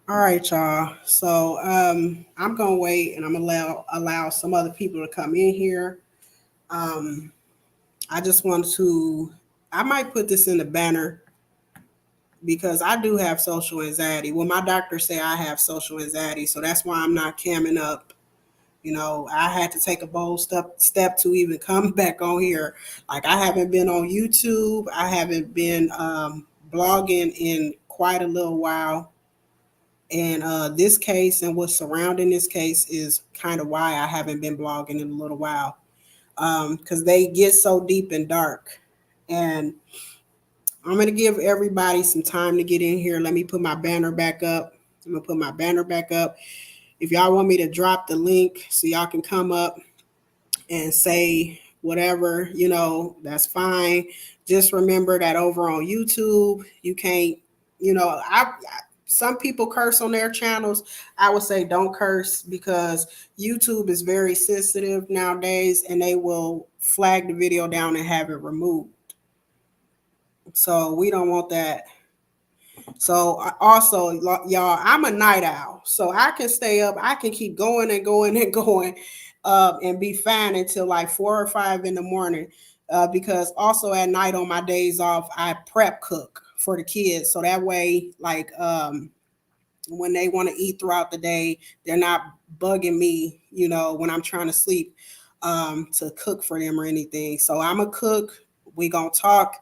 All right, y'all. So I'm gonna wait and I'm gonna allow some other people to come in here. Um, I just want to. I might put this in the banner because I do have social anxiety. Well, my doctor say I have social anxiety, so that's why I'm not camming up. I had to take a bold step to even come back on here. Like I haven't been on YouTube. I haven't been blogging in quite a little while. And this case and what's surrounding this case is kind of why I haven't been blogging in a little while. Because they get so deep and dark. And I'm going to give everybody some time to get in here. Let me put my banner back up. I'm going to put my banner back up. If y'all want me to drop the link so y'all can come up and say whatever, that's fine. Just remember that over on YouTube, you can't, some people curse on their channels. I would say don't curse because YouTube is very sensitive nowadays and they will flag the video down and have it removed. So we don't want that. So also, y'all, I'm a night owl, so I can stay up. I can keep going and going and going, and be fine until like 4 or 5 in the morning. Because also at night on my days off, I prep cook for the kids, so that way, like when they want to eat throughout the day, they're not bugging me, when I'm trying to sleep, to cook for them or anything. So I'm a cook. We gonna talk.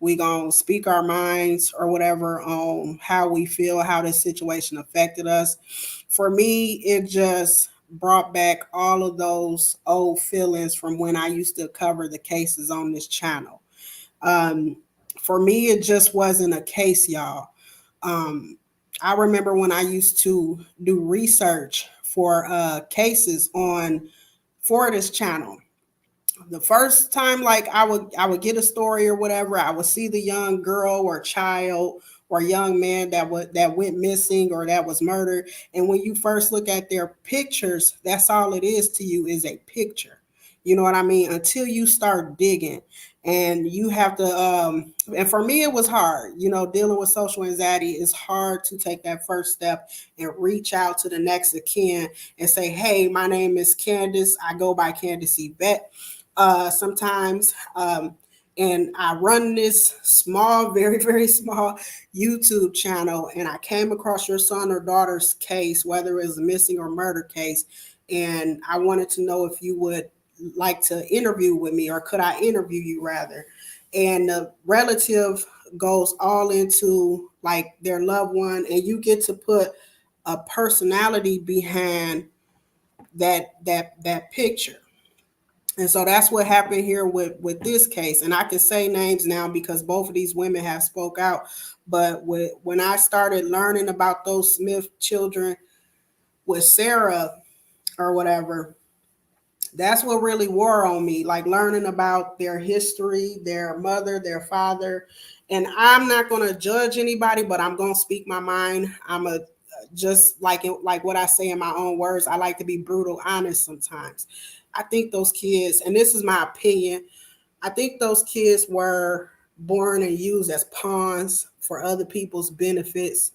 We gonna speak our minds or whatever on how we feel, how this situation affected us. For me, it just brought back all of those old feelings from when I used to cover the cases on this channel. Um, for me, it just wasn't a case, y'all. Um, I remember when I used to do research for cases on for this channel. The first time, like I would get a story or whatever, I would see the young girl or child or young man that went missing or that was murdered. And when you first look at their pictures, that's all it is to you is a picture. You know what I mean? Until you start digging and you have to and for me it was hard, dealing with social anxiety is hard to take that first step and reach out to the next of kin and say, hey, my name is Candace, I go by Candace Yvette sometimes. And I run this small, very, very small YouTube channel, and I came across your son or daughter's case, whether it was a missing or murder case, and I wanted to know if you would like to interview with me, or could I interview you rather? And the relative goes all into like their loved one, and you get to put a personality behind that picture. And so that's what happened here with this case. And I can say names now because both of these women have spoke out. But when I started learning about those Smith children with Sarah or whatever, that's what really wore on me, like learning about their history, their mother, their father. And I'm not going to judge anybody, but I'm going to speak my mind. I'm a just like what I say in my own words, I like to be brutal honest sometimes. I think those kids, and this is my opinion, I think those kids were born and used as pawns for other people's benefits,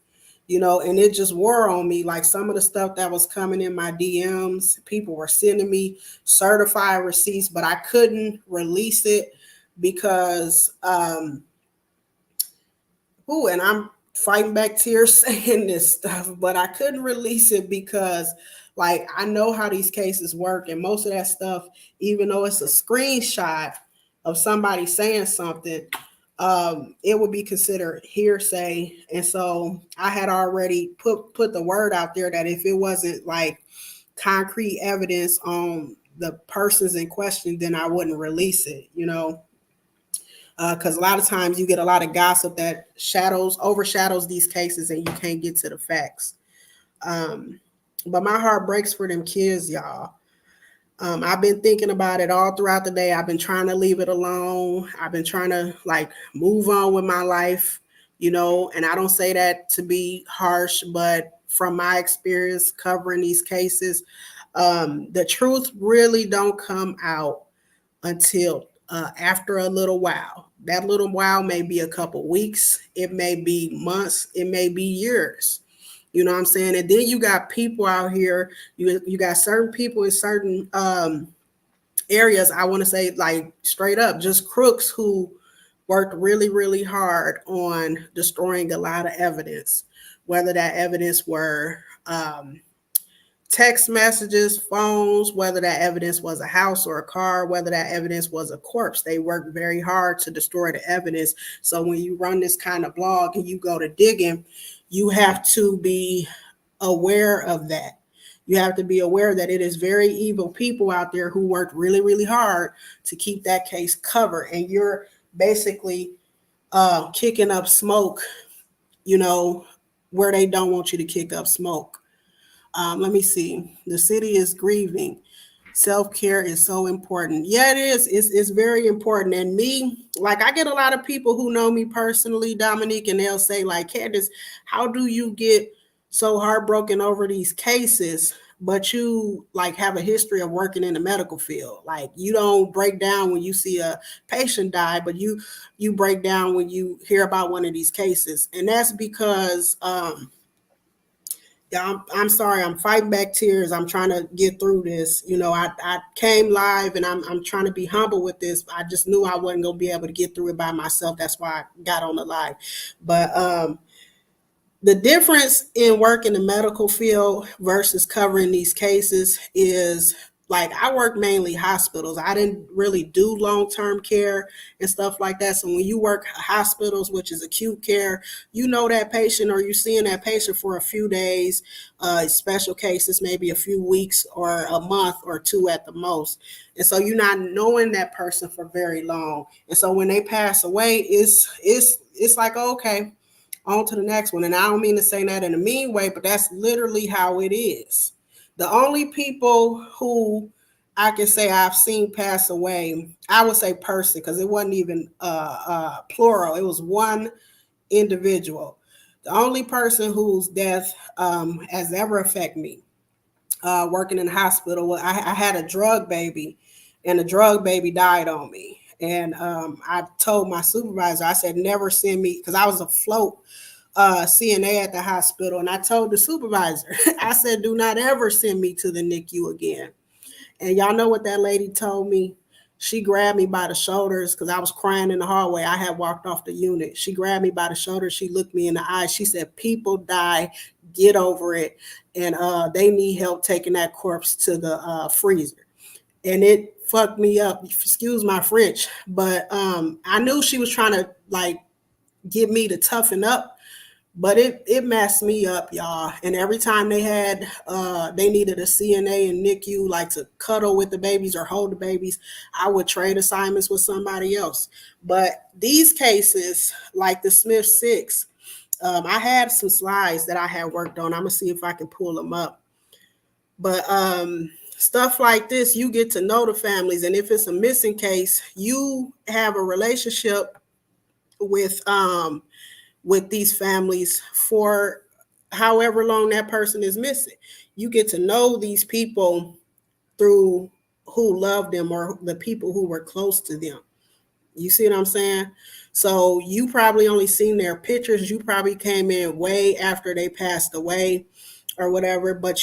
and it just wore on me. Like some of the stuff that was coming in my DMs, people were sending me certified receipts, but I couldn't release it because, and I'm fighting back tears saying this stuff, but I couldn't release it because like I know how these cases work, and most of that stuff, even though it's a screenshot of somebody saying something, it would be considered hearsay. And so I had already put the word out there that if it wasn't like concrete evidence on the persons in question, then I wouldn't release it. Because a lot of times you get a lot of gossip that overshadows these cases and you can't get to the facts. Um, but my heart breaks for them kids, y'all. I've been thinking about it all throughout the day. I've been trying to leave it alone. I've been trying to like move on with my life, and I don't say that to be harsh, but from my experience covering these cases, the truth really don't come out until after a little while. That little while may be a couple weeks, it may be months, it may be years. You know what I'm saying? And then you got people out here, you got certain people in certain areas, I want to say like straight up, just crooks who worked really, really hard on destroying a lot of evidence, whether that evidence were text messages, phones, whether that evidence was a house or a car, whether that evidence was a corpse. They worked very hard to destroy the evidence. So when you run this kind of blog and you go to digging, you have to be aware of that. You have to be aware that it is very evil people out there who worked really, really hard to keep that case covered. And you're basically kicking up smoke, you know, where they don't want you to kick up smoke. Let me see. The city is grieving. Self-care is so important. Yeah, it is. It's very important. And me, like I get a lot of people who know me personally, Dominique, and they'll say, like, Candace, how do you get so heartbroken over these cases, but you like have a history of working in the medical field? Like you don't break down when you see a patient die, but you break down when you hear about one of these cases. And that's because yeah, I'm sorry. I'm fighting back tears. I'm trying to get through this. You know, I came live and I'm trying to be humble with this. I just knew I wasn't going to be able to get through it by myself. That's why I got on the live. But the difference in work in the medical field versus covering these cases is like I work mainly hospitals. I didn't really do long-term care and stuff like that. So when you work hospitals, which is acute care, you know that patient or you're seeing that patient for a few days, special cases, maybe a few weeks or a month or two at the most. And so you're not knowing that person for very long. And so when they pass away, it's like, okay, on to the next one. And I don't mean to say that in a mean way, but that's literally how it is. The only people who I can say I've seen pass away, I would say person, because it wasn't even plural. It was one individual. The only person whose death has ever affected me, working in the hospital, I had a drug baby, and the drug baby died on me. And I told my supervisor, I said, never send me, because I was afloat CNA at the hospital. And I told the supervisor, I said, do not ever send me to the NICU again. And y'all know what that lady told me? She grabbed me by the shoulders because I was crying in the hallway. I had walked off the unit. She grabbed me by the shoulders. She looked me in the eyes. She said, people die, get over it. And they need help taking that corpse to the freezer. And it fucked me up. Excuse my French. But I knew she was trying to like get me to toughen up, but it messed me up, y'all. And every time they needed a CNA and NICU, like to cuddle with the babies or hold the babies, I would trade assignments with somebody else. But these cases, like the Smith 6, I had some slides that I had worked on. I'm gonna see if I can pull them up. But stuff like this, you get to know the families, and if it's a missing case, you have a relationship with these families for however long that person is missing. You get to know these people through who love them or the people who were close to them. You see what I'm saying? So you probably only seen their pictures. You probably came in way after they passed away or whatever, but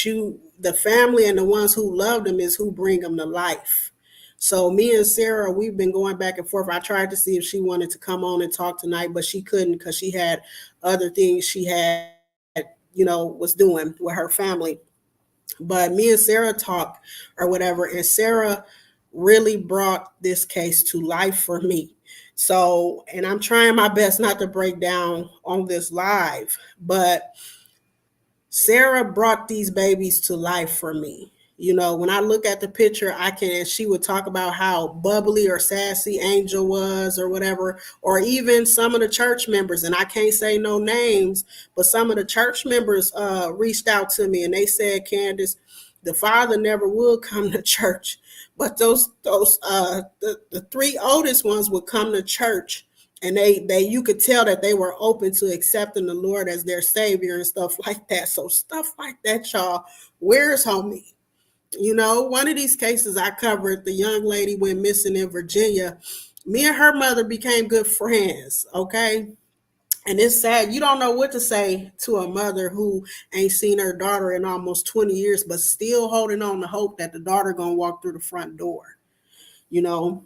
the family and the ones who love them is who bring them to life. So me and Sarah, we've been going back and forth. I tried to see if she wanted to come on and talk tonight, but she couldn't because she had other things she had, was doing with her family. But me and Sarah talked or whatever, and Sarah really brought this case to life for me. So, and I'm trying my best not to break down on this live, but Sarah brought these babies to life for me. When I look at the picture, she would talk about how bubbly or sassy Angel was or whatever, or even some of the church members, and I can't say no names, but some of the church members reached out to me and they said, Candace, the father never would come to church, but the three oldest ones would come to church, and they you could tell that they were open to accepting the Lord as their savior and stuff like that. So stuff like that, y'all, where's homie? One of these cases I covered, the young lady went missing in Virginia. Me and her mother became good friends, okay? And it's sad. You don't know what to say to a mother who ain't seen her daughter in almost 20 years, but still holding on to hope that the daughter gonna walk through the front door. You know,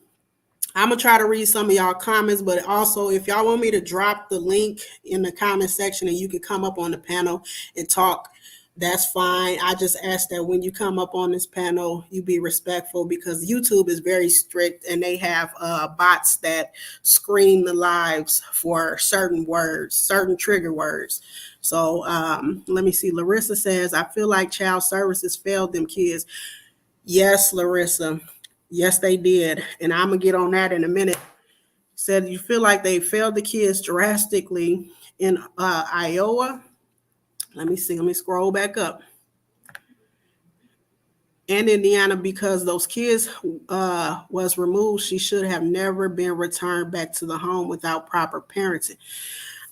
I'm gonna try to read some of y'all comments, but also if y'all want me to drop the link in the comment section and you can come up on the panel and talk, that's fine. I just ask that when you come up on this panel, you be respectful because YouTube is very strict and they have bots that screen the lives for certain words, certain trigger words. So let me see. Larissa says, I feel like child services failed them kids. Yes, Larissa. Yes, they did. And I'm going to get on that in a minute. Said you feel like they failed the kids drastically in Iowa. Let me see. Let me scroll back up. And Indiana, because those kids was removed, she should have never been returned back to the home without proper parenting.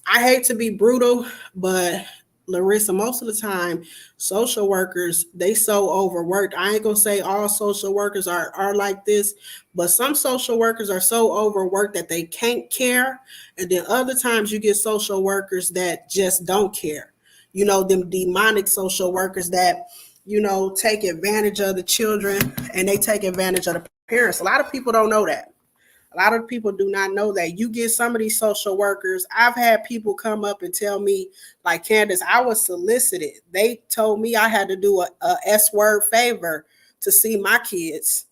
I hate to be brutal, but Larissa, most of the time, social workers, they so overworked. I ain't gonna say all social workers are like this, but some social workers are so overworked that they can't care. And then other times you get social workers that just don't care. You know, them demonic social workers that, you know, take advantage of the children and they take advantage of the parents. A lot of people don't know that. A lot of people do not know that. You get some of these social workers. I've had people come up and tell me, like, Candace, I was solicited. They told me I had to do a S word favor to see my kids.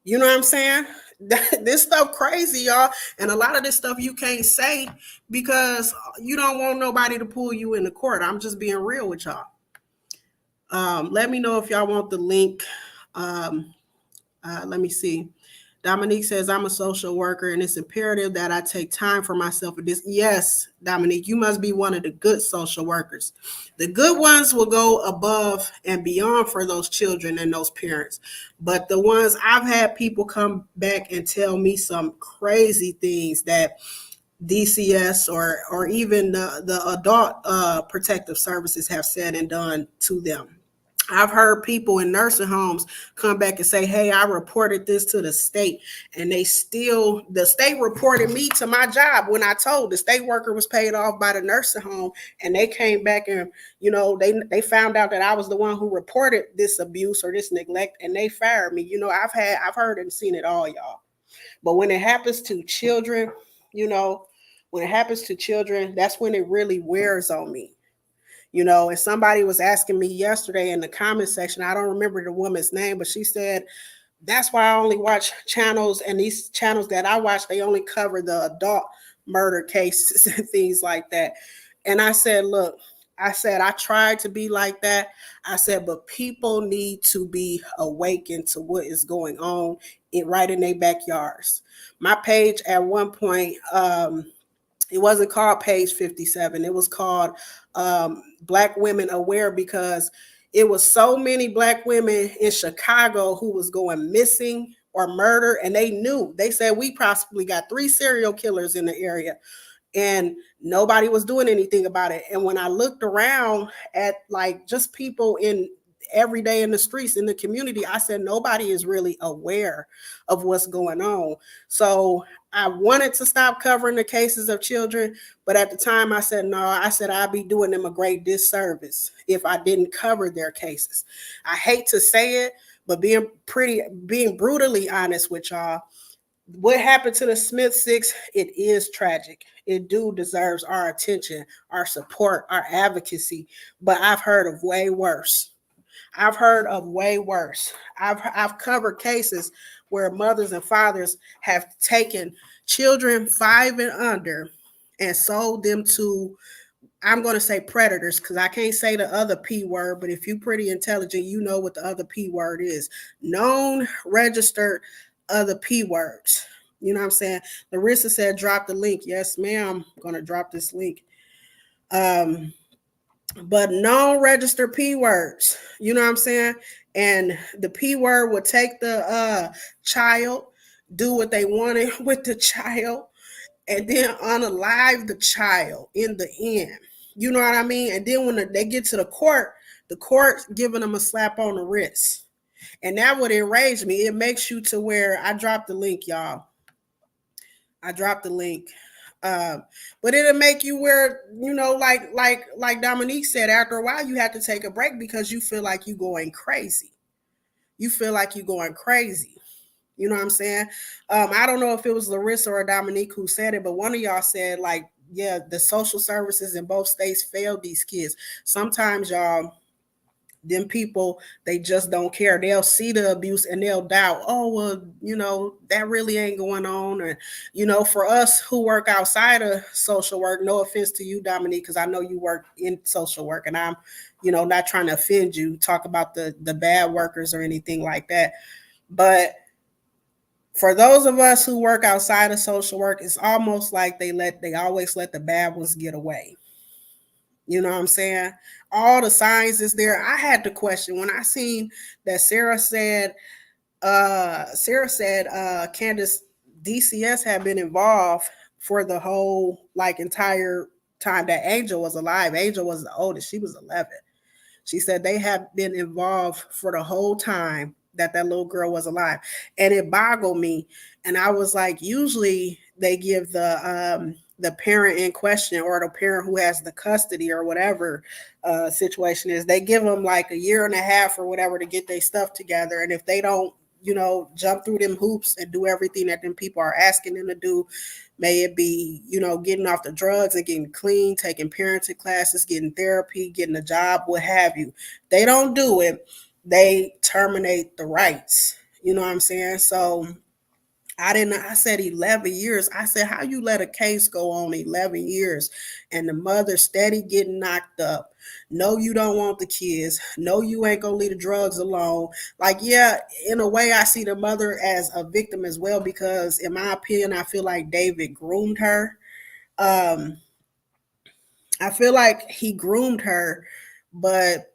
You know what I'm saying? This stuff crazy, y'all. And a lot of this stuff you can't say because you don't want nobody to pull you into court. I'm just being real with y'all. Let me know if y'all want the link. Let me see. Dominique says, I'm a social worker and it's imperative that I take time for myself. Yes, Dominique, you must be one of the good social workers. The good ones will go above and beyond for those children and those parents. But the ones I've had people come back and tell me some crazy things that DCS or even the adult protective services have said and done to them. I've heard people in nursing homes come back and say, hey, I reported this to the state and the state reported me to my job when I told the state worker was paid off by the nursing home. And they came back and, you know, they found out that I was the one who reported this abuse or this neglect and they fired me. You know, I've heard and seen it all, y'all. But when it happens to children, you know, when it happens to children, that's when it really wears on me. You know, and somebody was asking me yesterday in the comment section, I don't remember the woman's name, but she said, that's why I only watch channels, and these channels that I watch, they only cover the adult murder cases and things like that. And I said, look, I said, I tried to be like that. I said, but people need to be awakened to what is going on right in their backyards. My page at one point, it wasn't called page 57. It was called Black Women Aware because it was so many Black women in Chicago who was going missing or murdered. And they knew, they said, we possibly got 3 serial killers in the area. And nobody was doing anything about it. And when I looked around at like just people in every day in the streets in the community, I said nobody is really aware of what's going on. So I wanted to stop covering the cases of children, but at the time I said no. I said I'd be doing them a great disservice if I didn't cover their cases. I hate to say it, but being brutally honest with y'all, what happened to the Smith Six, it is tragic. It do deserves our attention, our support, our advocacy, but I've heard of way worse. I've heard of way worse. I've covered cases where mothers and fathers have taken children 5 and under and sold them to, I'm going to say predators because I can't say the other P word, but if you're pretty intelligent, you know what the other P word is. Known, registered, other P words. You know what I'm saying? Larissa said, drop the link. Yes, ma'am. I'm going to drop this link. But non-registered P words, you know what I'm saying? And the P word would take the child, do what they wanted with the child, and then unalive the child in the end. You know what I mean? And then when they get to the court giving them a slap on the wrist. And that would enrage me. It makes you to where I dropped the link, y'all. I dropped the link. Um, but it'll make you where, like Dominique said, after a while you have to take a break because you feel like you're going crazy. You feel like you're going crazy. You know what I'm saying? I don't know if it was Larissa or Dominique who said it, but one of y'all said, like, yeah, the social services in both states failed these kids. Sometimes, y'all, them people, they just don't care. They'll see the abuse and they'll doubt, oh, well, that really ain't going on. Or, for us who work outside of social work, no offense to you, Dominique, because I know you work in social work, and I'm, not trying to offend you, talk about the bad workers or anything like that. But for those of us who work outside of social work, it's almost like they always let the bad ones get away. You know what I'm saying? All the signs is there. I had to question when I seen that Candace DCS had been involved for the whole like entire time that Angel was alive. Angel was the oldest. She was 11. She said they have been involved for the whole time that little girl was alive. And it boggled me. And I was like, usually they give the parent in question or the parent who has the custody or whatever situation is, they give them like a year and a half or whatever to get their stuff together. And if they don't, jump through them hoops and do everything that them people are asking them to do, may it be, getting off the drugs and getting clean, taking parenting classes, getting therapy, getting a job, what have you. They don't do it, they terminate the rights. You know what I'm saying? So I said 11 years. I said, how you let a case go on 11 years and the mother steady getting knocked up? No, you don't want the kids. No, you ain't gonna leave the drugs alone. Like, yeah, in a way, I see the mother as a victim as well, because in my opinion, I feel like David groomed her. Um, I feel like he groomed her, but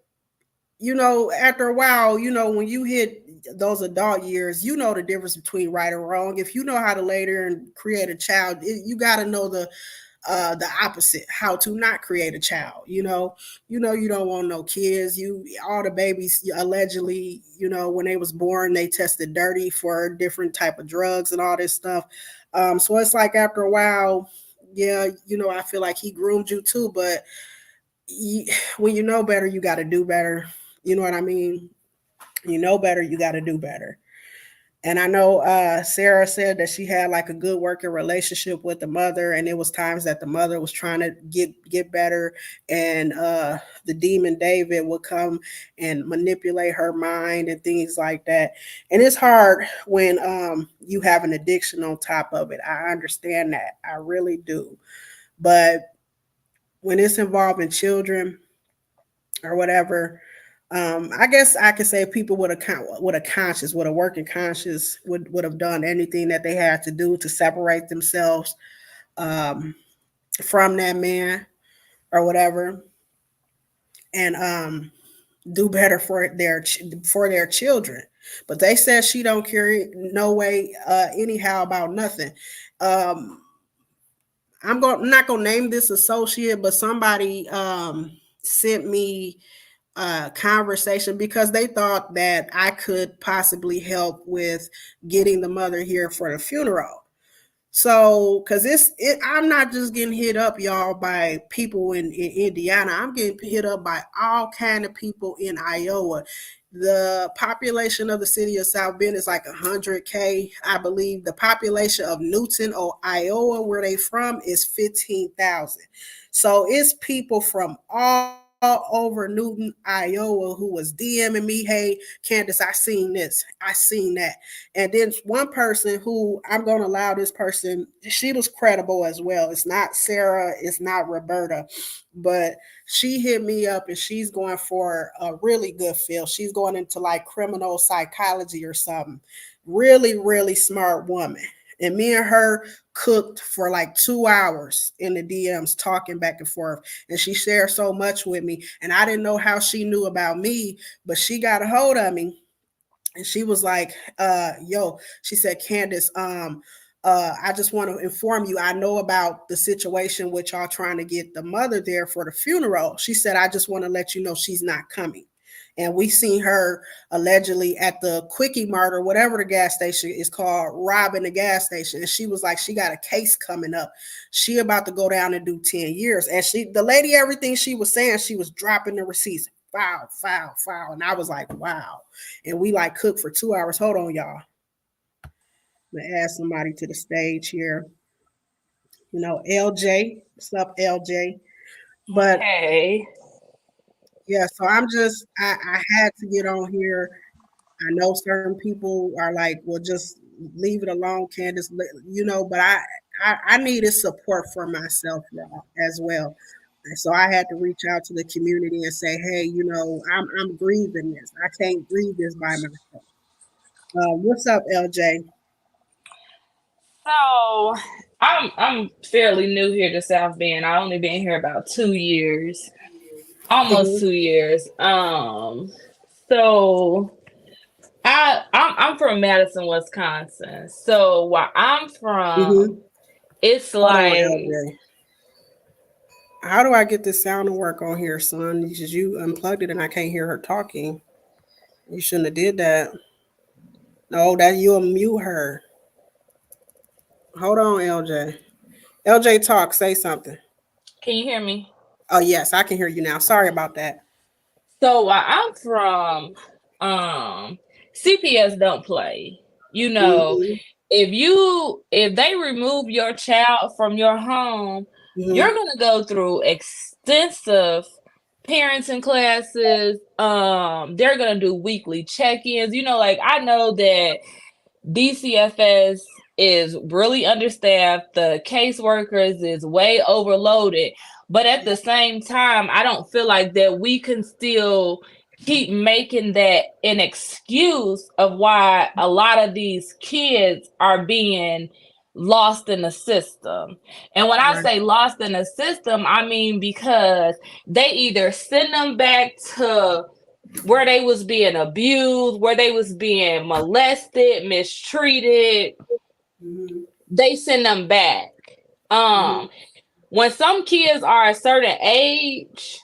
after a while, when you hit those adult years, you know the difference between right and wrong. If you know how to later and create a child, you got to know the opposite, how to not create a child. You don't want no kids. All the babies allegedly, when they was born, they tested dirty for different type of drugs and all this stuff. So it's like after a while, yeah, I feel like he groomed you too, but when you know better, you got to do better. You know what I mean? You know better, you got to do better. And I know Sarah said that she had like a good working relationship with the mother, and it was times that the mother was trying to get better, and the demon David would come and manipulate her mind and things like that. And it's hard when you have an addiction on top of it. I understand that, I really do. But when it's involving children or whatever, I guess I could say people with a conscience, with a working conscience, would have done anything that they had to do to separate themselves um, from that man or whatever, and do better for their children. But they said she don't care no way anyhow about nothing. Um, I'm not gonna name this associate, but somebody sent me conversation because they thought that I could possibly help with getting the mother here for the funeral. So, because I'm not just getting hit up, y'all, by people in Indiana. I'm getting hit up by all kind of people in Iowa. The population of the city of South Bend is like 100K, I believe. The population of Newton or Iowa, where they from, is 15,000. So it's people from all over Newton, Iowa, who was DMing me, hey, Candace, I seen this, I seen that. And then one person who I'm going to allow this person, she was credible as well. It's not Sarah, it's not Roberta, but she hit me up and she's going for a really good field. She's going into like criminal psychology or something. Really, really smart woman. And me and her cooked for like 2 hours in the DMs, talking back and forth. And she shared so much with me. And I didn't know how she knew about me, but she got a hold of me. And she was like, she said, Candace, I just want to inform you, I know about the situation with y'all trying to get the mother there for the funeral. She said, I just want to let you know she's not coming. And we seen her allegedly at the Quickie Mart or whatever the gas station is called, robbing the gas station. And she was like, she got a case coming up. She about to go down and do 10 years. And the lady, everything she was saying, she was dropping the receipts. Foul, foul, foul. And I was like, wow. And we like cooked for 2 hours. Hold on, y'all. I'm gonna add somebody to the stage here. LJ. What's up, LJ? But Hey. yeah, so I had to get on here. I know certain people are like, well, just leave it alone, Candace, but I needed support for myself, y'all, as well. And so I had to reach out to the community and say, hey, I'm grieving this. I can't grieve this by myself. What's up, LJ? So I'm fairly new here to South Bend. I only been here about 2 years. Almost Mm-hmm. 2 years. So I'm from Madison, Wisconsin. So where I'm from, Mm-hmm. it's Hold on, like, LJ. How do I get this sound to work on here, son? Because you unplugged it and I can't hear her talking. You shouldn't have did that. No, that you'll mute her. Hold on, LJ. LJ, talk. Say something. can you hear me? Oh yes, I can hear you now. Sorry about that. So where I'm from, um, CPS don't play. You know, Mm-hmm. if they remove your child from your home, you're Mm-hmm. gonna go through extensive parenting classes. They're gonna do weekly check-ins. Like I know that DCFS is really understaffed. The caseworkers is way overloaded. But at the same time, I don't feel like that we can still keep making that an excuse of why a lot of these kids are being lost in the system. And when I Right. say lost in the system, I mean because they either send them back to where they was being abused, where they was being molested, mistreated, Mm-hmm. they send them back. Mm-hmm. Um, when some kids are a certain age,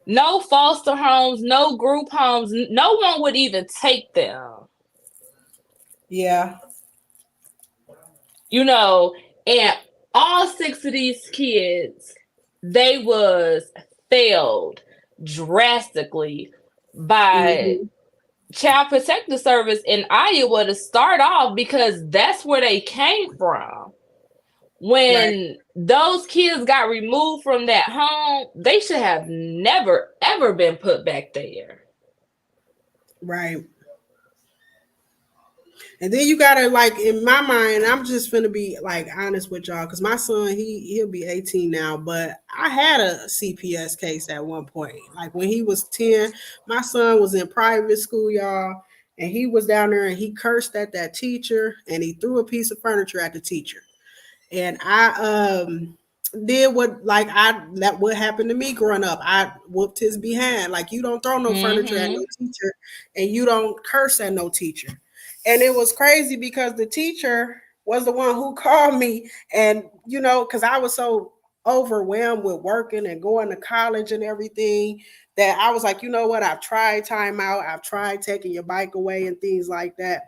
no foster homes, no group homes, no one would even take them. Yeah. You know, and all six of these kids, they was failed drastically by Mm-hmm. Child Protective Service in Iowa to start off because that's where they came from. Right. When those kids got removed from that home, they should have never ever been put back there. Right. And then you gotta like in my mind, I'm just gonna be like honest with y'all, because my son he'll be 18 now, but I had a CPS case at one point. Like when he was 10, my son was in private school, y'all, and he was down there and he cursed at that teacher and he threw a piece of furniture at the teacher. And I did what happened to me growing up. I whooped his behind. Like you don't throw no furniture at no Mm-hmm. teacher and you don't curse at no teacher. And it was crazy because the teacher was the one who called me and because I was so overwhelmed with working and going to college and everything that I was like, you know what, I've tried timeout, I've tried taking your bike away and things like that.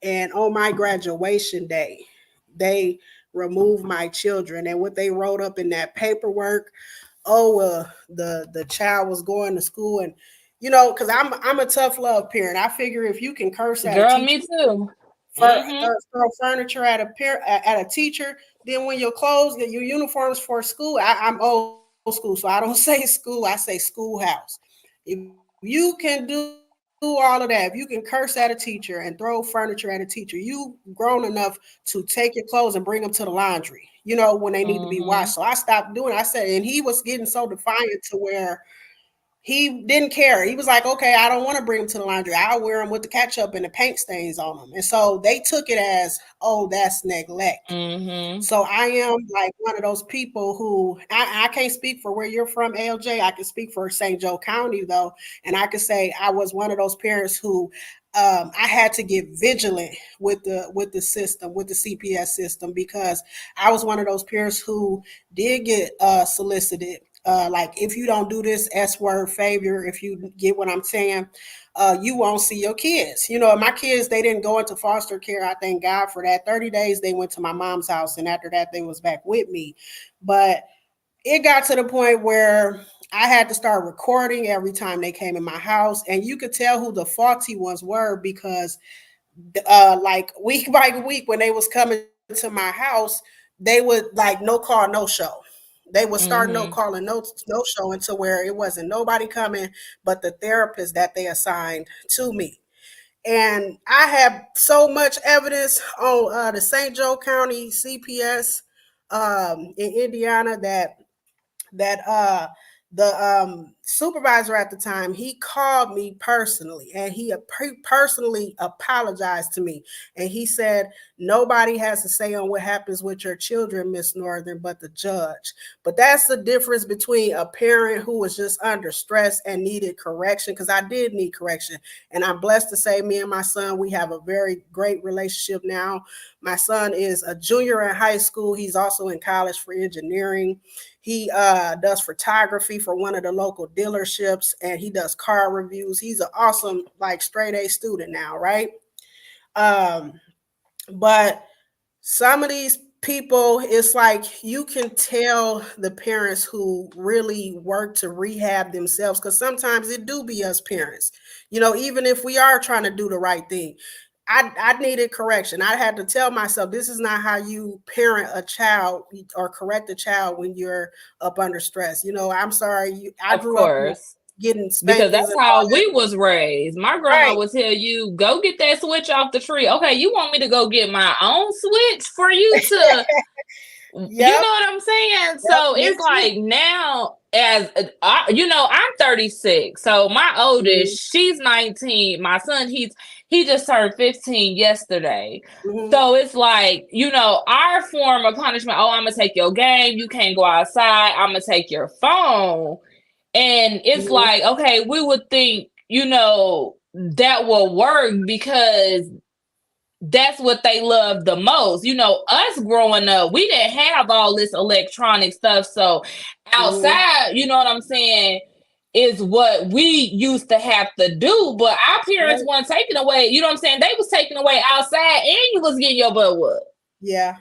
And on my graduation day, they remove my children. And what they wrote up in that paperwork, oh, the child was going to school, and because I'm a tough love parent. I figure if you can curse at a Girl, teacher, me too. for Mm-hmm. throw furniture at a teacher, then when your clothes, your uniforms for school, I'm old school, so I don't say school, I say schoolhouse. If you can do all of that, if you can curse at a teacher and throw furniture at a teacher, you grown enough to take your clothes and bring them to the laundry, when they need to be washed. So I stopped doing it. I said, and he was getting so defiant to where he didn't care. He was like, okay, I don't want to bring them to the laundry. I'll wear them with the ketchup and the paint stains on them. And so they took it as, oh, that's neglect. Mm-hmm. So I am like one of those people who I can't speak for where you're from, ALJ. I can speak for St. Joe County though, and I can say I was one of those parents who I had to get vigilant with the system, with the CPS system, because I was one of those parents who did get solicited like if you don't do this S word favor, if you get what I'm saying, you won't see your kids. My kids, they didn't go into foster care. I thank God for that. 30 days they went to my mom's house, and after that they was back with me. But it got to the point where I had to start recording every time they came in my house, and you could tell who the faulty ones were because like week by week when they was coming to my house, they would like no call, no show. They would start no Mm-hmm. calling, no showing to where it wasn't nobody coming but the therapist that they assigned to me. And I have so much evidence on the St. Joe County CPS in Indiana that the supervisor at the time, he called me personally, and he personally apologized to me, and he said nobody has to say on what happens with your children, Miss Northern, but the judge. But that's the difference between a parent who was just under stress and needed correction, because I did need correction, and I'm blessed to say me and my son, we have a very great relationship now. My son is a junior in high school. He's also in college for engineering. He does photography for one of the local dealerships, and he does car reviews. He's an awesome, like, straight A student now, right? Um, but some of these people, it's like you can tell the parents who really work to rehab themselves, because sometimes it do be us parents, even if we are trying to do the right thing. I needed correction. I had to tell myself this is not how you parent a child or correct a child when you're up under stress. I'm sorry. I Of grew up course. getting Because spankings that's and all how that. we was raised. My grandma Right. would tell you, go get that switch off the tree. Okay, you want me to go get my own switch for you to, you Yep. know what I'm saying? Yep. So Me it's too. like now, as I'm 36. So my Mm-hmm. oldest, she's 19. My son, he just turned 15 yesterday. Mm-hmm. So it's like, our form of punishment. Oh, I'm gonna take your game. You can't go outside. I'm gonna take your phone. And it's Mm-hmm. like, okay, we would think, that will work because that's what they love the most. Us growing up, we didn't have all this electronic stuff. So Mm-hmm. outside, you know what I'm saying, is what we used to have to do. But our parents Right. weren't taking away, you know what I'm saying? They was taking away outside and you was getting your butt whooped. Yeah.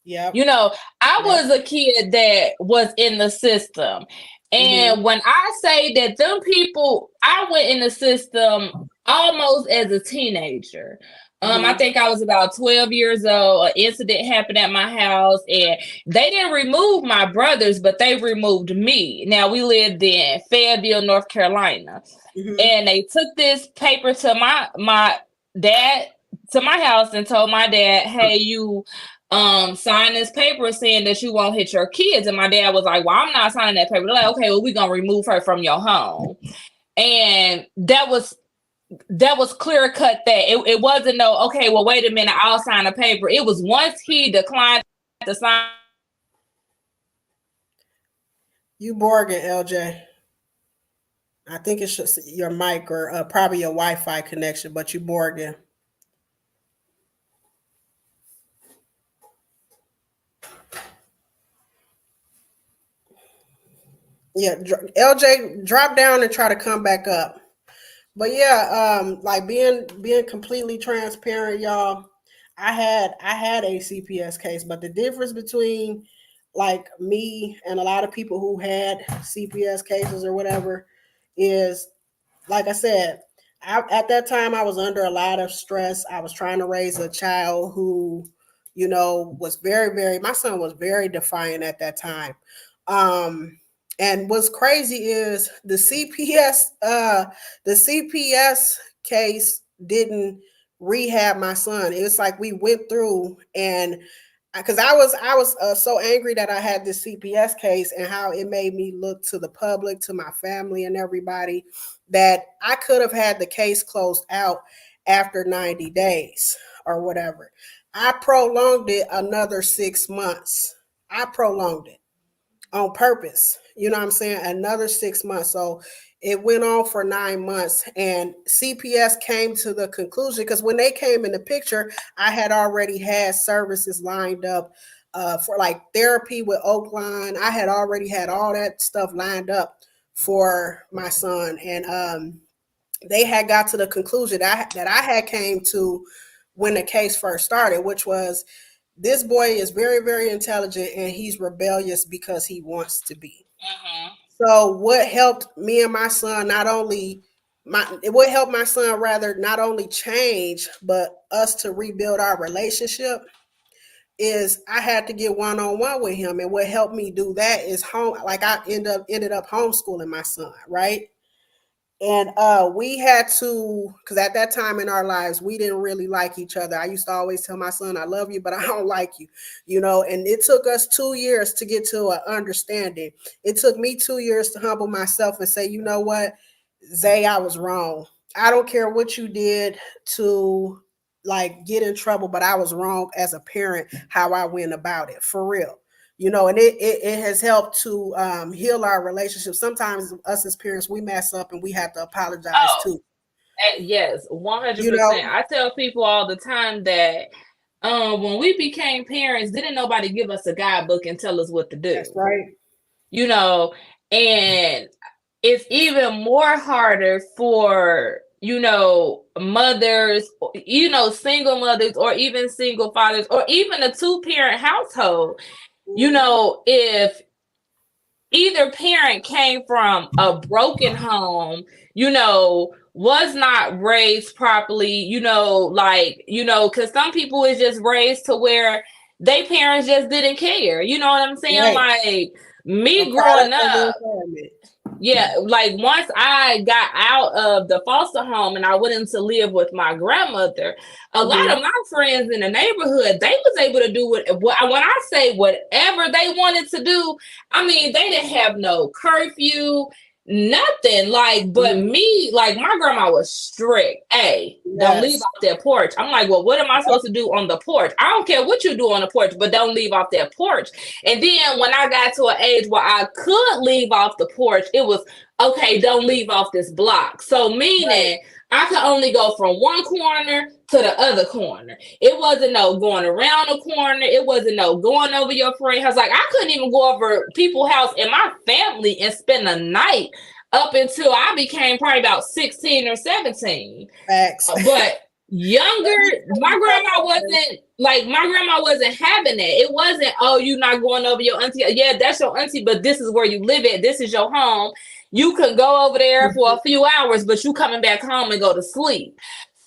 Yep. You know, I Yep. was a kid that was in the system. Mm-hmm. And when I say that them people, I went in the system almost as a teenager. I Mm-hmm. think I was about 12 years old. An incident happened at my house, and they didn't remove my brothers, but they removed me. Now, we lived in Fayetteville, North Carolina, Mm-hmm. and they took this paper to my dad, to my house, and told my dad, hey, you sign this paper saying that you won't hit your kids. And my dad was like, well, I'm not signing that paper. They're like, okay, well, we're gonna remove her from your home. And that was clear cut. That it wasn't no, okay, well, wait a minute, I'll sign a paper. It was once he declined to sign. You Borgin, LJ. I think it's just your mic or probably your Wi-Fi connection, but you Borgin. Yeah, LJ, drop down and try to come back up. But yeah, like being completely transparent, y'all. I had a CPS case, but the difference between like me and a lot of people who had CPS cases or whatever is, like I said, at that time I was under a lot of stress. I was trying to raise a child who, was very, very. My son was very defiant at that time. Um, and what's crazy is the CPS case didn't rehab my son. It's like we went through, and because I was so angry that I had this CPS case and how it made me look to the public, to my family, and everybody, that I could have had the case closed out after 90 days or whatever. I prolonged it another 6 months. I prolonged it on purpose. You know what I'm saying? Another 6 months. So it went on for 9 months, and CPS came to the conclusion, because when they came in the picture, I had already had services lined up for like therapy with Oakline. I had already had all that stuff lined up for my son, and they had got to the conclusion that I had came to when the case first started, which was this boy is very, very intelligent and he's rebellious because he wants to be. Mm-hmm. So what helped me and my son not only what helped my son rather not only change but us to rebuild our relationship is I had to get one on one with him, and what helped me do that is home. Like I ended up homeschooling my son, right? And we had to, because at that time in our lives we didn't really like each other. I used to always tell my son, I love you but I don't like you, you know. And it took us 2 years to get to an understanding. It took me 2 years to humble myself and say, you know what, Zay, I was wrong. I don't care what you did to like get in trouble, but I was wrong as a parent how I went about it, for real. You know, and it has helped to heal our relationship. Sometimes us as parents, we mess up and we have to apologize Oh, too. yes, one hundred You know, percent. I tell people all the time that when we became parents, didn't nobody give us a guidebook and tell us what to that's do. right. You know, and it's even more harder for mothers, single mothers, or even single fathers, or even a two-parent household. Mhm. If either parent came from a broken home, was not raised properly, because some people is just raised to where they parents just didn't care. You know what I'm saying? Right. Like A me growing product of the up, environment. yeah, like once I got out of the foster home and I went into live with my grandmother, a lot of Hmm. my friends in the neighborhood, they was able to do when I say whatever they wanted to do. I mean, they didn't have no curfew, nothing. Like, but Hmm. me, like my grandma was strict. Hey, don't leave Yes. off that porch. I'm like, well, what am I Yep. supposed to do on the porch? I don't care what you do on the porch, but don't leave off that porch. And then when I got to an age where I could leave off the porch, it was okay, don't leave off this block. So Right. meaning I could only go from one corner to the other corner. It wasn't no going around the corner. It wasn't no going over your friend's house. Like I couldn't even go over people's house in my family and spend the night up until I became probably about 16 or 17. Facts. But younger, Let me tell my you grandma something. wasn't like my grandma wasn't having that. It wasn't, oh, you not going over your auntie. Yeah, that's your auntie, but this is where you live at. This is your home. You could go over there for a few hours, but you coming back home and go to sleep.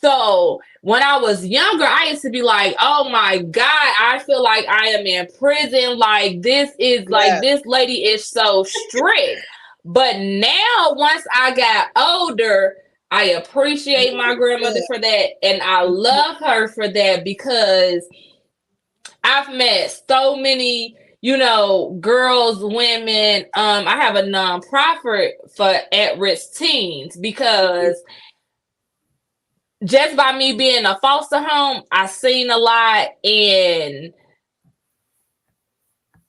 So when I was younger, I used to be like, oh my God, I feel like I am in prison. Like this is like Yes. this lady is so strict. But now once I got older, I appreciate my grandmother Good. for that, and I love her for that because I've met so many, girls, women. I have a nonprofit for at-risk teens because just by me being a foster home, I seen a lot, and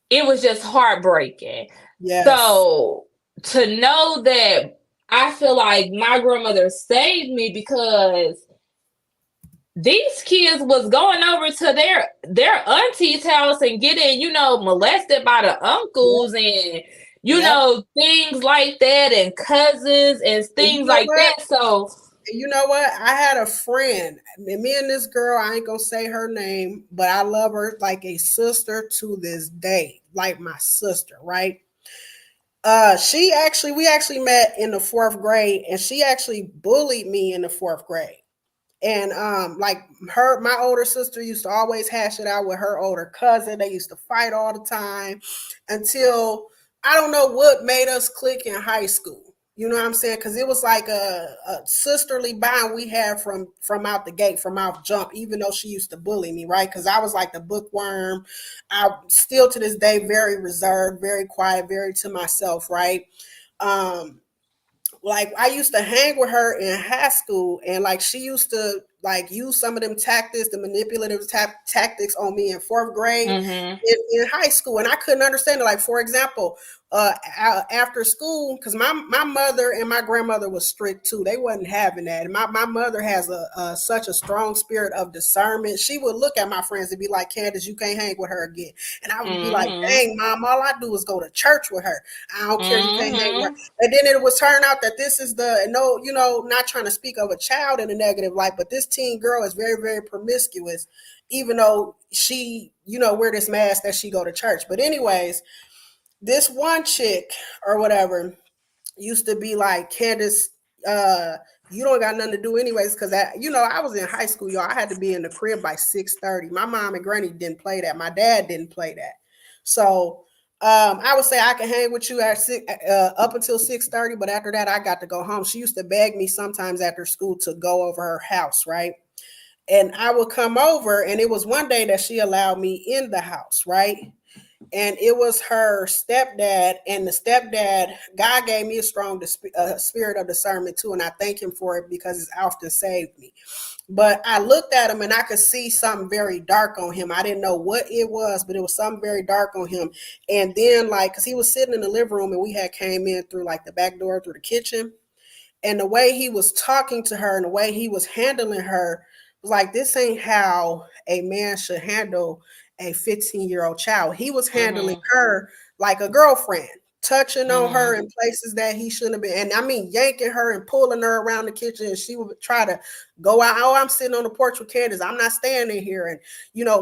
it was just heartbreaking. Yes. So to know that, I feel like my grandmother saved me because these kids was going over to their auntie's house and getting, molested by the Yep. uncles and Yep. things like that, and cousins and And you things know like what? that. So You know what? I had a friend, and me and this girl, I ain't gonna say her name, but I love her like a sister to this day, like my sister, right? We actually met in the fourth grade, and she actually bullied me in the fourth grade. And like my older sister used to always hash it out with her older cousin. They used to fight all the time until I don't know what made us click in high school. You know what I'm saying? Because it was like a sisterly bond we had from out the gate, from out jump. Even though she used to bully me, right? Because I was like the bookworm. I still to this day very reserved, very quiet, very to myself, right? Um, like I used to hang with her in high school, and like she used to like use some of them tactics, the manipulative tactics on me in fourth grade mhm. in high school, and I couldn't understand it. Like for example, after school, because my mother and my grandmother was strict too. They wasn't having that. And my mother has a such a strong spirit of discernment. She would look at my friends and be like, Candace, you can't hang with her again. And I would be like, Mm-hmm. dang, mom, all I do is go to church with her. I don't care, you can't hang with her. Mm-hmm. And then it would turn out that this is the no, not trying to speak of a child in a negative light, but this teen girl is very, very promiscuous, even though she, wear this mask that she go to church. But anyways, this one chick or whatever used to be like, Candace, uh, you don't got nothing to do anyways, because I was in high school, y'all. I had to be in the crib by 6:30. My mom and granny didn't play that. My dad didn't play that. So I would say I can hang with you at up until 6:30, but after that, I got to go home. She used to beg me sometimes after school to go over her house, right? And I would come over, and it was one day that she allowed me in the house, right? And it was her stepdad, and the stepdad, God gave me a strong spirit of discernment too, and I thank him for it because it's often saved me. But I looked at him and I could see something very dark on him. I didn't know what it was, but it was something very dark on him. And then, like, because he was sitting in the living room and we had came in through like the back door through the kitchen, and the way he was talking to her and the way he was handling her was like, this ain't how a man should handle a 15-year-old child. He was handling Mm-hmm. her like a girlfriend, touching on her Mm-hmm. in places that he shouldn't have been. And I mean, yanking her and pulling her around the kitchen. And she would try to go out. Oh, I'm sitting on the porch with Candace. I'm not staying in here. And,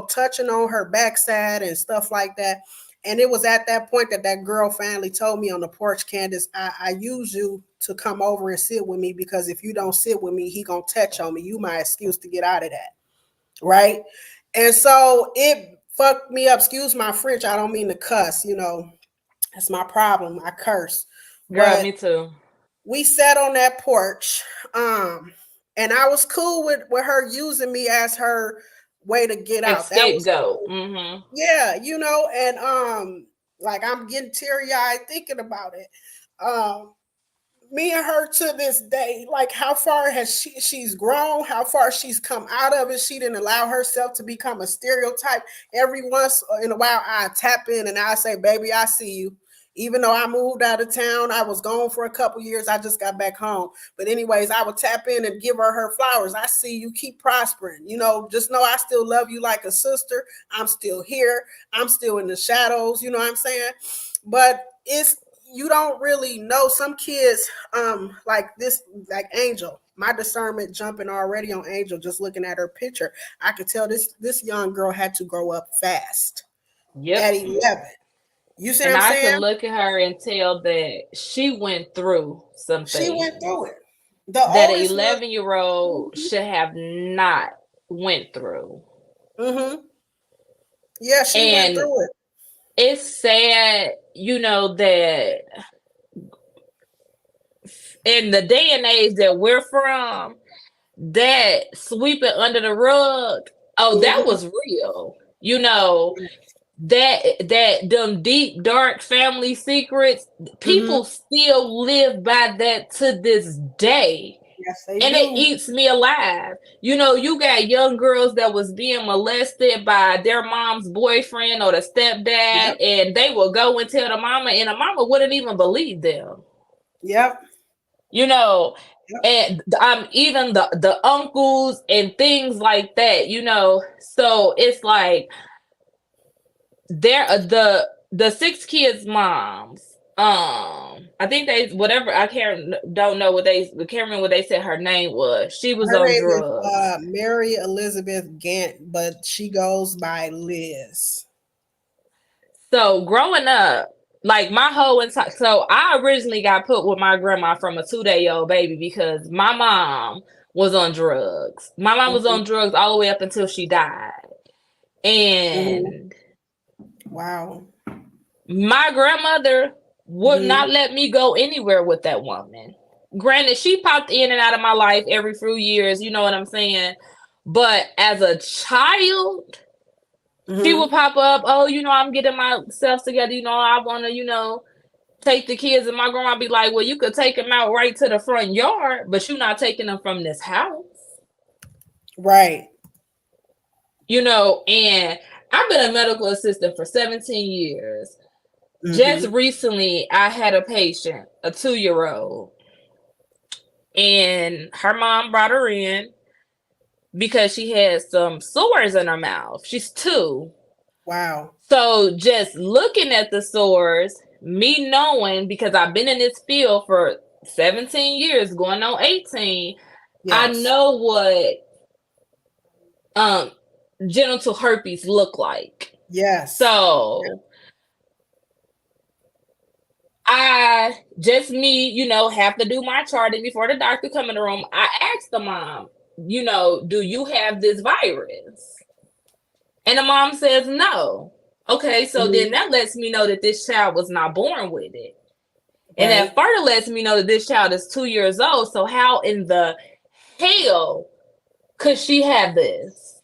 touching on her backside and stuff like that. And it was at that point that that girl finally told me on the porch, Candace, I use you to come over and sit with me, because if you don't sit with me, he gonna touch on me. You my excuse to get out of that, right? And so it fucked me up. Excuse my French. I don't mean to cuss. That's my problem. I curse, Girl, but me too. we sat on that porch, and I was cool with her using me as her way to get Like out. That was scapegoat. cool. Mm-hmm. Yeah, and like I'm getting teary eyed thinking about it. Um, Me and her to this day, like how far has she's grown, how far she's come out of it. She didn't allow herself to become a stereotype. Every once in a while I tap in and I say, baby, I see you. Even though I moved out of town, I was gone for a couple years. I just got back home. But anyways, I would tap in and give her flowers. I see you, keep prospering. Just know I still love you like a sister. I'm still here. I'm still in the shadows. You know what I'm saying? But it's, you don't really know. Some kids, like this, like Angel, my discernment jumping already on Angel, just looking at her picture. I could tell this young girl had to grow up fast at Yep. 11. You see what And I'm I can saying? look at her and tell that she went through some She went things through it. The that an oldest one. 11-year-old should have not went through. Mm-hmm. Yeah, she went And through it. it's sad, that in the day and age that we're from, that sweeping under the rug, oh, that Mm-hmm. was real. That them deep dark family secrets, Mm-hmm. people still live by that to this day. Yes, they And it do. eats me alive. You got young girls that was being molested by their mom's boyfriend or the stepdad, Yep. and they will go and tell the mama, and the mama wouldn't even believe them. Yep. You know, Yep. and even the uncles and things like that. So it's like they're the six kids' moms. I think they whatever I don't know what they can't remember what they said her name was. She was Her on name is drugs. Mary Elizabeth Gant, but she goes by Liz. So growing up, like my whole entire, so I originally got put with my grandma from a 2-day old baby because my mom was on drugs. My mom was Mm-hmm. on drugs all the way up until she died, Mm-hmm. and Wow. my grandmother would Mm-hmm. not let me go anywhere with that woman. Granted, she popped in and out of my life every few years, you know what I'm saying? But as a child, she would Mm-hmm. pop up, oh, I'm getting myself together, I want to, take the kids. And my grandma be like, well, you could take them out right to the front yard, but you're not taking them from this house. Right. And I've been a medical assistant for 17 years. Just recently, I had a patient, a 2-year-old, and her mom brought her in because she had some sores in her mouth. She's 2. Wow. So just looking at the sores, me knowing, because I've been in this field for 17 years, going on 18, I Yes. know what genital herpes look like. Yes. So I just me, have to do my charting before the doctor come in the room. I asked the mom, do you have this virus? And the mom says no. Okay, so then that lets me know that this child was not born with it. And that further lets me know that this child is 2 years old. So how in the hell could she have this?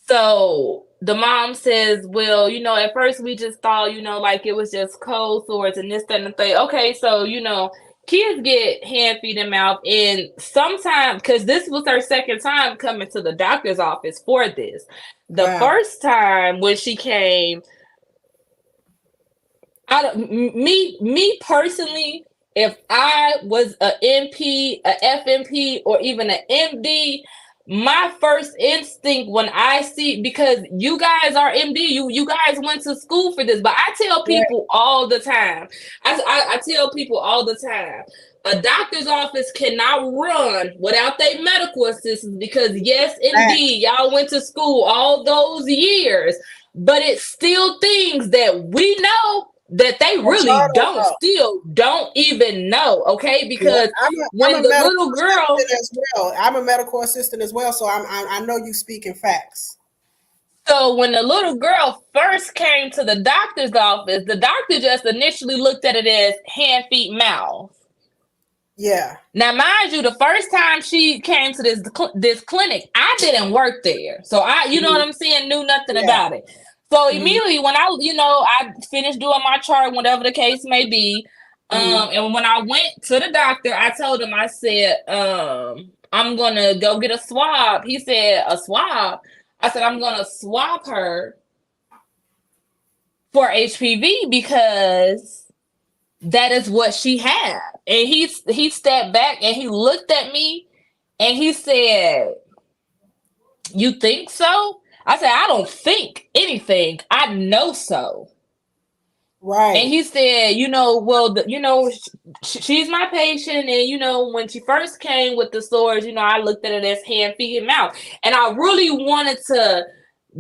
So the mom says, well, at first we just thought, like it was just cold sores and this, that, and the thing. Okay, so, kids get hand, feet, and mouth. And sometimes, because this was her second time coming to the doctor's office for this. The first time when she came, me personally, if I was a NP, a FNP, or even an MD, my first instinct when I see, because you guys are MD, you guys went to school for this, but I tell people all the time, I tell people all the time, a doctor's office cannot run without their medical assistants, because yes, indeed, y'all went to school all those years, but it's still things that we know that they really don't even know, okay? Because when the little girl, as well, I'm a medical assistant as well, so I know you speaking facts. So when the little girl first came to the doctor's office, the doctor just initially looked at it as hand, feet, mouth. Yeah. Now, mind you, the first time she came to this clinic, I didn't work there, so you know what I'm saying, knew nothing about it. So immediately when I finished doing my chart, whatever the case may be, and when I went to the doctor, I told him, I said, I'm gonna go get a swab. He said, a swab? I said, I'm gonna swab her for HPV because that is what she had. And he stepped back and he looked at me and he said, you think so? I said, I don't think anything. I know so. Right. And he said, well, she's my patient. And, when she first came with the sores, I looked at it as hand, feet, and mouth. And I really wanted to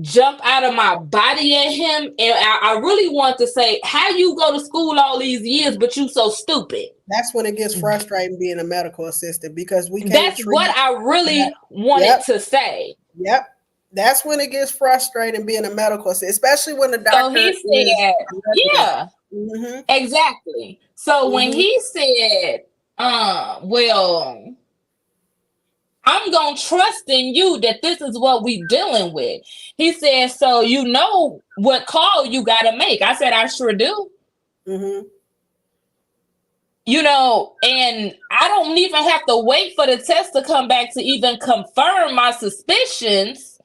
jump out of my body at him. And I really want to say, how you go to school all these years, but you so stupid? That's when it gets frustrating being a medical assistant, because we can't. That's what I really wanted to say. Yep. That's when it gets frustrating being a medical assistant, especially when the doctor. So he said, yeah, exactly. So when he said, well, I'm going to trust in you that this is what we dealing with. He said, so you know what call you got to make. I said, I sure do. And I don't even have to wait for the test to come back to even confirm my suspicions.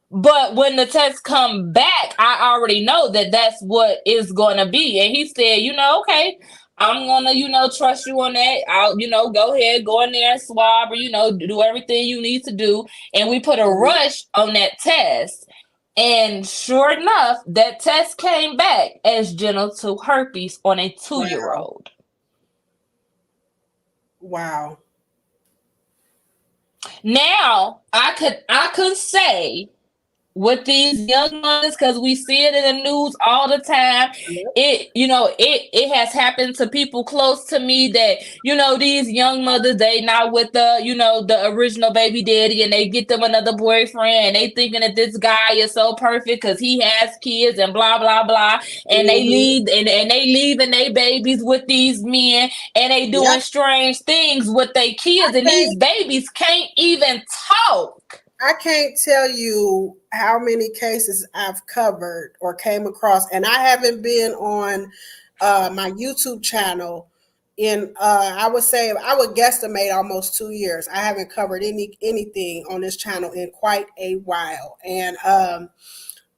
But when the tests come back, I already know that that's what it's going to be. And he said, okay, I'm going to, trust you on that. I'll, go ahead, go in there and swab, or, do everything you need to do. And we put a rush on that test. And sure enough, that test came back as genital herpes on a 2-year-old. Wow. Now, I could say, with these young mothers, because we see it in the news all the time. It has happened to people close to me that, these young mothers, they not with the original baby daddy, and they get them another boyfriend, and they thinking that this guy is so perfect because he has kids and blah, blah, blah. And they leave and they leaving their babies with these men, and they doing strange things with their kids, and these babies can't even talk. I can't tell you how many cases I've covered or came across, and I haven't been on my YouTube channel in I would guesstimate almost 2 years. I haven't covered anything on this channel in quite a while, and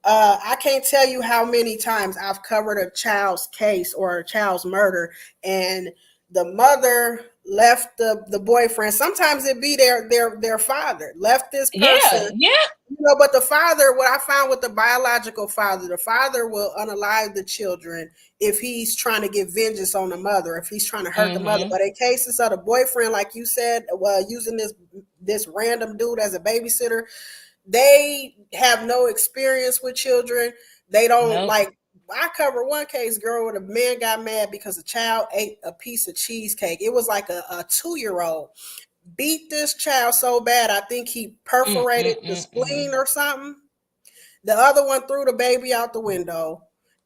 I can't tell you how many times I've covered a child's case or a child's murder, and the mother left the boyfriend. Sometimes it be their father left this person, Yeah, yeah. but the father, what I found with the biological father, the father will unalive the children if he's trying to get vengeance on the mother, if he's trying to hurt the mother. Mm-hmm. But in cases of the boyfriend, like you said, using this random dude as a babysitter, they have no experience with children. They don't Nope. like. I covered one case, girl, where the man got mad because a child ate a piece of cheesecake. It was like a 2-year old beat this child so bad, I think he perforated the Mm-mm-mm-mm. spleen or something. The other one threw the baby out the window.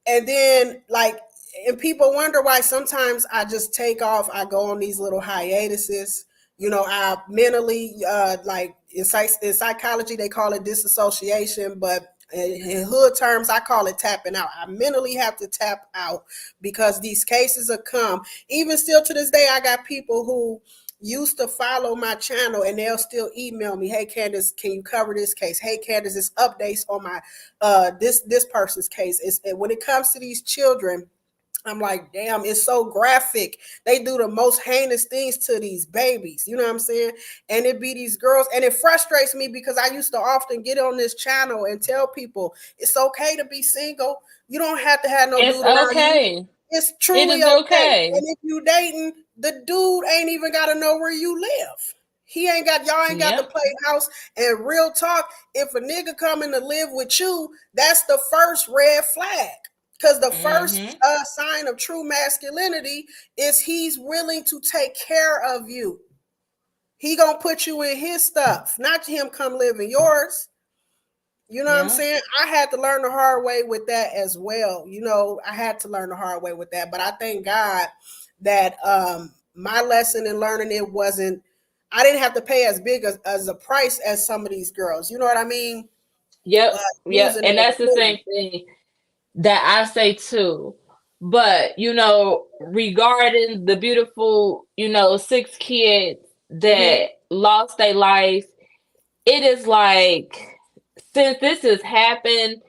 And then, like, and people wonder why sometimes I just take off. I go on these little hiatuses. I mentally, like in psychology, they call it disassociation, but in hood terms, I call it tapping out. I mentally have to tap out because these cases have come. Even still to this day, I got people who used to follow my channel and they'll still email me, hey Candace, can you cover this case? Hey Candace, this updates on my this person's case. When it comes to these children, I'm like, damn, it's so graphic. They do the most heinous things to these babies. You know what I'm saying? And it be these girls. And it frustrates me because I used to often get on this channel and tell people it's okay to be single. You don't have to have no It's dude around you. okay. It's It truly is okay. okay. And if you dating, the dude ain't even got to know where you live. Y'all ain't got to Yep. play house. And real talk, if a nigga coming to live with you, that's the first red flag. Because the first Mm-hmm. sign of true masculinity is he's willing to take care of you. He gonna put you in his stuff, not him come live in yours. You know what I'm Yeah. saying? I had to learn the hard way with that as well. I had to learn the hard way with that. But I thank God that my lesson in learning it wasn't, I didn't have to pay as big as a price as some of these girls. You know what I mean? Yep. Uh, Yep. using And their that's the same children. thing that I say too. But, regarding the beautiful, 6 kids Mm-hmm. that lost their life, it is like, since this has happened,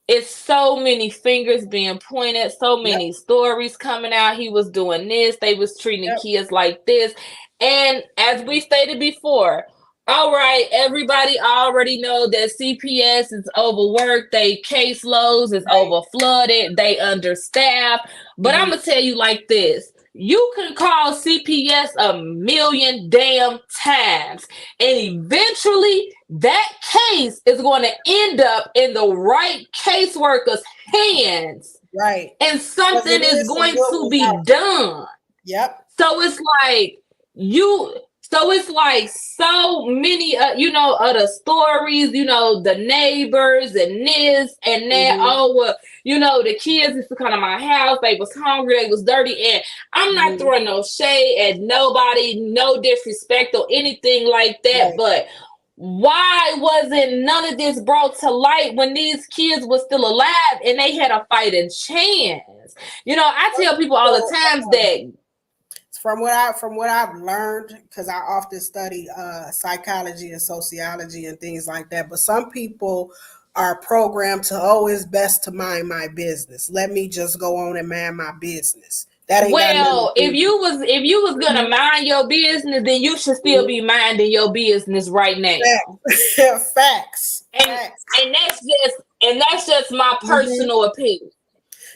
it's so many fingers being pointed, so Yep. many stories coming out. He was doing this, they was treating Yep. kids like this. And as we stated before, all right, everybody already know that CPS is overworked, they caseloads is Right. over flooded, they understaffed. But I'm Mm-hmm. gonna tell you like this. You can call CPS a million damn times, and eventually that case is going to end up in the right caseworker's hands, Right. and Because it something is is some going good to ones be out there. done. Yep. So it's like you so it's like so many of the stories, the neighbors and this and that. Mm-hmm. Oh well, the kids used to come to my house, they was hungry, they was dirty. And I'm not Mm-hmm. throwing no shade at nobody, no disrespect or anything like that, Right. but why wasn't none of this brought to light when these kids were still alive and they had a fighting chance? I Some tell people all the people, times that. from what I've learned, because I often study psychology and sociology and things like that. But some people are programmed to, oh, it's best to mind my business. Let me just go on and mind my business. That ain't got nothing to Well, if do with you was if you was gonna mind your business, then you should still it. be minding your business right now. Facts. Facts. And Facts. and that's just my Mm-hmm. personal opinion.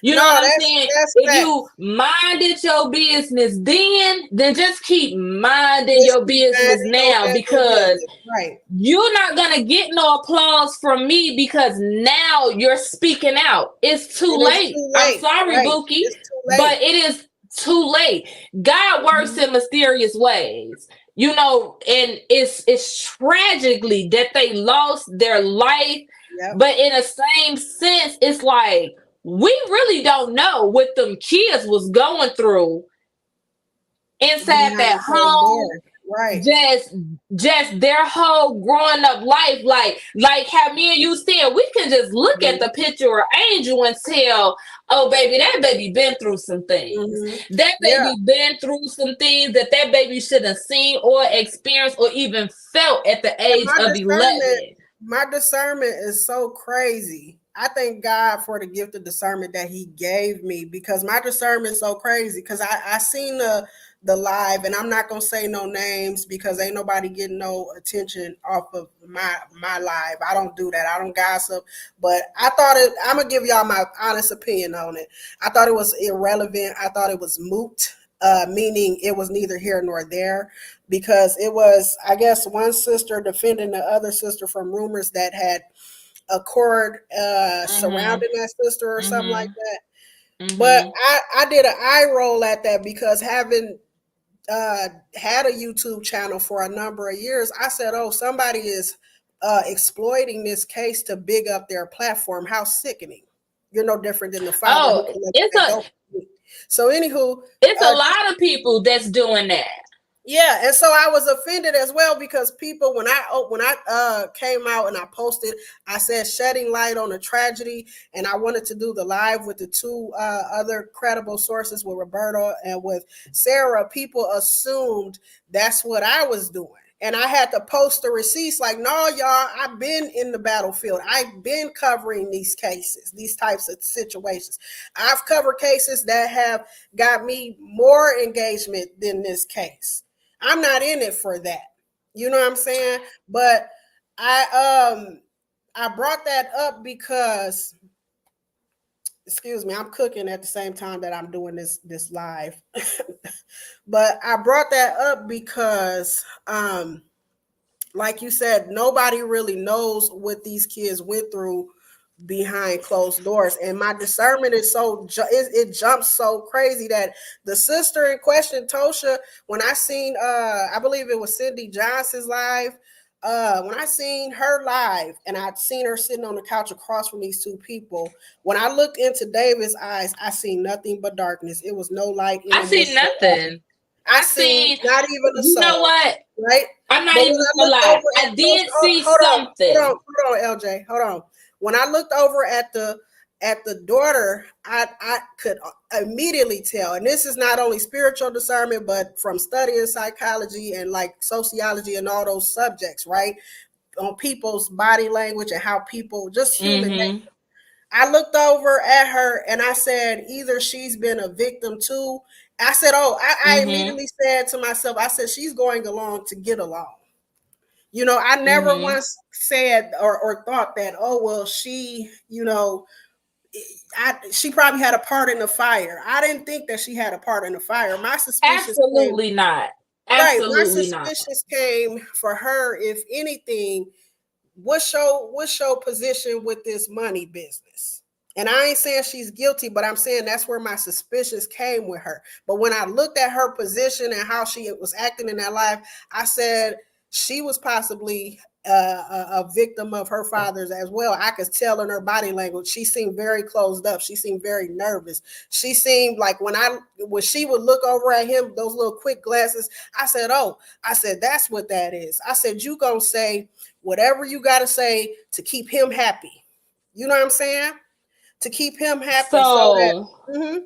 You know No, what I'm that's saying? that's If you facts. minded your business then just keep minding Just your keep business minding your now, business. because Business. Right. you're not gonna get no applause from me because now you're speaking out. It's too And it's late. too I'm late. sorry, Right. Bookie, It's too but late. it is too late. God works Mm-hmm. in mysterious ways. And it's tragically that they lost their life, Yep. but in the same sense, it's like we really don't know what them kids was going through inside that Behind closed home, doors. Right. just just their whole growing up life, like how me and you said, we can just look at Mm-hmm. the picture of Angel and tell, oh baby, that baby been through some things, Mm-hmm. that Yeah. baby been through some things that baby should have seen or experienced or even felt at the And age of 11. my discernment is so crazy. I thank God for the gift of discernment that He gave me, because my discernment is so crazy. Because I seen the live, and I'm not gonna say no names because ain't nobody getting no attention off of my live. I don't do that. I don't gossip. But I thought it. I'm gonna give y'all my honest opinion on it. I thought it was irrelevant. I thought it was moot. Meaning it was neither here nor there, because it was, I guess, one sister defending the other sister from rumors that had a cord Mm-hmm. surrounding that sister or something like Mm-hmm. that. But Mm-hmm. I did an eye roll at that, because having had a YouTube channel for a number of years, I said, oh, somebody is exploiting this case to big up their platform. How sickening. You're no different than the father who Oh, collects it's that a dope. So, anywho, it's a uh, lot of people that's doing that. yeah, and so I was offended as well, because people, when I came out and I posted, I said shedding light on a tragedy, and I wanted to do the live with the two other credible sources, with Roberto and with Sarah. People assumed that's what I was doing. And I had to post the receipts like, no, y'all, I've been in the battlefield. I've been covering these cases, these types of situations. I've covered cases that have got me more engagement than this case. I'm not in it for that. You know what I'm saying? But I brought that up because, excuse me, I'm cooking at the same time that I'm doing this live. But I brought that up because like you said, nobody really knows what these kids went through behind closed doors, and my discernment is it jumps so crazy that the sister in question, Tosha, when I seen I believe it was Cindy Johnson's live, when I seen her live and I'd seen her sitting on the couch across from these two people, when I looked into David's eyes, I seen nothing but darkness. It was no light in I them see whatsoever. nothing. I I seen seen, not even a you know soul, what? right? I'm not But when even I gonna looked lie. over at I did see hold on, hold something. on, hold on, LJ, hold on. When I looked over at the daughter, I could immediately tell, and this is not only spiritual discernment, but from studying psychology and like sociology and all those subjects, right? On people's body language and how people, just human nature. Mm-hmm. I looked over at her and I said, either she's been a victim too. I said, oh, I Mm-hmm. immediately said to myself, I said, she's going along to get along. You know, I never Mm-hmm. once said or thought that, oh, well, she, you know, she probably had a part in the fire. I didn't think that she had a part in the fire. My suspicions came, Absolutely not. right. My Absolutely not. suspicions came for her, if anything, what's your position with this money business? And I ain't saying she's guilty, but I'm saying that's where my suspicions came with her. But when I looked at her position and how she was acting in that life, I said she was possibly a victim of her father's as well. I could tell in her body language. She seemed very closed up. She seemed very nervous. She seemed like when she would look over at him, those little quick glances, I said, oh, I said, that's what that is. I said, you gonna say whatever you got to say to keep him happy. You know what I'm saying? To keep him happy, so that, So, because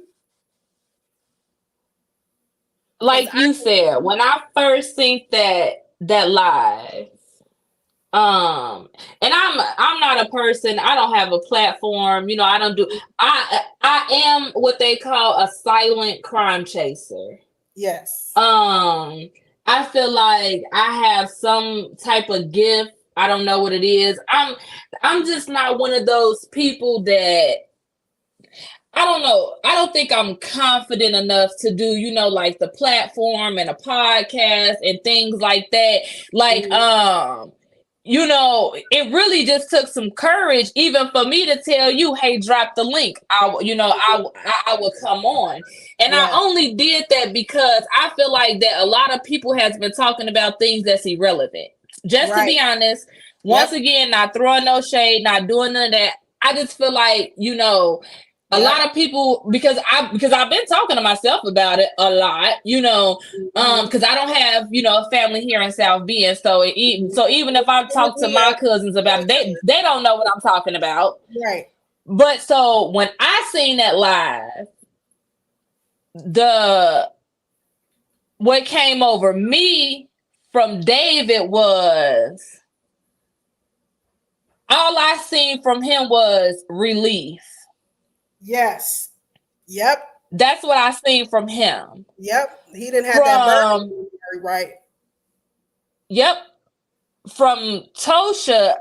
like you said, when I first seen that live, and I'm not a person, I don't have a platform, I don't do, I am what they call a silent crime chaser. yes, I feel like I have some type of gift. I don't know what it is. I'm just not one of those people that, I don't know. I don't think I'm confident enough to do, like the platform and a podcast and things like that. Like, mm-hmm. it really just took some courage, even for me to tell you, "Hey, drop the link." I will come on, and I Yeah, only did that because I feel like that a lot of people has been talking about things that's irrelevant. Just to right, be honest, once yep, again, not throwing no shade, not doing none of that. I just feel like a yep, lot of people, because I've been talking to myself about it a lot, mm-hmm. because I don't have a family here in South Bend, so even if I talk to my cousins about it, they don't know what I'm talking about. Right, But so when I seen that live, the what came over me from David was, all I seen from him was relief. Yes. Yep. That's what I seen from him. Yep. He didn't have that From burden, right? yep, from Tasha,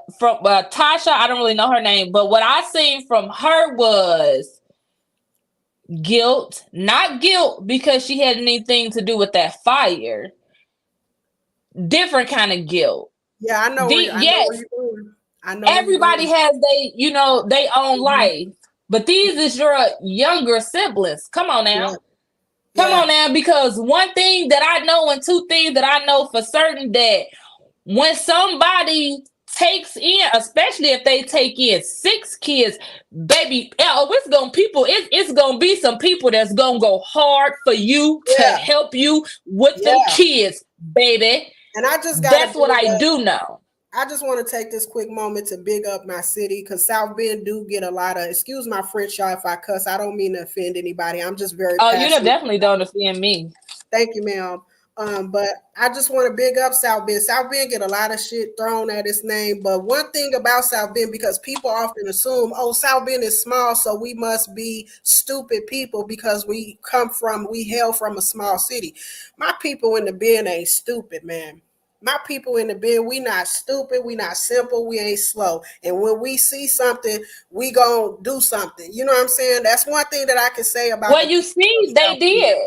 I don't really know her name, but what I seen from her was guilt, not guilt because she had anything to do with that fire. Different kind of guilt. Yeah, I know where Yes, you're going. I know where you're everybody going. has they own Mhm. life, but these is your younger siblings. Come on Yeah. now. Come Yeah. on now, because one thing that I know and two things that I know for certain that when somebody takes in, especially if they take in 6 kids, baby, it's gonna be some people that's gonna go hard for you to Yeah. help you with them Yeah. kids, baby. And I just got to That's what big I up. do know. I just want to take this quick moment to big up my city because South Bend do get a lot of, excuse my French, y'all, if I cuss. I don't mean to offend anybody. I'm just very Oh, you know, passionate. definitely don't offend me. Thank you, ma'am. But I just want to big up South Bend. South Bend get a lot of shit thrown at its name. But one thing about South Bend, because people often assume, oh, South Bend is small, so we must be stupid people because we hail from a small city. My people in the Bend ain't stupid, man. My people in the Bend, we not stupid, we not simple, we ain't slow. And when we see something, we gonna do something. You know what I'm saying? That's one thing that I can say about Well, the you people of see, they South Bend. did.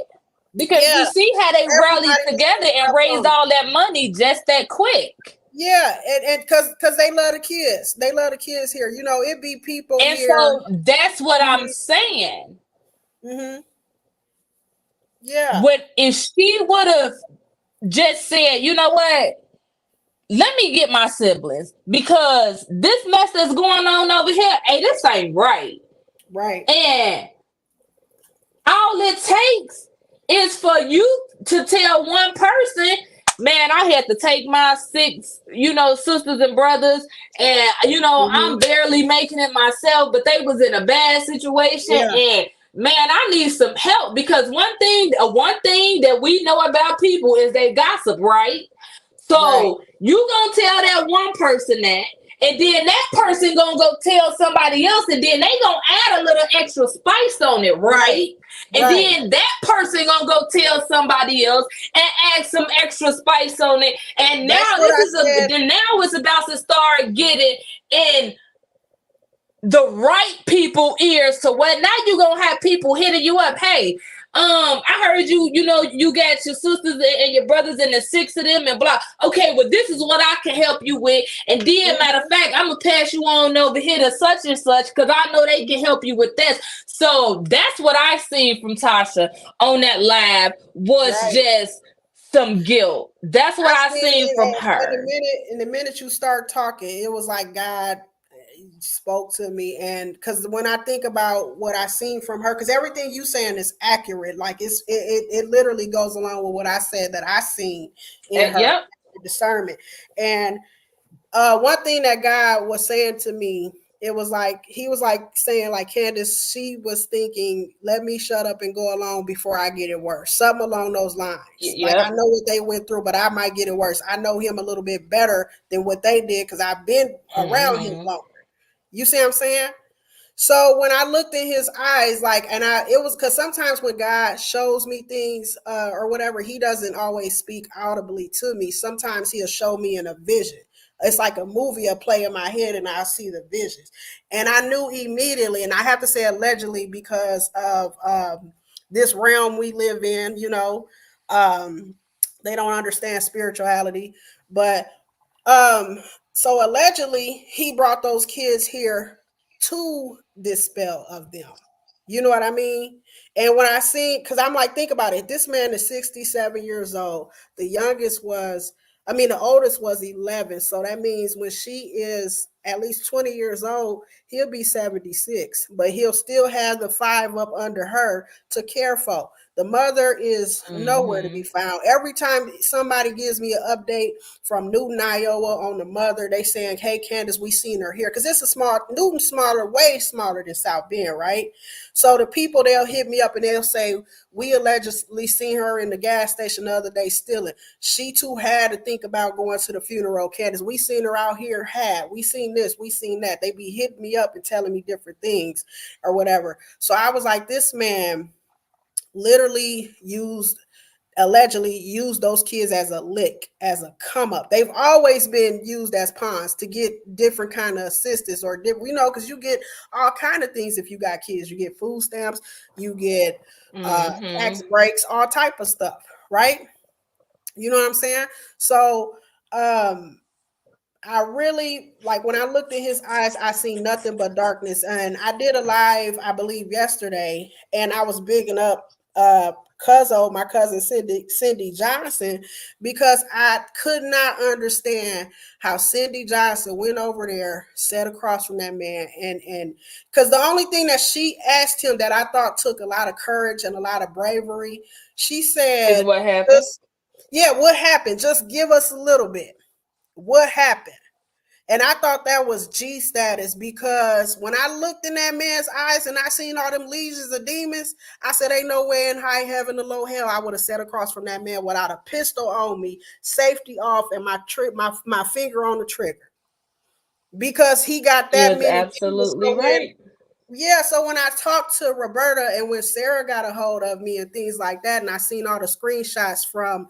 Because Yeah, you see how they rallied everybody was together picking and up raised on it. all that money just that quick. Yeah, and because they love the kids, they love the kids here. You know, it be people And here. so that's what I'm Hmm. saying. Hmm. Yeah, What if she would have just said, you know what? Let me get my siblings because this mess that's going on over here, hey, this ain't right. right, And all it takes is for you to tell one person, man, I had to take my 6, sisters and brothers, and I'm hmm, barely making it myself, but they was in a bad situation, yeah, and man, I need some help because one thing that we know about people is they gossip, right? right, So you gonna tell that one person that, and then that person gonna go tell somebody else, and then they gonna add a little extra spice on it, right, right? And right. then that person gonna go tell somebody else and add some extra spice on it. And That's now what I said. now it's about to start getting in the right people ears to what now you gonna have people hitting you up. Hey, I heard you got your sisters and your brothers and the 6 of them and blah. Okay, well, this is what I can help you with. And then matter of Mhm. fact, I'm gonna pass you on over here to such and such because I know they can help you with this. So that's what I seen from Tasha on that live was Right. just some guilt. That's what I I seen seen from it, and her. in the minute you start talking, it was like God spoke to me, and because when I think about what I seen from her, because everything you saying is accurate, like it literally goes along with what I said that I seen in her Yep. discernment. And one thing that God was saying to me, it was like he was like saying, like, Candace, she was thinking, let me shut up and go along before I get it worse. Something along those lines. Like, I Yep. know what they went through, but I might get it worse. I know him a little bit better than what they did because I've been around him Hmm. longer. You see what I'm saying? So when I looked in his eyes, like, it was because sometimes when God shows me things or whatever, he doesn't always speak audibly to me. Sometimes he'll show me in a vision. It's like a movie will play in my head and I'll see the visions. And I knew immediately, and I have to say allegedly because of this realm we live in, um, they don't understand spirituality. But um, so allegedly, he brought those kids here to dispel of them. You know what I mean? And when I see, because I'm like, think about it. This man is 67 years old. The oldest was 11. So that means when she is at least 20 years old, he'll be 76. But he'll still have the 5 up under her to care for. The mother is nowhere to be Mm-hmm. found. Every time somebody gives me an update from Newton, Iowa on the mother, they saying, "Hey, Candace, we seen her here." Because it's a small, Newton smaller, way smaller than South Bend, right? So the people, they'll hit me up and they'll say, "We allegedly seen her in the gas station the other day stealing. She too had to think about going to the funeral. Candace, we seen her out here. Had we seen this, we seen that." They be hitting me up and telling me different things or whatever. So I was like, this man literally used allegedly used those kids as a lick, as a come up. They've always been used as pawns to get different kind of assistance or different, because you get all kind of things if you got kids. You get food stamps, you get tax Mm-hmm. breaks, all type of stuff, right? You know what I'm saying? So um I really like when I looked in his eyes, I seen nothing but darkness. And I did a live, I believe, yesterday, and I was bigging up my cousin Cindy Johnson, because I could not understand how Cindy Johnson went over there, sat across from that man, and because the only thing that she asked him that I thought took a lot of courage and a lot of bravery, she Is said, what happened. just yeah, what happened? Just give us a little bit. What happened? And I thought that was G status, because when I looked in that man's eyes and I seen all them legions of demons, I said, ain't no way in high heaven or low hell I would have sat across from that man without a pistol on me, safety off, and my finger on the trigger. Because he got You're that many demons. absolutely So right. when I talked to Roberta and when Sarah got a hold of me and things like that, and I seen all the screenshots from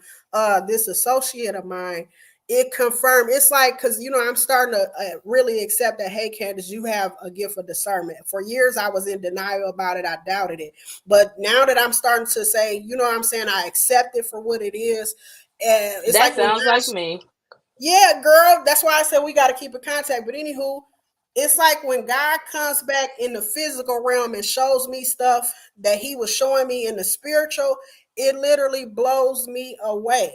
this associate of mine, it confirmed. It's like, because I'm starting to really accept that, hey, Candace, you have a gift of discernment. For years I was in denial about it, I doubted it, but now that I'm starting to say, what I'm saying, I accept it for what it is. And it's That like when sounds like God, me. yeah, girl. That's why I said we got to keep in contact. But anywho, it's like when God comes back in the physical realm and shows me stuff that He was showing me in the spiritual, it literally blows me away.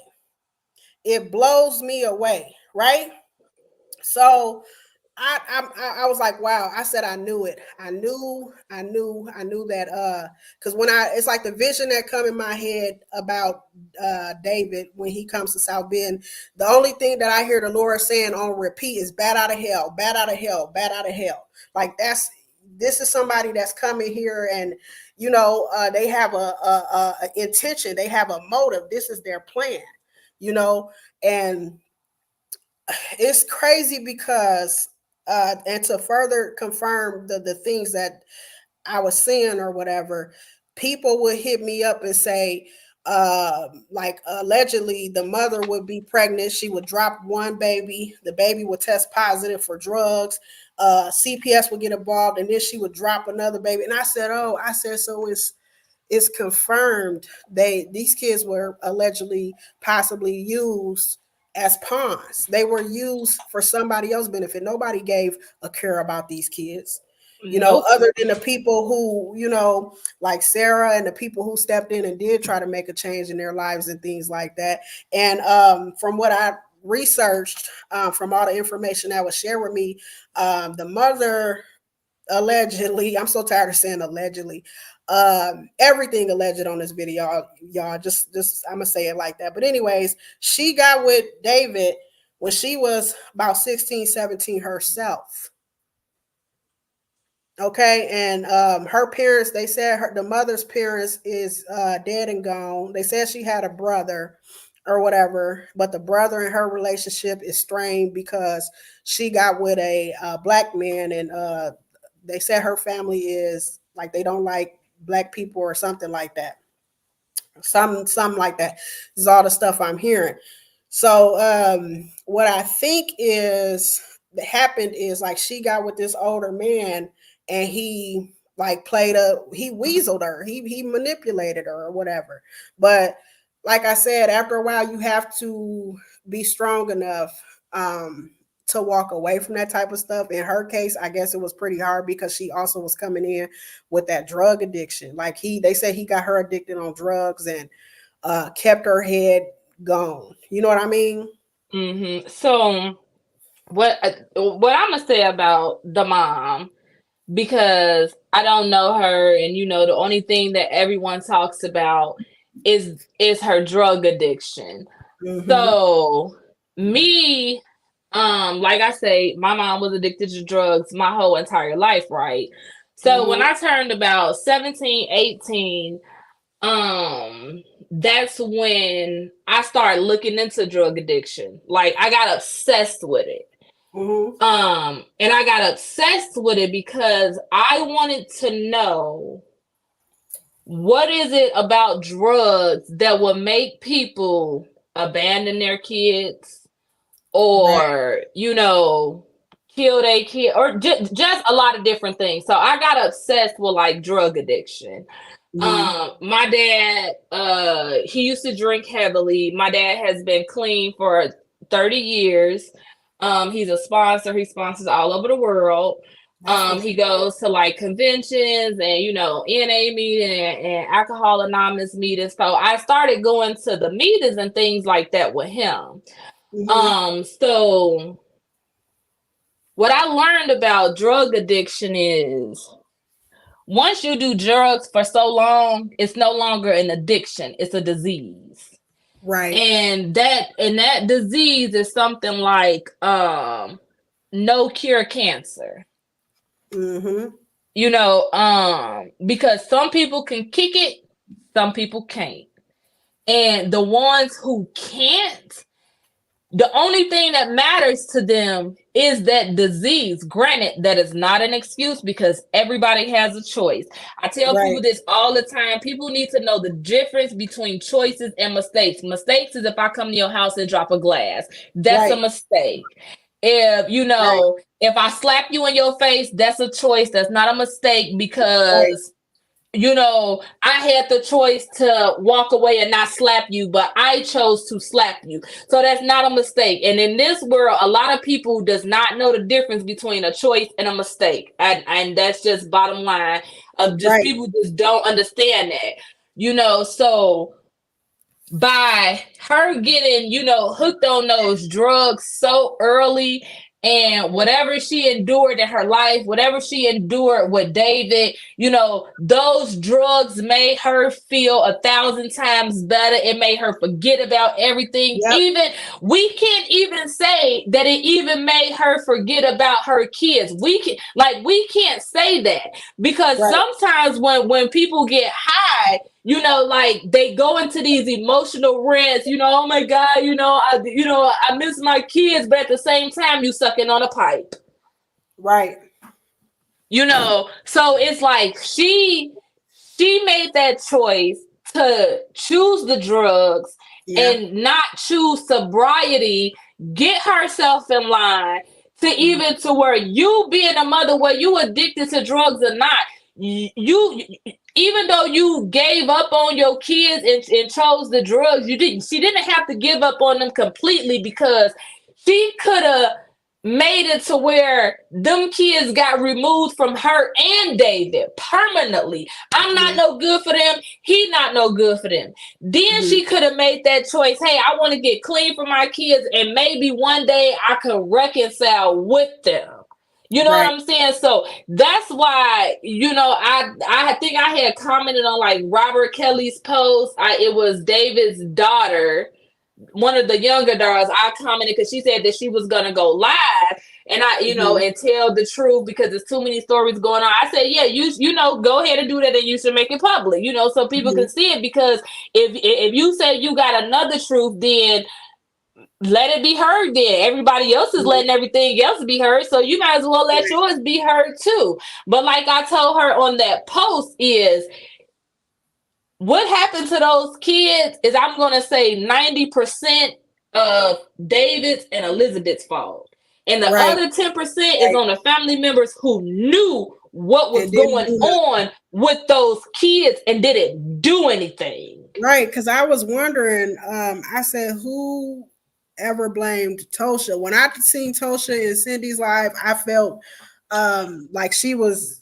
It blows me away, right? So I was like, wow. I said I knew it. I knew that because when it's like the vision that come in my head about David when he comes to South Bend, the only thing that I hear the Lord saying on repeat is bat out of hell, bat out of hell, bat out of hell. Like this is somebody that's coming here, and they have a intention, they have a motive, this is their plan, you know and it's crazy because and to further confirm the things that I was seeing or whatever, people would hit me up and say, like allegedly the mother would be pregnant, she would drop one baby, the baby would test positive for drugs, CPS would get involved, and then she would drop another baby. And I said, so it's confirmed these kids were allegedly possibly used as pawns. They were used for somebody else's benefit. Nobody gave a care about these kids, Nope. other than the people who, like Sarah, and the people who stepped in and did try to make a change in their lives and things like that. And from what I researched, from all the information that was shared with me, the mother allegedly, I'm so tired of saying allegedly, everything alleged on this video, y'all, just I'm gonna say it like that. But anyways, she got with David when she was about 16, 17 herself. Okay, and her parents, they said the mother's parents is dead and gone. They said she had a brother or whatever, but the brother and her relationship is strained because she got with a black man, and they said her family is like, they don't like black people or something like that. Something like that. This is all the stuff I'm hearing. So what I think is that happened is, like, she got with this older man, and he like he weaseled her, he manipulated her or whatever. But like I said, after a while you have to be strong enough to walk away from that type of stuff. In her case, I guess it was pretty hard because she also was coming in with that drug addiction. Like they said he got her addicted on drugs and kept her head gone. You know what I mean? So what I'm gonna say about the mom? because I don't know her, and the only thing that everyone talks about is her drug addiction. Mm-hmm. So me, like I say, my mom was addicted to drugs my whole entire life, right? So when Mm-hmm. I turned about 17, 18, that's when I started looking into drug addiction. Like I got obsessed with it. Mm-hmm. And I got obsessed with it because I wanted to know what is it about drugs that will make people abandon their kids, Right. or kill their kid, or just a lot of different things. So I got obsessed with like drug addiction. Mm-hmm. My dad, he used to drink heavily. My dad has been clean for 30 years. He's a sponsor. He sponsors all over the world. That's what's He goes to like conventions and NA meeting and Alcohol Anonymous meetings. So I started going to the meetings and things like that with him. mm-hmm. So what I learned about drug addiction is once you do drugs for so long, it's no longer an addiction, it's a disease. Right. And that disease is something like no cure cancer. Mm-hmm. Because some people can kick it, some people can't. And the ones who can't, the only thing that matters to them is that disease. Granted, that is not an excuse because everybody has a choice. I tell people Right. this all the time. People need to know the difference between choices and mistakes. Mistakes is if I come to your house and drop a glass. That's a Right. mistake. If Right. if I slap you in your face, that's a choice. That's not a mistake Right. because I had the choice to walk away and not slap you, but I chose to slap you. So that's not a mistake. And in this world, a lot of people does not know the difference between a choice and a mistake. And that's just bottom line of just Right. people just don't understand that. So by her getting, hooked on those drugs so early, and whatever she endured in her life, whatever she endured with David, those drugs made her feel 1,000 times better. It made her forget about everything. Yep. Even we can't even say that it even made her forget about her kids. We can't say that because Right. sometimes when people get high, like they go into these emotional rants, oh my God, I miss my kids, but at the same time you sucking on a pipe. Right. So it's like she made that choice to choose the drugs Yeah. and not choose sobriety, get herself in line to Mm-hmm. even to where you being a mother, where you addicted to drugs or not, you even though you gave up on your kids and chose the drugs, she didn't have to give up on them completely because she could have made it to where them kids got removed from her and David permanently. I'm not Yeah. no good for them. He not no good for them. Then Mm-hmm. she could have made that choice. Hey, I want to get clean for my kids, and maybe one day I can reconcile with them. You know what Right. I'm saying? So that's why, I think I had commented on like Robert Kelly's post. It was David's daughter, one of the younger daughters. I commented because she said that she was gonna go live, and Mm-hmm. and tell the truth because there's too many stories going on. I said, yeah, go ahead and do that, and you should make it public, so people Mm-hmm. can see it. Because if you say you got another truth, then let it be heard. Then everybody else is letting everything else be heard, so you might as well let Right. yours be heard too. But like I told her on that post is what happened to those kids is, I'm going to say, 90% of David's and Elizabeth's fault. And the Right. other 10% is Right. on the family members who knew what was And didn't going do nothing. on with those kids and didn't do anything. Right. Because I was wondering, I said, who ever blamed Tosha? When I seen Tosha in Cindy's life, I felt like she was,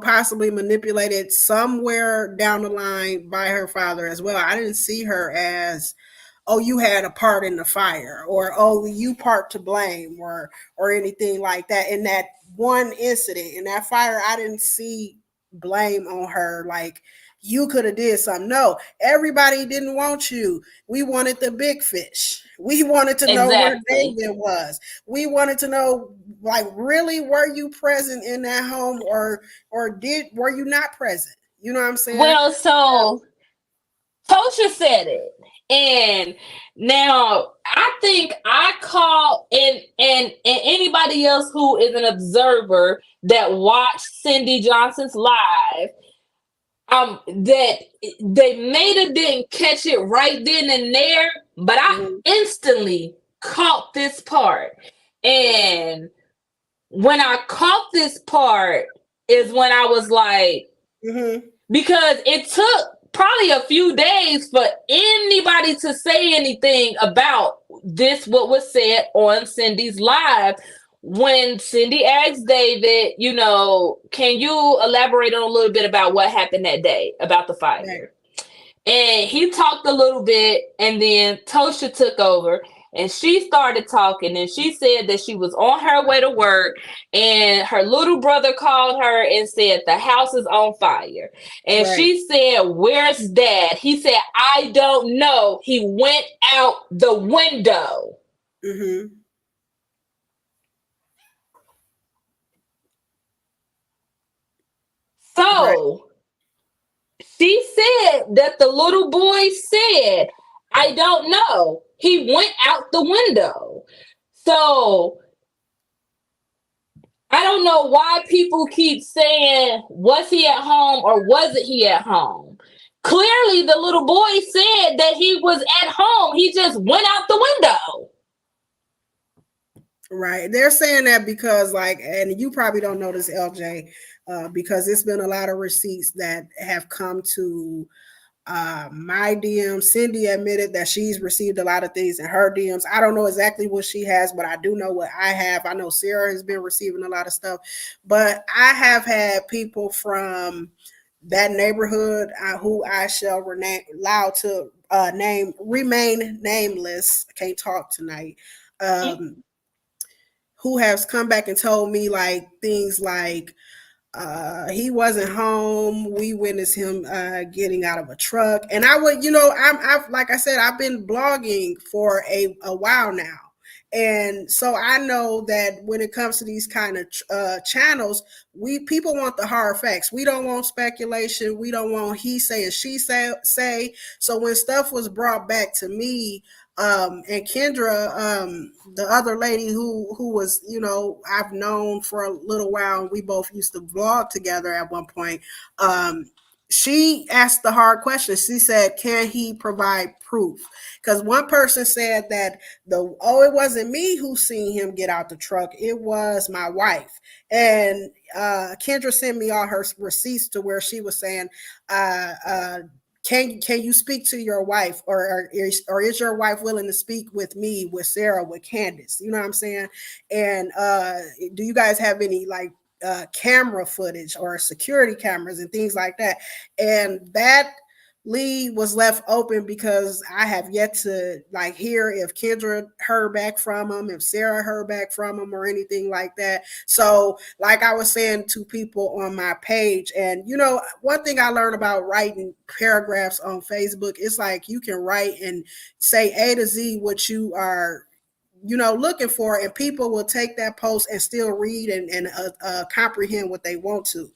possibly manipulated somewhere down the line by her father as well. I didn't see her as, oh, you had a part in the fire, or oh, you part to blame, or anything like that. And one incident. In that fire, I didn't see blame on her. Like, you could have did something. No, everybody didn't want you. We wanted the big fish. We wanted to know where Exactly. David was. We wanted to know, like, really, were you present in that home, or did were you not present? You know what I'm saying? Well, so Tosha said it. And now I think I call and anybody else who is an observer that watched Cindy Johnson's live, that they made it didn't catch it right then and there, but I Mm-hmm. instantly caught this part. And when I caught this part is when I was like, Mm-hmm. because it took probably a few days for anybody to say anything about this, what was said on Cindy's live. When Cindy asked David, can you elaborate on a little bit about what happened that day about the Right. fire? And he talked a little bit, and then Tosha took over and she started talking. And she said that she was on her way to work, and her little brother called her and said, "The house is on fire." And Right. she said, "Where's Dad?" He said, "I don't know. He went out the window." Mm-hmm. Right. So she said that the little boy said, "I don't know. He went out the window." So I don't know why people keep saying, "Was he at home or wasn't he at home?" Clearly, the little boy said that he was at home. He just went out the window. Right. They're saying that because, like, and you probably don't know this, LJ, because it's been a lot of receipts that have come to my DM. Cindy admitted that she's received a lot of things in her DMs. I don't know exactly what she has, but I do know what I have. I know Sarah has been receiving a lot of stuff, but I have had people from that neighborhood who I shall allow to remain nameless. I can't talk tonight. Who has come back and told me like things like he wasn't home. We witnessed him getting out of a truck, and I would, I've like I said, I've been blogging for a while now, and so I know that when it comes to these kind of channels, we people want the hard facts. We don't want speculation. We don't want he say and she say. So when stuff was brought back to me, and Kendra, the other lady who was, I've known for a little while, and we both used to vlog together at one point. She asked the hard question. She said, "Can he provide proof?" Because one person said that it wasn't me who seen him get out the truck. It was my wife. And Kendra sent me all her receipts to where she was saying, uh, uh, can you speak to your wife, or is your wife willing to speak with me, with Sarah, with Candace? You know what I'm saying? And do you guys have any like camera footage or security cameras and things like that? And that lead was left open because I have yet to like hear if Kendra heard back from him, if Sarah heard back from him, or anything like that. So, like I was saying to people on my page, and one thing I learned about writing paragraphs on Facebook, it's like you can write and say A to Z what you are looking for, and people will take that post and still read and comprehend what they want to.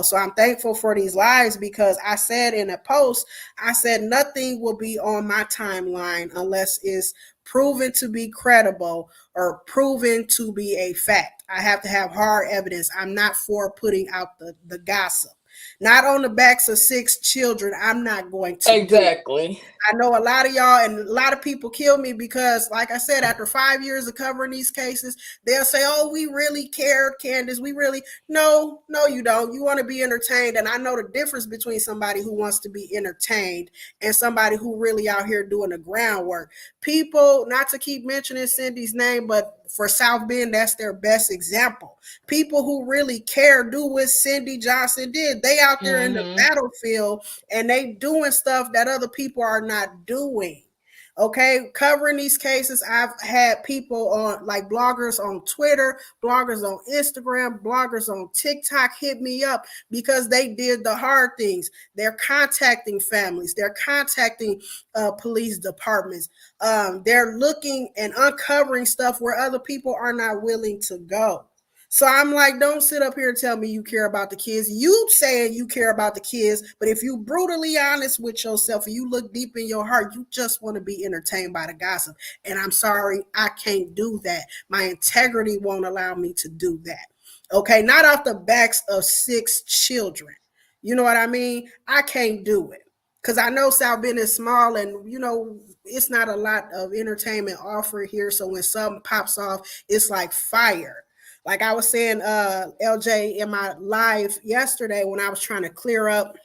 So I'm thankful for these lives, because I said in a post, I said nothing will be on my timeline unless it's proven to be credible or proven to be a fact. I have to have hard evidence. I'm not for putting out the gossip. Not on the backs of 6 children. I'm not going to do it. Exactly. I know a lot of y'all and a lot of people kill me because, like I said, after 5 years of covering these cases, they'll say, "Oh, we really cared, Candace. We really." No, no, you don't. You want to be entertained. And I know the difference between somebody who wants to be entertained and somebody who really out here doing the groundwork. People, not to keep mentioning Cindy's name, but for South Bend, that's their best example. People who really care do what Cindy Johnson did. They out there in the Mm-hmm. battlefield, and they doing stuff that other people are not doing. Okay, covering these cases. I've had people on, like bloggers on Twitter, bloggers on Instagram, bloggers on TikTok hit me up because they did the hard things. They're contacting families, they're contacting police departments. They're looking and uncovering stuff where other people are not willing to go. So I'm like, don't sit up here and tell me you care about the kids. You saying you care about the kids, but if you brutally honest with yourself and you look deep in your heart, you just want to be entertained by the gossip. And I'm sorry, I can't do that. My integrity won't allow me to do that. Okay, not off the backs of 6 children. You know what I mean? I can't do it. Because I know South Bend is small and, it's not a lot of entertainment offered here. So when something pops off, it's like fire. Like I was saying, LJ, in my live yesterday when I was trying to clear up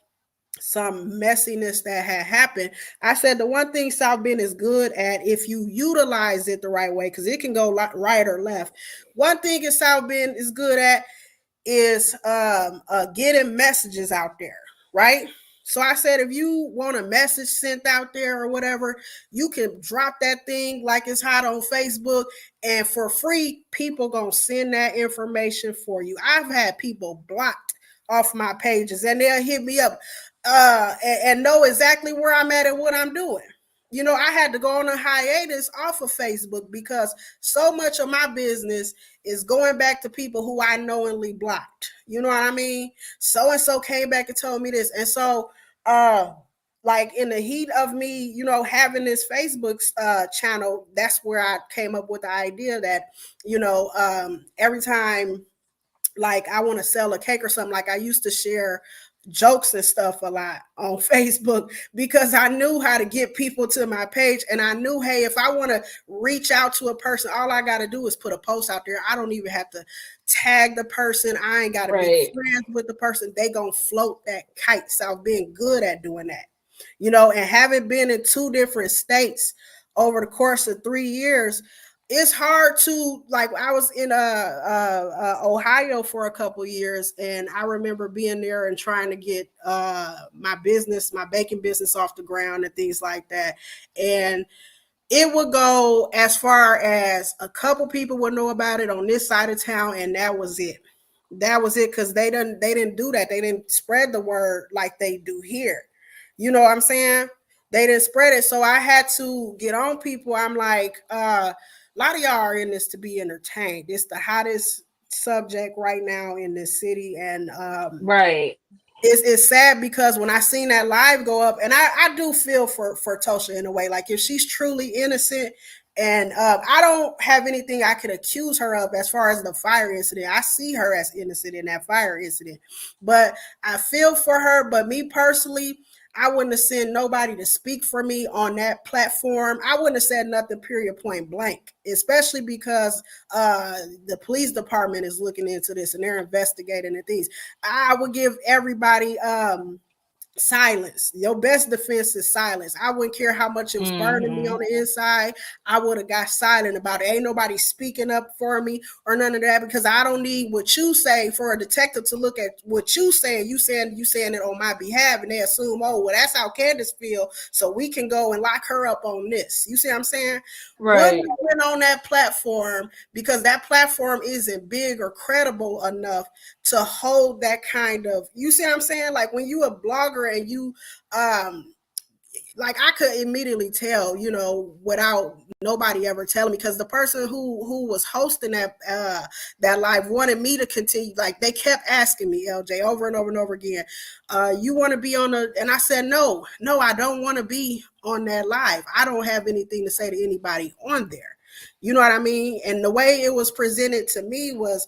some messiness that had happened, I said the one thing South Bend is good at, if you utilize it the right way, because it can go right or left. One thing in South Bend is good at is getting messages out there, right? So I said, if you want a message sent out there or whatever, you can drop that thing like it's hot on Facebook, and for free, people gonna send that information for you. I've had people blocked off my pages, and they'll hit me up and know exactly where I'm at and what I'm doing. I had to go on a hiatus off of Facebook because so much of my business is going back to people who I knowingly blocked. You know what I mean? So and so came back and told me this. And so, like in the heat of me, having this Facebook channel, that's where I came up with the idea that, every time like I want to sell a cake or something, like I used to share jokes and stuff a lot on Facebook because I knew how to get people to my page. And I knew, hey, if I want to reach out to a person, all I got to do is put a post out there. I don't even have to tag the person. I ain't got to be friends with the person. They gonna float that kite. So I've been good at doing that, and having been in 2 different states over the course of 3 years, it's hard to, like, I was in Ohio for a couple years, and I remember being there and trying to get my baking business off the ground and things like that. And it would go as far as a couple people would know about it on this side of town, and that was it. That was it, because they didn't do that. They didn't spread the word like they do here. You know what I'm saying? They didn't spread it. So I had to get on people. I'm like, a lot of y'all are in this to be entertained. It's the hottest subject right now in this city. And right. It's sad because when I seen that live go up, and I do feel for Tosha in a way, like if she's truly innocent, and I don't have anything I could accuse her of as far as the fire incident. I see her as innocent in that fire incident, but I feel for her. But me personally, I wouldn't have sent nobody to speak for me on that platform. I wouldn't have said nothing, period, point blank, especially because the police department is looking into this and they're investigating the things. I would give everybody silence. Your best defense is silence. I wouldn't care how much it was burning me on the inside. I would have got silent about it. Ain't nobody speaking up for me or none of that, because I don't need what you say for a detective to look at what you saying. You saying it on my behalf, and they assume, oh, well, that's how Candace feel, so we can go and lock her up on this. You see what I'm saying? Right. Wouldn't have been on that platform, because that platform isn't big or credible enough to hold that kind of, you see what I'm saying? Like when you a blogger and you like I could immediately tell, without nobody ever telling me, because the person who was hosting that live wanted me to continue. Like they kept asking me, LJ, over and over and over again, you want to be on and I said, no, I don't want to be on that live. I don't have anything to say to anybody on there. You know what I mean? And the way it was presented to me was,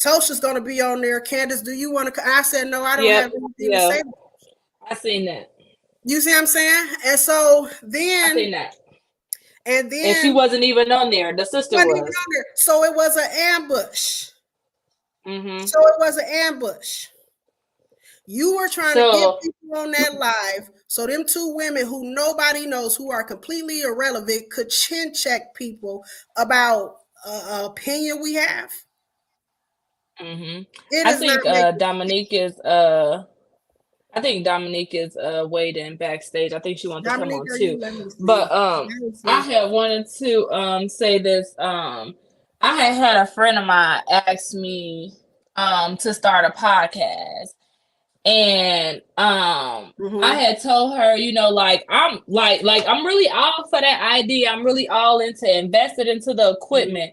Tosha's going to be on there. Candace, do you want to? I said, no, I don't have anything to say. I seen that. You see what I'm saying? And so then, I seen that. And she wasn't even on there. The sister was. So it was an ambush. Mm-hmm. So it was an ambush. You were trying to get people on that live, so them 2 women who nobody knows, who are completely irrelevant, could chin check people about opinion we have. Mm-hmm. I think Dominique is I think Dominique is waiting backstage. I think she wanted to come Dominique, on are too. you? Let me But see. I had wanted to say this. I had a friend of mine ask me to start a podcast. And I Mm-hmm. had told her, you know, like I'm really all for that idea. I'm really all into invested into the equipment.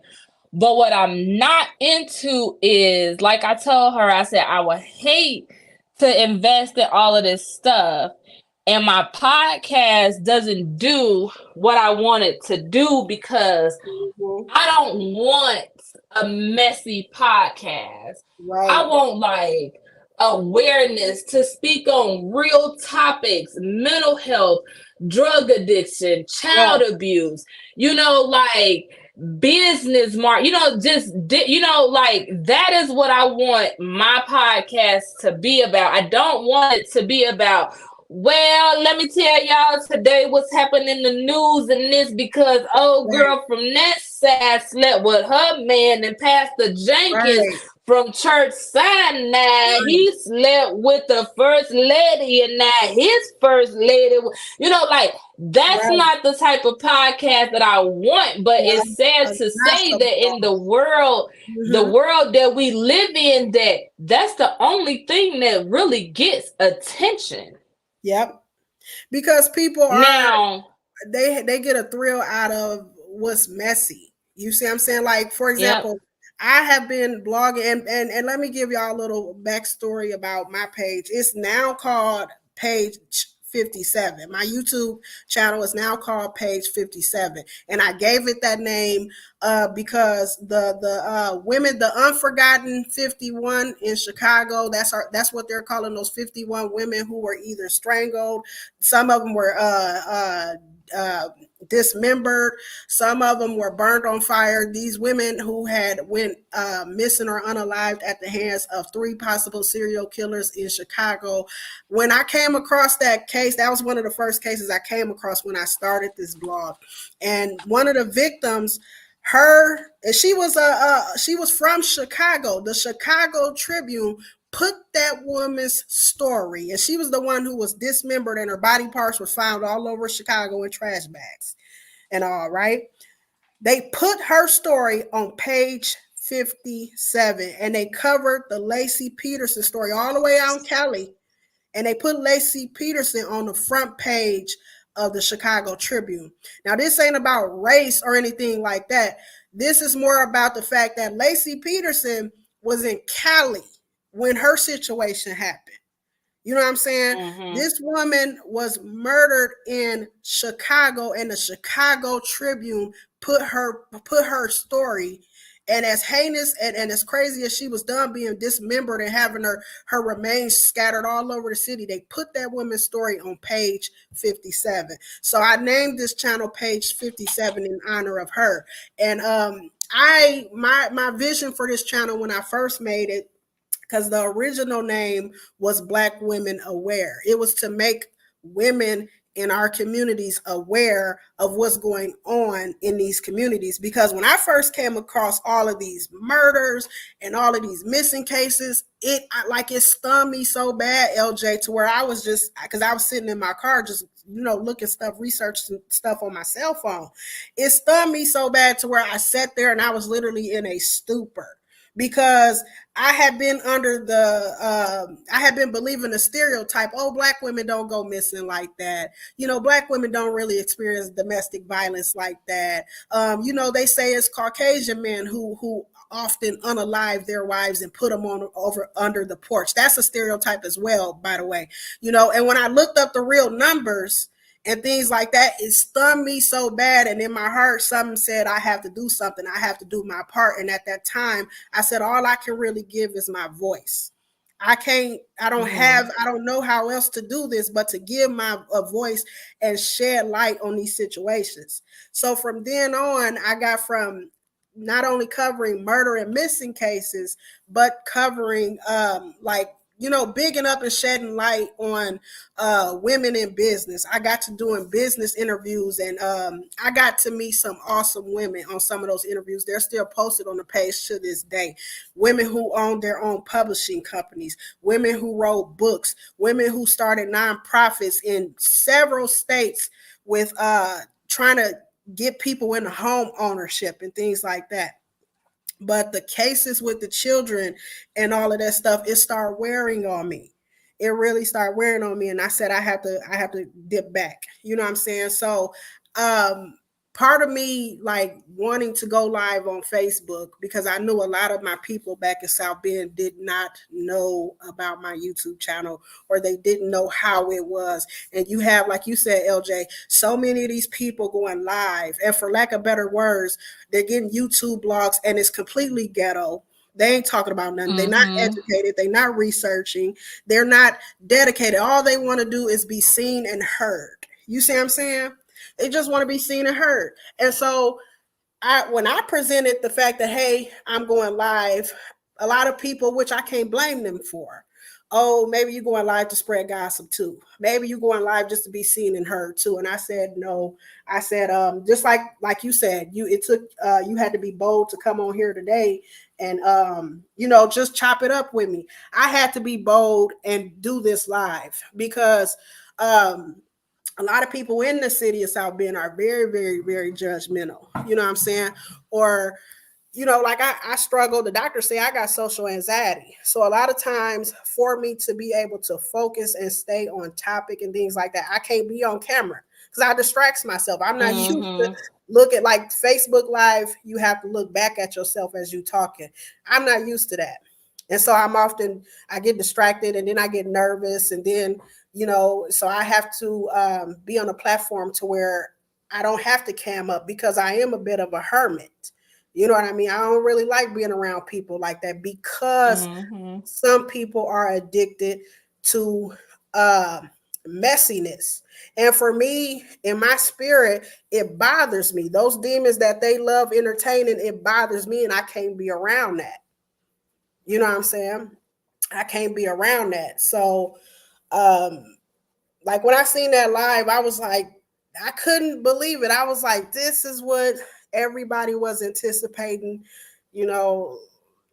But what I'm not into is, like I told her, I said I would hate to invest in all of this stuff and my podcast doesn't do what I want it to do because Mm-hmm. I don't want a messy podcast. I Right. want like awareness to speak on real topics, mental health, drug addiction, Yeah. child abuse, you know, like business you know, just you know, like that is what I want my podcast to be about. I don't want it to be about, well, let me tell y'all today what's happening in the news and this because old Right. girl from that side slept with her man and Pastor Jenkins Right. from Church Sinai. Right. He slept with the first lady and now his first lady. You know, like that's Right. not the type of podcast that I want, but Yeah. it's sad A to say gossip that in the Mm-hmm. world that we live in, that's the only thing that really gets attention. Yep. Because people are Now, they get a thrill out of what's messy. You see what I'm saying? Like, for yep. example, I have been blogging and let me give y'all a little backstory about my page. It's now called page 57. My YouTube channel is now called page 57. And I gave it that name because the women, the unforgotten 51 in Chicago, that's what they're calling those 51 women who were either strangled, some of them were dismembered. Some of them were burned on fire. These women who had went missing or unalived at the hands of 3 possible serial killers in Chicago. When I came across that case, that was one of the first cases I came across when I started this blog. And one of the victims, she was from Chicago. The Chicago Tribune put that woman's story, and she was the one who was dismembered and her body parts were found all over Chicago in trash bags and all, right? They put her story on page 57 and they covered the Lacey Peterson story all the way out in Cali, and they put Lacey Peterson on the front page of the Chicago Tribune. Now, this ain't about race or anything like that. This is more about the fact that Lacey Peterson was in Cali when her situation happened. You know what I'm saying? Mm-hmm. This woman was murdered in Chicago, and the Chicago Tribune put her story. And as heinous and as crazy as she was done being dismembered and having her remains scattered all over the city, they put that woman's story on page 57. So I named this channel page 57 in honor of her. And my vision for this channel when I first made it, because the original name was Black Women Aware. It was to make women in our communities aware of what's going on in these communities. Because when I first came across all of these murders and all of these missing cases, it stunned me so bad, LJ, to where I was just, because I was sitting in my car just looking stuff, researching stuff on my cell phone. It stunned me so bad to where I sat there and I was literally in a stupor because I had been I had been believing the stereotype, oh, Black women don't go missing like that. Black women don't really experience domestic violence like that. They say it's Caucasian men who often unalive their wives and put them on over under the porch. That's a stereotype as well, by the way. And when I looked up the real numbers and things like that, it stunned me so bad. And in my heart, something said, I have to do something. I have to do my part. And at that time, I said, all I can really give is my voice. Mm-hmm. I don't know how else to do this, but to give a voice and shed light on these situations. So from then on, I got from not only covering murder and missing cases, but covering bigging up and shedding light on women in business. I got to doing business interviews, and I got to meet some awesome women on some of those interviews. They're still posted on the page to this day. Women who own their own publishing companies, women who wrote books, women who started nonprofits in several states with trying to get people into home ownership and things like that. But the cases with the children and all of that stuff, it started wearing on me. It really started wearing on me, and I said I have to dip back. You know what I'm saying? So um part of me like wanting to go live on Facebook, because I knew a lot of my people back in South Bend did not know about my YouTube channel, or they didn't know how it was. And you have, like you said, LJ, so many of these people going live, and for lack of better words, they're getting YouTube blogs, and it's completely ghetto. They ain't talking about nothing. They're not Mm-hmm. educated. They're not researching. They're not dedicated. All they want to do is be seen and heard. You see what I'm saying? They just want to be seen and heard. And so when I presented the fact that, hey, I'm going live, a lot of people, which I can't blame them for, oh, maybe you're going live to spread gossip too. Maybe you're going live just to be seen and heard too. And I said no. I said, just like you said, you had to be bold to come on here today and just chop it up with me. I had to be bold and do this live because um a lot of people in the city of South Bend are very, very, very judgmental. You know what I'm saying? Or like I struggle. The doctors say I got social anxiety. So a lot of times for me to be able to focus and stay on topic and things like that, I can't be on camera because I distracts myself. I'm not used to Mm-hmm. look at like Facebook Live. You have to look back at yourself as you talking. I'm not used to that. And so I get distracted, and then I get nervous, and then, so I have to be on a platform to where I don't have to cam up because I am a bit of a hermit. You know what I mean? I don't really like being around people like that because Mm-hmm. some people are addicted to uh, messiness. And for me, in my spirit, it bothers me. Those demons that they love entertaining, it bothers me, and I can't be around that. You know what I'm saying? I can't be around that. So, um, like when I seen that live, I was like, I couldn't believe it. I was like, this is what everybody was anticipating, you know,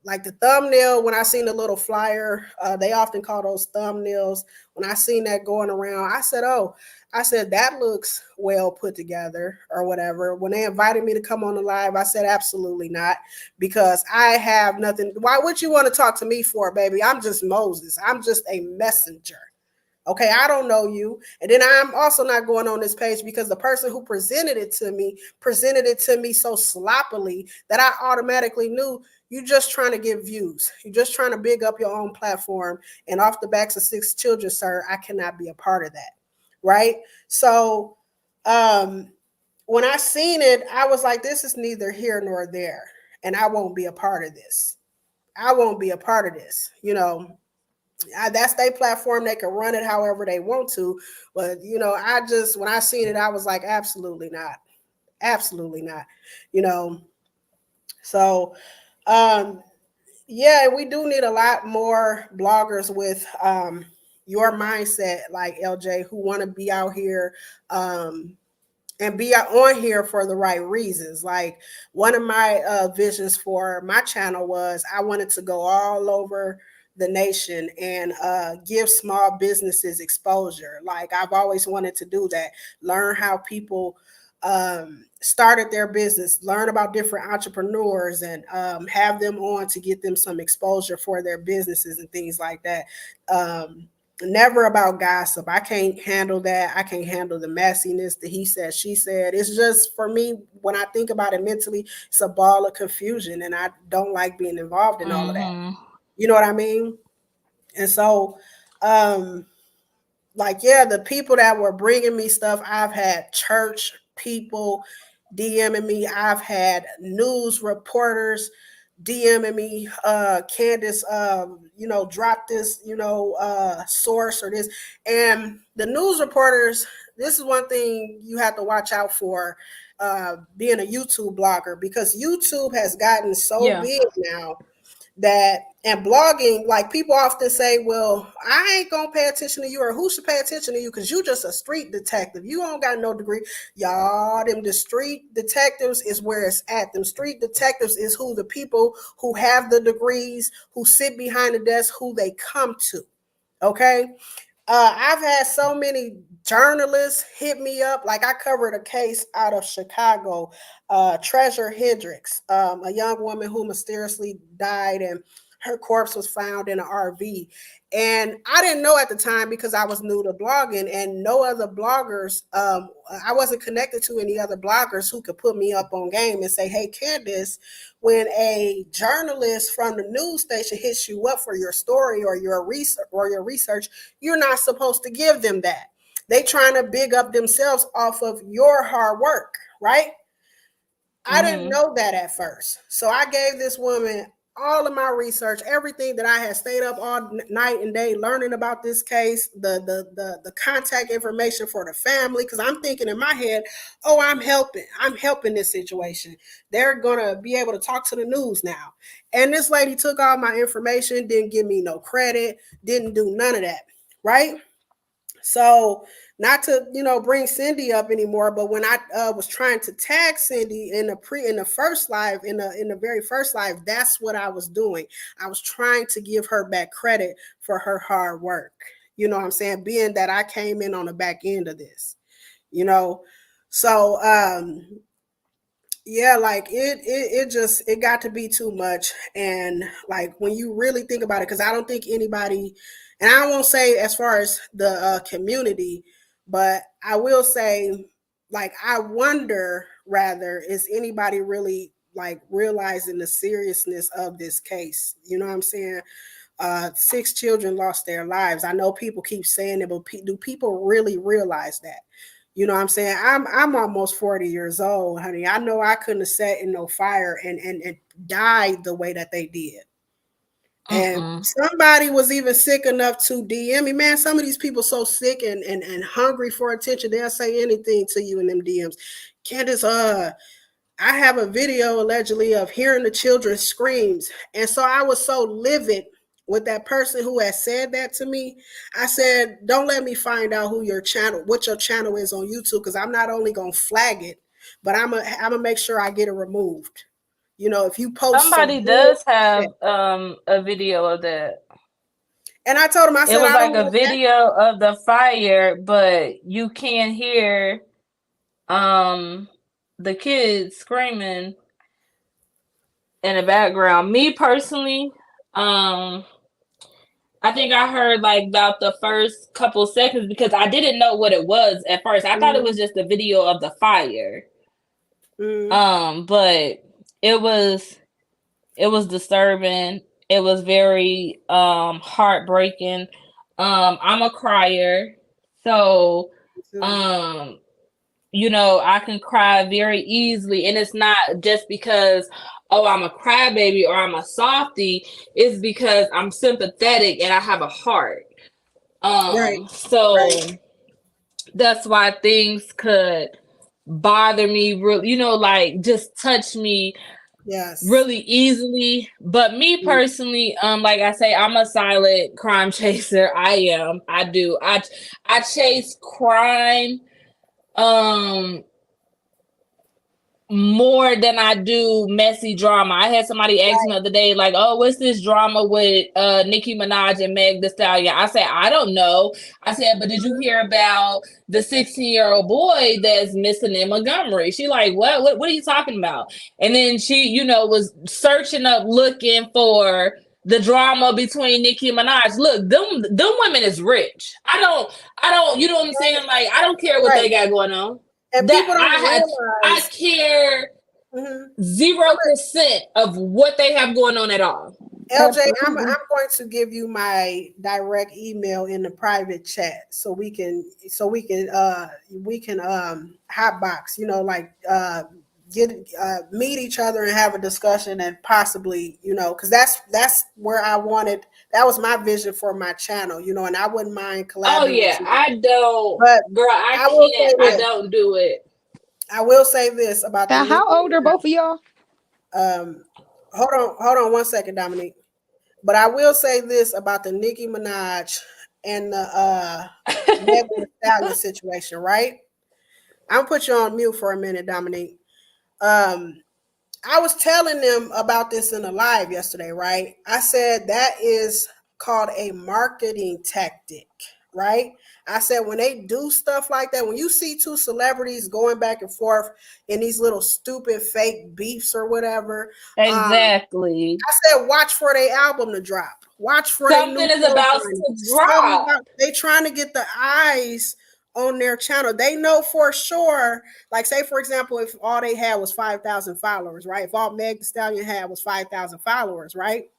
like the thumbnail. When I seen the little flyer, they often call those thumbnails. When I seen that going around, I said, oh, I said, that looks well put together or whatever. When they invited me to come on the live, I said, absolutely not, because I have nothing. Why would you want to talk to me for, baby? I'm just Moses. I'm just a messenger. Okay, I don't know you. And then I'm also not going on this page because the person who presented it to me so sloppily that I automatically knew you just trying to get views. You're just trying to big up your own platform. And off the backs of 6 children, sir, I cannot be a part of that. Right? So um when I seen it, I was like, this is neither here nor there. And I won't be a part of this. I won't be a part of this. That's their platform. They can run it however they want to. But, I just, when I seen it, I was like, absolutely not. Absolutely not. You know, so, um, yeah, we do need a lot more bloggers with your mindset, like LJ, who want to be out here and be on here for the right reasons. Like one of my visions for my channel was I wanted to go all over the nation and give small businesses exposure. Like I've always wanted to do that, learn how people started their business, learn about different entrepreneurs, and have them on to get them some exposure for their businesses and things like that. Never about gossip. I can't handle that. I can't handle the messiness, the he said, she said. It's just for me, when I think about it mentally, it's a ball of confusion, and I don't like being involved in all of that. Mm-hmm. You know what I mean? And so, um, like, yeah, the people that were bringing me stuff, I've had church people DMing me, I've had news reporters DMing me, Candace, drop this, source or this. And the news reporters, this is one thing you have to watch out for being a YouTube blogger, because YouTube has gotten so Yeah. big now that, and blogging, like people often say, well, I ain't gonna pay attention to you, or who should pay attention to you because you just a street detective. You don't got no degree. Y'all, them the street detectives is where it's at. Them street detectives is who the people who have the degrees, who sit behind the desk, who they come to. Okay. I've had so many journalists hit me up. Like I covered a case out of Chicago, Treasure Hendricks, a young woman who mysteriously died, and her corpse was found in an RV. And I didn't know at the time because I was new to blogging, and no other bloggers, I wasn't connected to any other bloggers who could put me up on game and say, hey, Candace, when a journalist from the news station hits you up for your story or your research, you're not supposed to give them that. They trying to big up themselves off of your hard work, right? I didn't know that at first. So I gave this woman all of my research, everything that I had stayed up all night and day learning about this case, the contact information for the family, because I'm thinking in my head, oh, I'm helping this situation. They're gonna be able to talk to the news now. And this lady took all my information, didn't give me no credit, didn't do none of that, right? So not to bring Cindy up anymore, but when I was trying to tag Cindy in the first live, in the very first live, that's what I was doing. I was trying to give her back credit for her hard work. You know what I'm saying? Being that I came in on the back end of this, you know. So yeah, like it got to be too much. And like when you really think about it, because I don't think anybody, and I won't say as far as the community, but I will say, like, I wonder rather, is anybody really like realizing the seriousness of this case? You know what I'm saying? 6 children lost their lives. I know people keep saying it, but do people really realize that? You know what I'm saying? I'm almost 40 years old, honey. I know I couldn't have sat in no fire and died the way that they did. And somebody was even sick enough to DM me. Man, some of these people so sick and hungry for attention, they'll say anything to you in them DMs. Candace, I have a video allegedly of hearing the children's screams. And so I was so livid with that person who had said that to me. I said, don't let me find out what your channel is on YouTube, because I'm not only going to flag it, but I'm gonna make sure I get it removed. If you post some Somebody does have bullshit. a video of that. And I told him, I It said, was I don't like a want that. video of the fire, but you can't hear um the kids screaming in the background. Me personally, I think I heard like about the first couple seconds because I didn't know what it was at first. I thought it was just a video of the fire. But it was disturbing. It was very heartbreaking. I'm a crier. So I can cry very easily, and it's not just because I'm a crybaby or I'm a softie. It's because I'm sympathetic and I have a heart. Right. So Right. that's why things could bother me really, like just touch me Yes. really easily. But me personally, like I say, I'm a silent crime chaser. I do. I chase crime more than I do messy drama. I had somebody ask me the other day, like, "Oh, what's this drama with Nicki Minaj and Meg Thee Stallion?" I said, "I don't know." I said, "But did you hear about the 16-year-old boy that's missing in Montgomery?" She like, "What? What are you talking about?" And then she, was searching up, looking for the drama between Nicki Minaj. Look, them women is rich. I don't. You know what I'm saying? Like, I don't care what they got going on. And people don't That I realize. care 0% of what they have going on at all. LJ, I'm going to give you my direct email in the private chat so we can hotbox, like get meet each other and have a discussion, and possibly, because that's where I wanted. That was my vision for my channel, and I wouldn't mind Oh collaborating with yeah, you. I don't, But girl. I I will say can't. I this. don't do it. I will say this about the Now, Nicki how old are Minaj. both of y'all? Hold on 1 second, Dominique. But I will say this about the Nicki Minaj and the Megan Thee Stallion situation, right? I'm gonna put you on mute for a minute, Dominique. Um, I was telling them about this in a live yesterday, right? I said that is called a marketing tactic, right? I said when they do stuff like that, when you see two celebrities going back and forth in these little stupid fake beefs or whatever, Exactly. I said watch for their album to drop. Watch for their new Something is about program. to drop. They trying to get the eyes on their channel. They know for sure, like say for example, if all they had was 5,000 followers, right? If all Meg Thee Stallion had was 5,000 followers, right?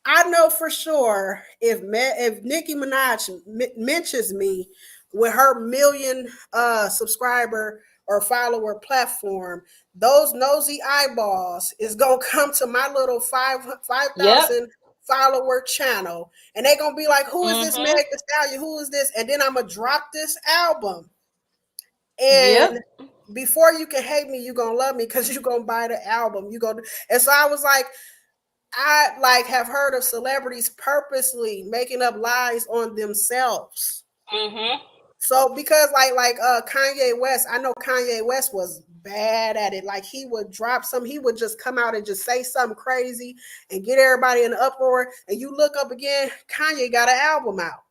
I know for sure if Nicki Minaj mentions me with her million subscriber or follower platform, those nosy eyeballs is gonna come to my little five Yep. thousand follower channel, and they gonna be like, "Who is this Meg Mm-hmm. Thee Stallion? Who is this?" And then I'm gonna drop this album, and Yep. before you can hate me, you gonna love me because you gonna buy the album. You gonna, and so I was like, I like have heard of celebrities purposely making up lies on themselves. Mm-hmm. So because Kanye West, I know Kanye West was bad at it. Like he would drop some, he would just come out and just say something crazy and get everybody in an uproar. And you look up again, Kanye got an album out.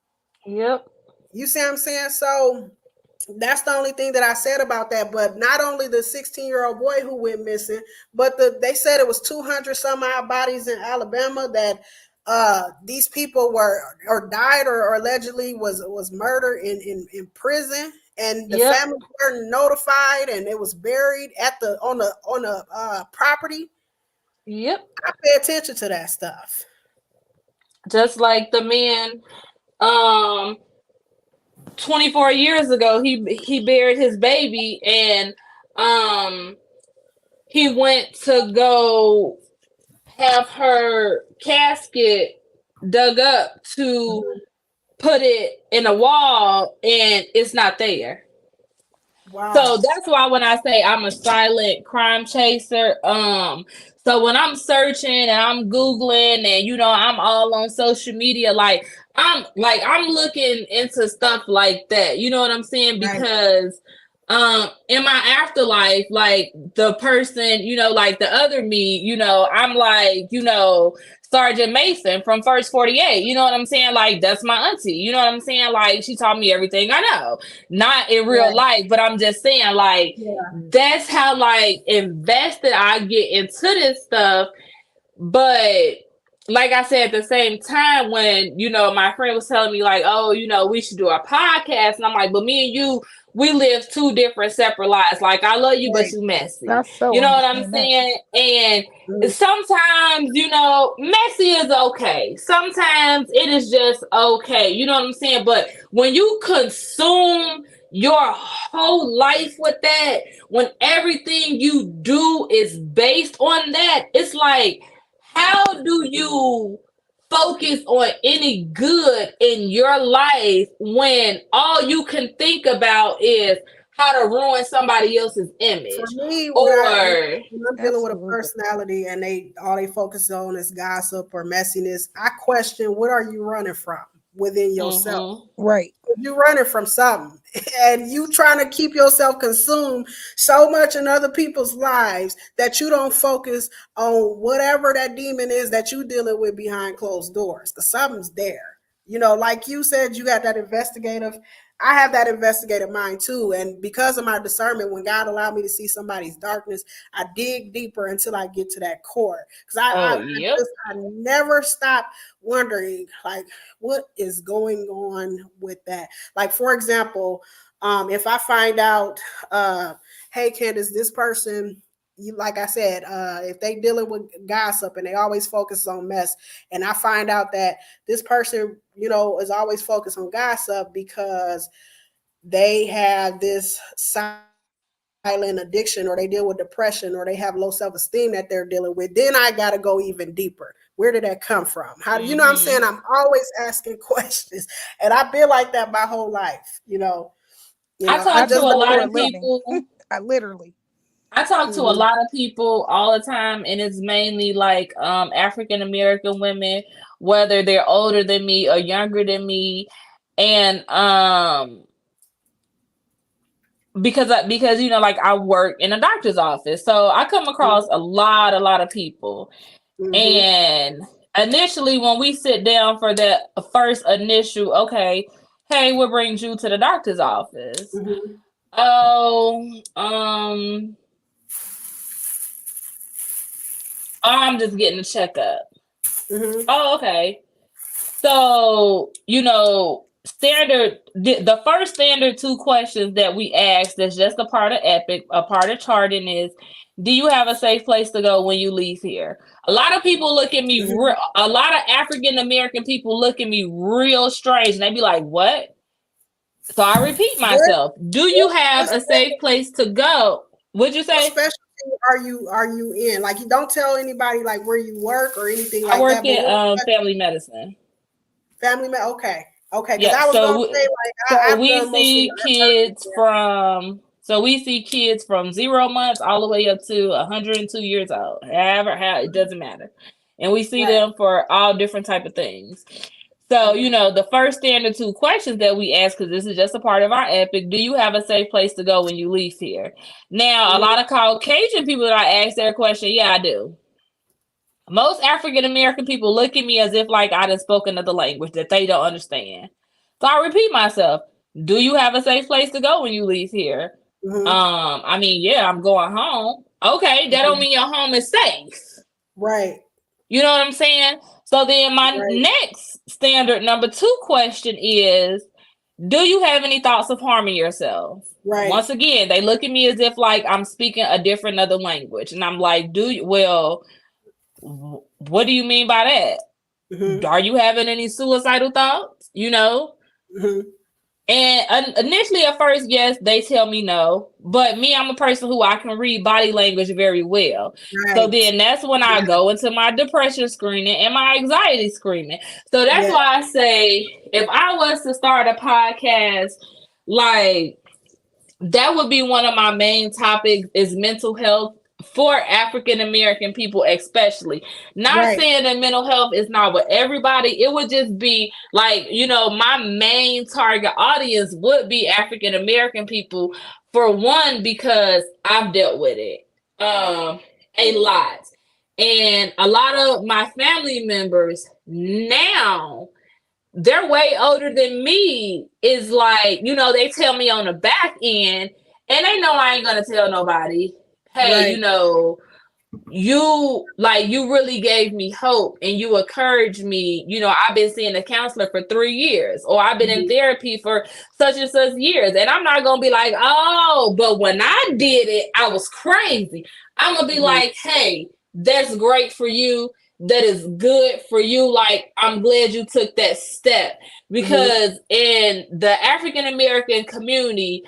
Yep. You see what I'm saying? So that's the only thing that I said about that. But not only the 16-year-old boy who went missing, but they said it was 200 some odd bodies in Alabama that these people were or died or allegedly was murdered in prison, and the Yep. families weren't notified, and it was buried at the on the property. Yep. I pay attention to that stuff. Just like the man, um, 24 years ago, he buried his baby, and um, he went to go have her casket dug up to Mhm. put it in a wall, and it's not there. So Wow. that's why when I say I'm a silent crime chaser, so when I'm searching and I'm Googling and I'm all on social media, I'm looking into stuff like that. You know what I'm saying? Right. Because in my afterlife, like the person, like the other me, I'm like, Sergeant Mason from First 48. You know what I'm saying? Like that's my auntie. You know what I'm saying? Like she taught me everything I know. Not in real Right. life, but I'm just saying, like, Yeah. that's how like invested I get into this stuff. But like I said, at the same time, when my friend was telling me, like, oh, we should do a podcast, and I'm like, but me and you, we live two different separate lives. Like, I love you, but Right. you messy. I so You know what I'm understand that. saying? And Mhm. sometimes, messy is okay. Sometimes it is just okay. You know what I'm saying? But when you consume your whole life with that, when everything you do is based on that, it's like, how do you focus on any good in your life when all you can think about is how to ruin somebody else's For image? me, Or when I'm dealing with a Absolutely. personality and they focus on is gossip or messiness, I question what are you running from within yourself? mm-hmm, Right. You running from something and you trying to keep yourself consumed so much in other people's lives that you don't focus on whatever that demon is that you dealing with behind closed doors, because something's there. Like you said, you got that investigative. I have that investigative mind too, and because of my discernment, when God allowed me to see somebody's darkness, I dig deeper until I get to that core, because oh yep, I never stop wondering, like, what is going on with that. Like, for example, if I find out, hey Candace, this person, you, like I said, if they dealing with gossip and they always focus on mess, and I find out that this person, is always focused on gossip because they have this silent addiction, or they deal with depression, or they have low self-esteem that they're dealing with, then I got to go even deeper. Where did that come from? How do you know what I'm saying? I'm mm-hmm. always asking questions, and I've been like that my whole life. I I I talk to just do a that don't for lot a want of to. living. people. I literally. I talk to a Mhm. lot of people all the time, and it's mainly like African American women whether they're older than me or younger than me. And because like I work in a doctor's office, so I come across a lot of people. Mm-hmm. And initially, when we sit down for that first initial, okay, hey, what brings you to the doctor's office? Mm-hmm. Oh, I'm just getting a checkup. Mm-hmm. Oh, okay. So, the first standard two questions that we ask that's just a part of Epic, a part of charting is, do you have a safe place to go when you leave here? A lot of people look at me, Mm-hmm. a lot of African American people look at me real strange and they be like, what? So I repeat What myself. Do you have a safe place to go? What'd you what say? specialty are you in? Like, you don't tell anybody like where you work or anything I like work that. But in what family medicine. family man? Okay, okay. Because Yeah, I was gonna say like so I've we done mostly see kids from 0 months all the way up to 102 years old. However, how it doesn't matter. And we see right. them for all different type of things. So, Mm-hmm. the first standard two questions that we ask, because this is just a part of our epic, do you have a safe place to go when you leave here? Now, a Mm-hmm. lot of Caucasian people that I ask their question, yeah, I do. Most African American people look at me as if like I done spoken another language that they don't understand. So I repeat myself. Do you have a safe place to go when you leave here? Mm-hmm. I mean, yeah, I'm going home. Okay, that don't Mm-hmm. mean your home is safe. Right. You know what I'm saying? So then my Right. next standard number two question is, do you have any thoughts of harming yourself? Right. Once again, they look at me as if like I'm speaking a different other language. And I'm like, what do you mean by that? Mm-hmm. Are you having any suicidal thoughts? Mm-hmm. And initially at first, yes, they tell me no. But me, I'm a person who I can read body language very well. So Right. then that's when I Yeah. go into my depression screening and my anxiety screening. So that's Yeah. why I say if I was to start a podcast, like that would be one of my main topics is mental health for African American people, especially. Not Right. saying that mental health is not with everybody. It would just be like, my main target audience would be African American people, for one, because I've dealt with it a lot. And a lot of my family members now, they're way older than me, is like, they tell me on the back end, and they know I ain't gonna tell nobody, hey, Right. you really gave me hope and you encouraged me. I've been seeing a counselor for 3 years, or I've been in Mm-hmm. therapy for such and such years. And I'm not gonna be like, oh, but when I did it, I was crazy. I'm gonna be Mm-hmm. like, hey, that's great for you. That is good for you. Like, I'm glad you took that step, Mm-hmm. because in the African American community,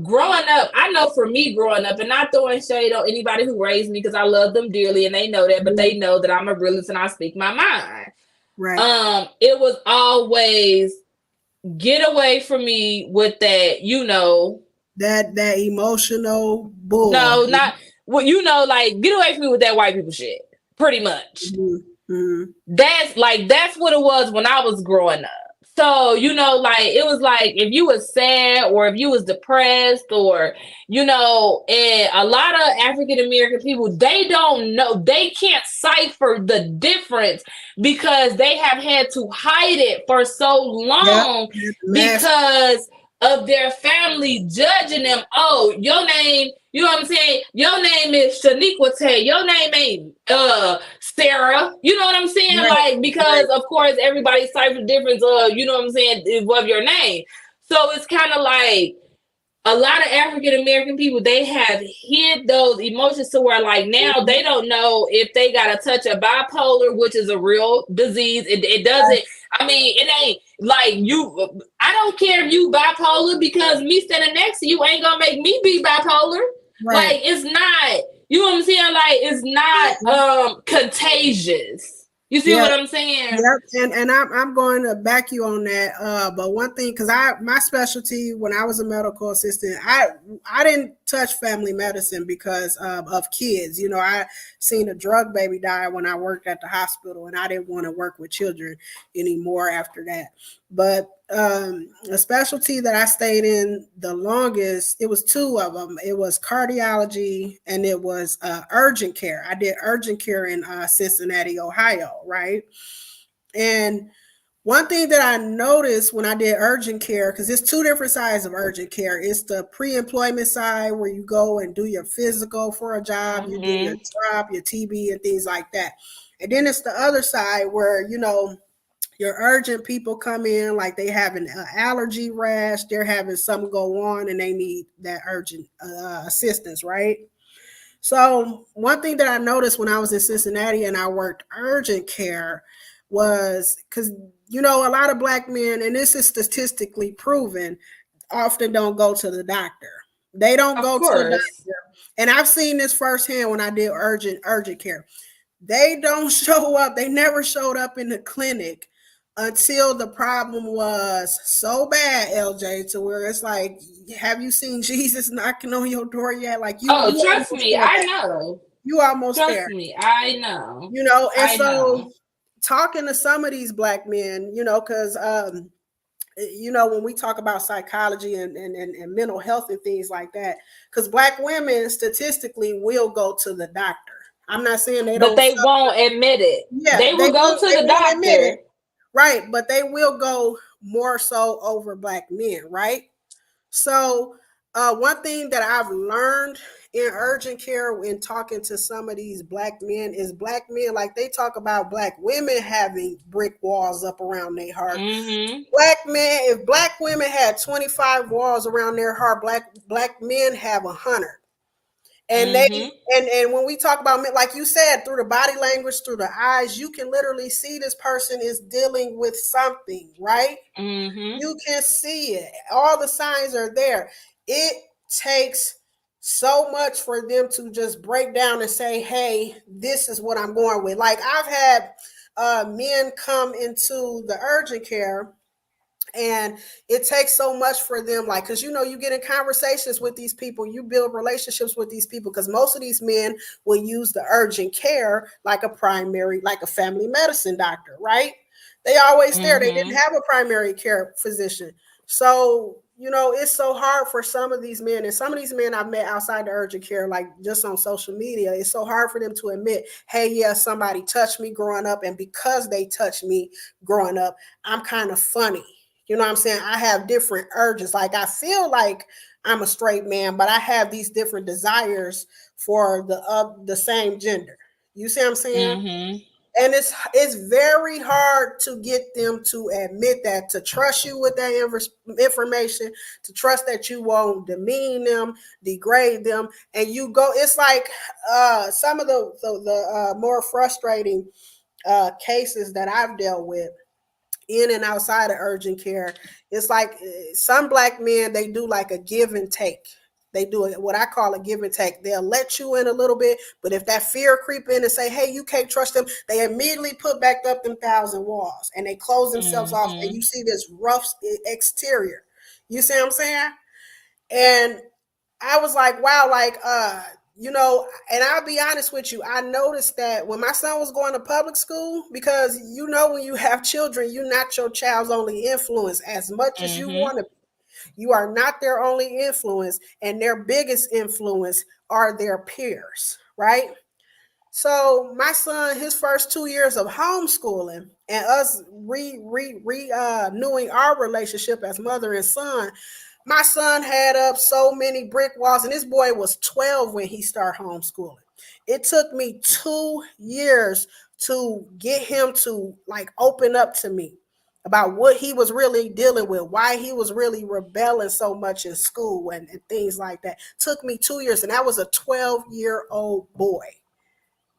growing up, I know for me growing up, and not throwing shade on anybody who raised me, because I love them dearly and they know that, but Mm-hmm. they know that I'm a realist and I speak my mind. Right. It was always get away from me with that, That emotional bull. no, not well, like get away from me with that white people shit. Pretty much. Mm-hmm. Mm-hmm. That's what it was when I was growing up. So, like it was like if you was sad or if you was depressed, or, and a lot of African American people, they don't know, they can't cipher the difference because they have had to hide it for so Yep. long Mask. because of their family judging them. Oh, your name, you know what I'm saying? Your name is Shaniqua. Your name ain't Sarah. You know what I'm saying? Right. Like, because Right. of course everybody cipher difference of, you know what I'm saying, of your name. So it's kind of like a lot of African American people, they have hid those emotions to where like now Mm-hmm. they don't know if they got a touch of bipolar, which is a real disease. It Right. doesn't, I mean, it ain't like you, I don't care if you bipolar, because me standing next to you ain't gonna make me be bipolar. Right. Like, it's not, you know what I'm saying? Like, it's not contagious. You see Yeah. what I'm saying? Yep, and I'm going to back you on that. But one thing, because my specialty when I was a medical assistant, I didn't touch family medicine because of kids. You know, I seen a drug baby die when I worked at the hospital, and I didn't want to work with children anymore after that. But a specialty that I stayed in the longest, it was two of them. It was cardiology and it was urgent care. I did urgent care in Cincinnati, Ohio, right? And one thing that I noticed when I did urgent care, because there's two different sides of urgent care. It's the pre-employment side where you go and do your physical for a job, you do your Mm-hmm. job, your TB and things like that. And then it's the other side where, your urgent people come in like they have an allergy rash, they're having something go on and they need that urgent assistance, right? So one thing that I noticed when I was in Cincinnati and I worked urgent care was because a lot of black men, and this is statistically proven, often don't go to the doctor. They don't Of go to the course. doctor, and I've seen this firsthand when I did urgent care. They don't show up. They never showed up in the clinic until the problem was so bad, LJ, to where it's like, have you seen Jesus knocking on your door yet? Like Oh, you trust almost me, there. I know. You almost Trust there. me, I know. And I know. so talking to some of these black men, because when we talk about psychology and mental health and things like that, because black women statistically will go to the doctor. I'm not saying they But don't. they won't admit it. Yeah, They will go to they the won't admit it, doctor. right? But they will go more so over black men, right? So, one thing that I've learned in urgent care when talking to some of these black men is black men, like they talk about black women having brick walls up around their heart. Mm-hmm. Black men, if black women had 25 walls around their heart, black men have 100. And they Mm-hmm. and when we talk about men, like you said, through the body language, through the eyes, you can literally see this person is dealing with something, right? Mm-hmm. You can see it. All the signs are there. It takes so much for them to just break down and say, hey, this is what I'm going with. Like I've had men come into the urgent care, and it takes so much for them, like, because you get in conversations with these people, you build relationships with these people, because most of these men will use the urgent care like a primary, like a family medicine doctor, right? They always there. They didn't Mm-hmm. have a primary care physician. So it's so hard for some of these men, and some of these men I've met outside the urgent care, like just on social media, it's so hard for them to admit, hey, yeah, somebody touched me growing up, and because they touched me growing up, I'm kind of funny. You know what I'm saying? I have different urges. Like I feel like I'm a straight man, but I have these different desires for the same gender. You see what I'm saying? Mm-hmm. And it's very hard to get them to admit that, to trust you with that information, to trust that you won't demean them, degrade them, and you go. It's like some of the more frustrating cases that I've dealt with in and outside of urgent care. It's like some black men, they do like a give and take. They do what I call a give and take. They'll let you in a little bit, but if that fear creep in and say, hey, you can't trust them, they immediately put back up them thousand walls and they close themselves off, and Mm-hmm. you see this rough exterior. You see what I'm saying? And I was like, wow, like, and I'll be honest with you, I noticed that when my son was going to public school, because when you have children, you're not your child's only influence as much as you Mm-hmm. want to. You are not their only influence, and their biggest influence are their peers, right? So my son, his first 2 years of homeschooling and us renewing our relationship as mother and son, my son had up so many brick walls, and this boy was 12 when he started homeschooling. It took me 2 years to get him to like open up to me about what he was really dealing with, why he was really rebelling so much in school and things like that. Took me 2 years, and that was a 12-year-old boy.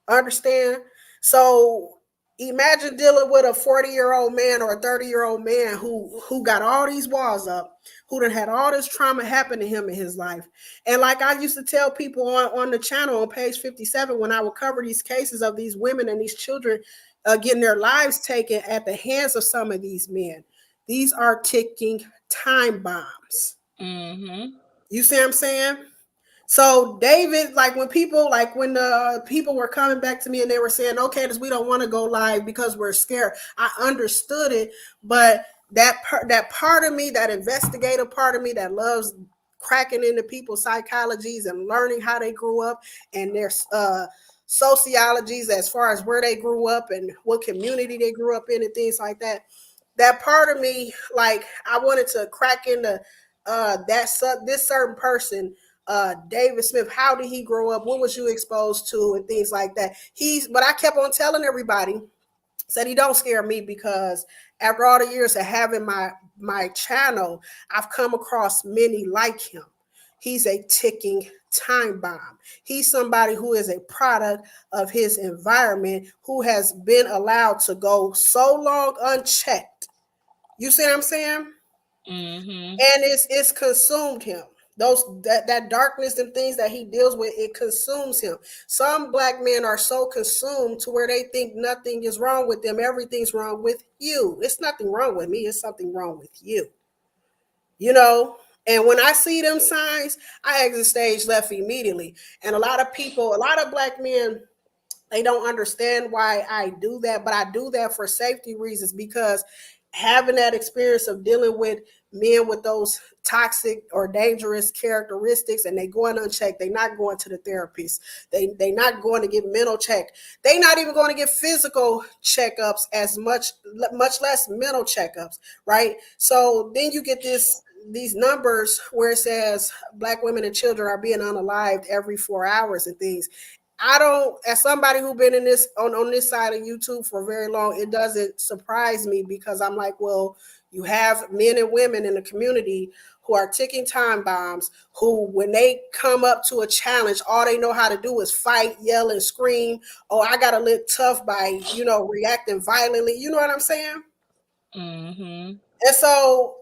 Understand? So imagine dealing with a 40-year-old man or a 30-year-old man who got all these walls up, who done had all this trauma happen to him in his life. And like I used to tell people on the channel on page 57, when I would cover these cases of these women and these children getting their lives taken at the hands of some of these men. These are ticking time bombs. Mm-hmm. You see what I'm saying? So David, like when the people were coming back to me and they were saying, "Okay, we don't want to go live because we're scared." I understood it, but that part of me, that investigative part of me that loves cracking into people's psychologies and learning how they grew up and their sociologies as far as where they grew up and what community they grew up in and things like that. That part of me, like I wanted to crack into this certain person, David Smith. How did he grow up? What was you exposed to, and things like that. But I kept on telling everybody, said he don't scare me because after all the years of having my channel, I've come across many like him. He's a ticking time bomb. He's somebody who is a product of his environment, who has been allowed to go so long unchecked. You see what I'm saying? Mm-hmm. And it's consumed him. That darkness and things that he deals with, it consumes him. Some black men are so consumed to where they think nothing is wrong with them. Everything's wrong with you. It's nothing wrong with me. It's something wrong with you. You know. And when I see them signs, I exit stage left immediately. And a lot of people, a lot of black men, they don't understand why I do that, but I do that for safety reasons, because having that experience of dealing with men with those toxic or dangerous characteristics, and they going unchecked, they not going to the therapist, they not going to get mental check, they not even going to get physical checkups as much less mental checkups, right? So then you get these numbers where it says black women and children are being unalived every 4 hours and things. I don't, as somebody who's been in this on this side of YouTube for very long, it doesn't surprise me, because I'm like, well, you have men and women in the community who are ticking time bombs, who, when they come up to a challenge, all they know how to do is fight, yell, and scream. Oh, I gotta look tough by, reacting violently. You know what I'm saying? Mm-hmm. And so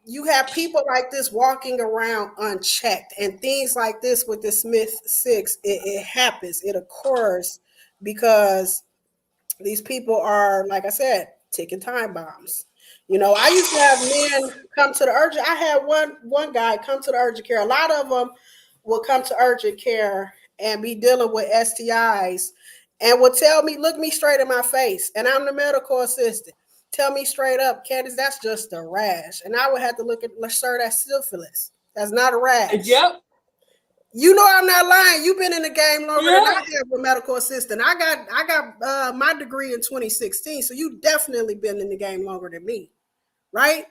you have people like this walking around unchecked, and things like this with the Smith Six, it happens, it occurs because these people are, like I said, ticking time bombs. I used to have men come to the urgent. I had one guy come to the urgent care. A lot of them will come to urgent care and be dealing with STIs, and would tell me, look me straight in my face, and I'm the medical assistant. Tell me straight up, Candace, that's just a rash. And I would have to look at, sir, that's syphilis. That's not a rash. Yep. You know I'm not lying. You've been in the game longer than I Yeah. have with medical assistant. I got my degree in 2016, so you definitely been in the game longer than me, right?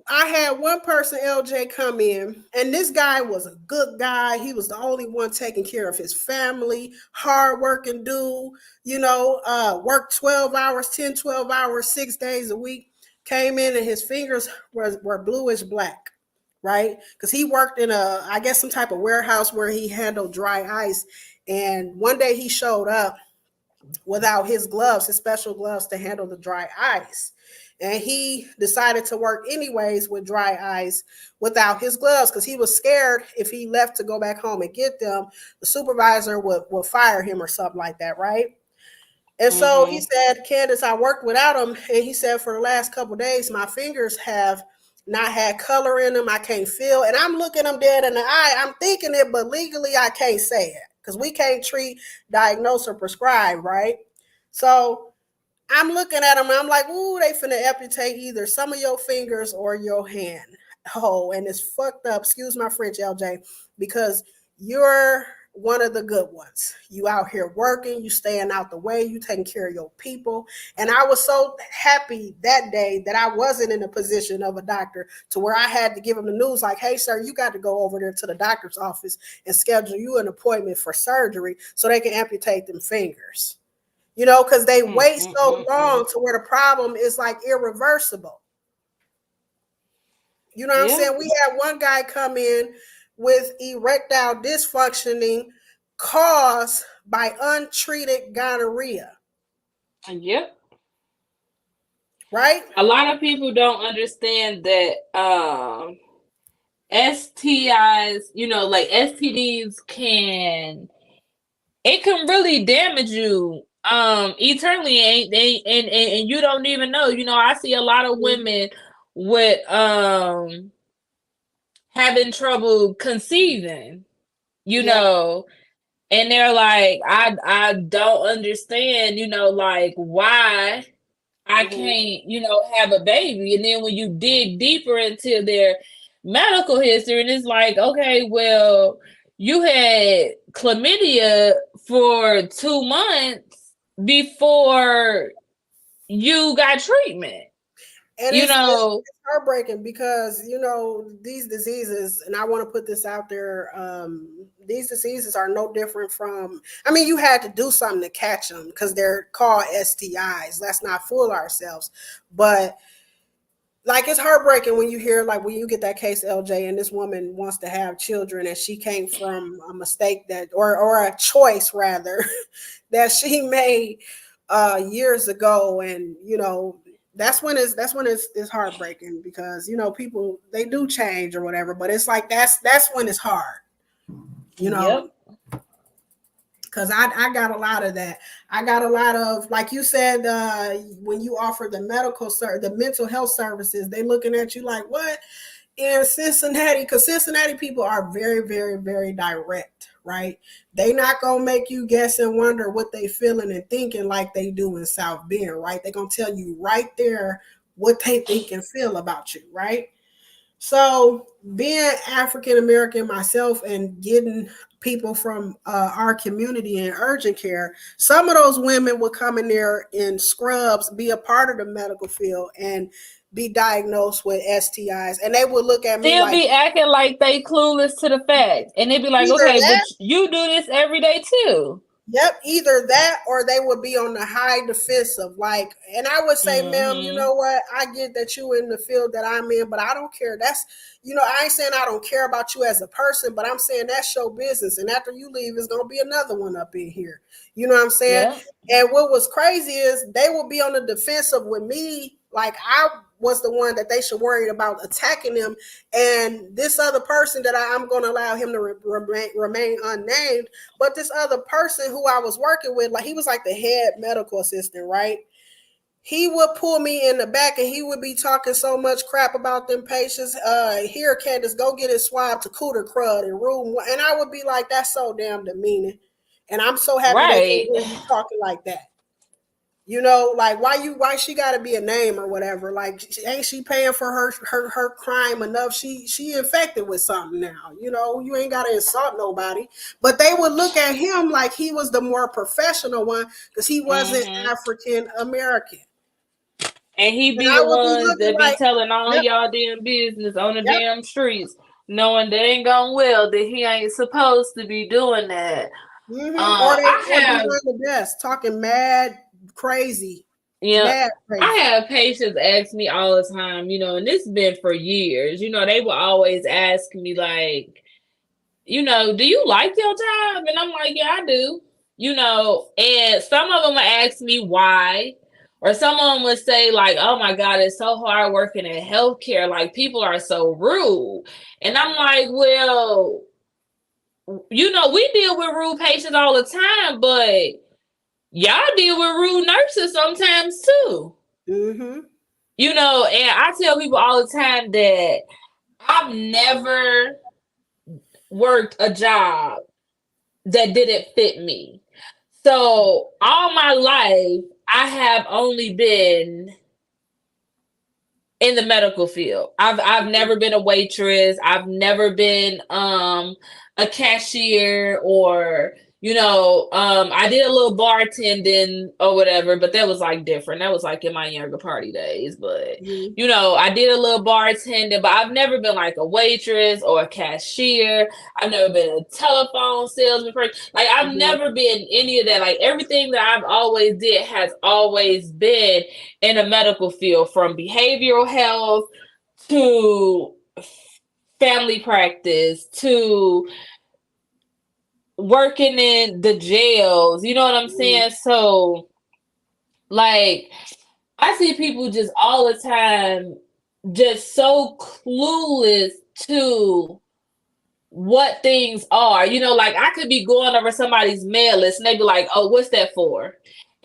I had one person, LJ, come in, and this guy was a good guy. He was the only one taking care of his family, hardworking dude, worked 12 hours, 10, 12 hours, 6 days a week. Came in and his fingers were bluish black, right? Because he worked in I guess, some type of warehouse where he handled dry ice. And one day he showed up without his gloves, his special gloves to handle the dry ice. And he decided to work anyways with dry ice without his gloves, because he was scared if he left to go back home and get them, the supervisor would fire him or something like that, right? And so he Mm-hmm. said, Candace, I worked without him. And he said, for the last couple of days, my fingers have not had color in them. I can't feel. And I'm looking them dead in the eye. I'm thinking it, but legally I can't say it, because we can't treat, diagnose, or prescribe, right? So I'm looking at them and I'm like, ooh, they finna amputate either some of your fingers or your hand. Oh, and it's fucked up. Excuse my French, LJ, because you're one of the good ones. You out here working, you staying out the way, you taking care of your people. And I was so happy that day that I wasn't in a position of a doctor to where I had to give him the news like, hey, sir, you got to go over there to the doctor's office and schedule you an appointment for surgery so they can amputate them fingers. Because they wait so Mm-mm-mm-mm. long to where the problem is like irreversible. You know what I'm Yeah. saying? We had one guy come in with erectile dysfunctioning caused by untreated gonorrhea, Yep. right? A lot of people don't understand that STIs, like STDs can really damage you eternally and you don't even know. I see a lot of women with having trouble conceiving, you Yeah. know, and they're like, I don't understand, like why I Hmm. can't, have a baby. And then when you dig deeper into their medical history, and it's like, okay, well, you had chlamydia for 2 months before you got treatment, And you it's know. heartbreaking because these diseases, and I want to put this out there. These diseases are no different from. I mean, you had to do something to catch them because they're called STIs. Let's not fool ourselves. But like it's heartbreaking when you hear like when you get that case LJ and this woman wants to have children and she came from a mistake that or a choice rather that she made years ago, and that's when it's heartbreaking because people they do change or whatever, but it's like that's when it's hard, you know Yep. because I got a lot of that. I got a lot of, like you said, when you offer the mental health services, they looking at you like, what? In Cincinnati, because Cincinnati people are very, very, very direct, right? They not gonna make you guess and wonder what they feeling and thinking like they do in South Bend, right? They gonna tell you right there what they think and feel about you, right? So being African American myself and getting people from our community in urgent care, some of those women would come in there in scrubs, be a part of the medical field, and be diagnosed with STIs, and they would look at me Still like be acting like they clueless to the fact. And they be like, either okay, but that. you do this every day too. Yep, either that or they would be on the high defensive. Like, and I would say, ma'am, you Mm-hmm. know what? I get that you in the field that I'm in, but I don't care. I ain't saying I don't care about you as a person, but I'm saying that's your business. And after you leave, it's gonna be another one up in here. You know what I'm saying? Yeah. And what was crazy is they will be on the defensive with me, like I was the one that they should worry about attacking them, and this other person that I'm going to allow him to remain unnamed. But this other person who I was working with, like he was like the head medical assistant, right? He would pull me in the back and he would be talking so much crap about them patients. Here, Candace, go get his swab to cooter crud in room one. And I would be like, that's so damn demeaning. And I'm so happy they can't Right. hear you talking like that. Like why she got to be a name or whatever? Like ain't she paying for her crime enough? She infected with something now. You ain't got to insult nobody. But they would look at him like he was the more professional one because he wasn't Mm-hmm. African American. And he And be I the would be ones looking that be like, telling all yep, y'all damn business on the yep, damn streets, knowing they ain't gone well, that he ain't supposed to be doing that. or I have, behind the desk talking mad crazy, yeah, mad I crazy. have patients ask me all the time, and this has been for years. They will always ask me like, do you like your job? And I'm like, yeah, I do. And some of them will ask me why. Or some of them would say, like, oh my God, it's so hard working in healthcare. Like, people are so rude. And I'm like, well, we deal with rude patients all the time, but y'all deal with rude nurses sometimes too. Mm-hmm. And I tell people all the time that I've never worked a job that didn't fit me. So all my life, I have only been in the medical field. I've never been a waitress. I've never been a cashier or I did a little bartending or whatever, but that was like different. That was like in my younger party days. But Mm-hmm. I did a little bartending, but I've never been like a waitress or a cashier. I've never been a telephone salesman person. Like I've Mm-hmm. never been any of that. Like everything that I've always did has always been in the medical field, from behavioral health to family practice to working in the jails. You know what I'm Mm-hmm. saying? So, like, I see people just all the time just so clueless to what things are. Like I could be going over somebody's mail list and they be like, oh, what's that for?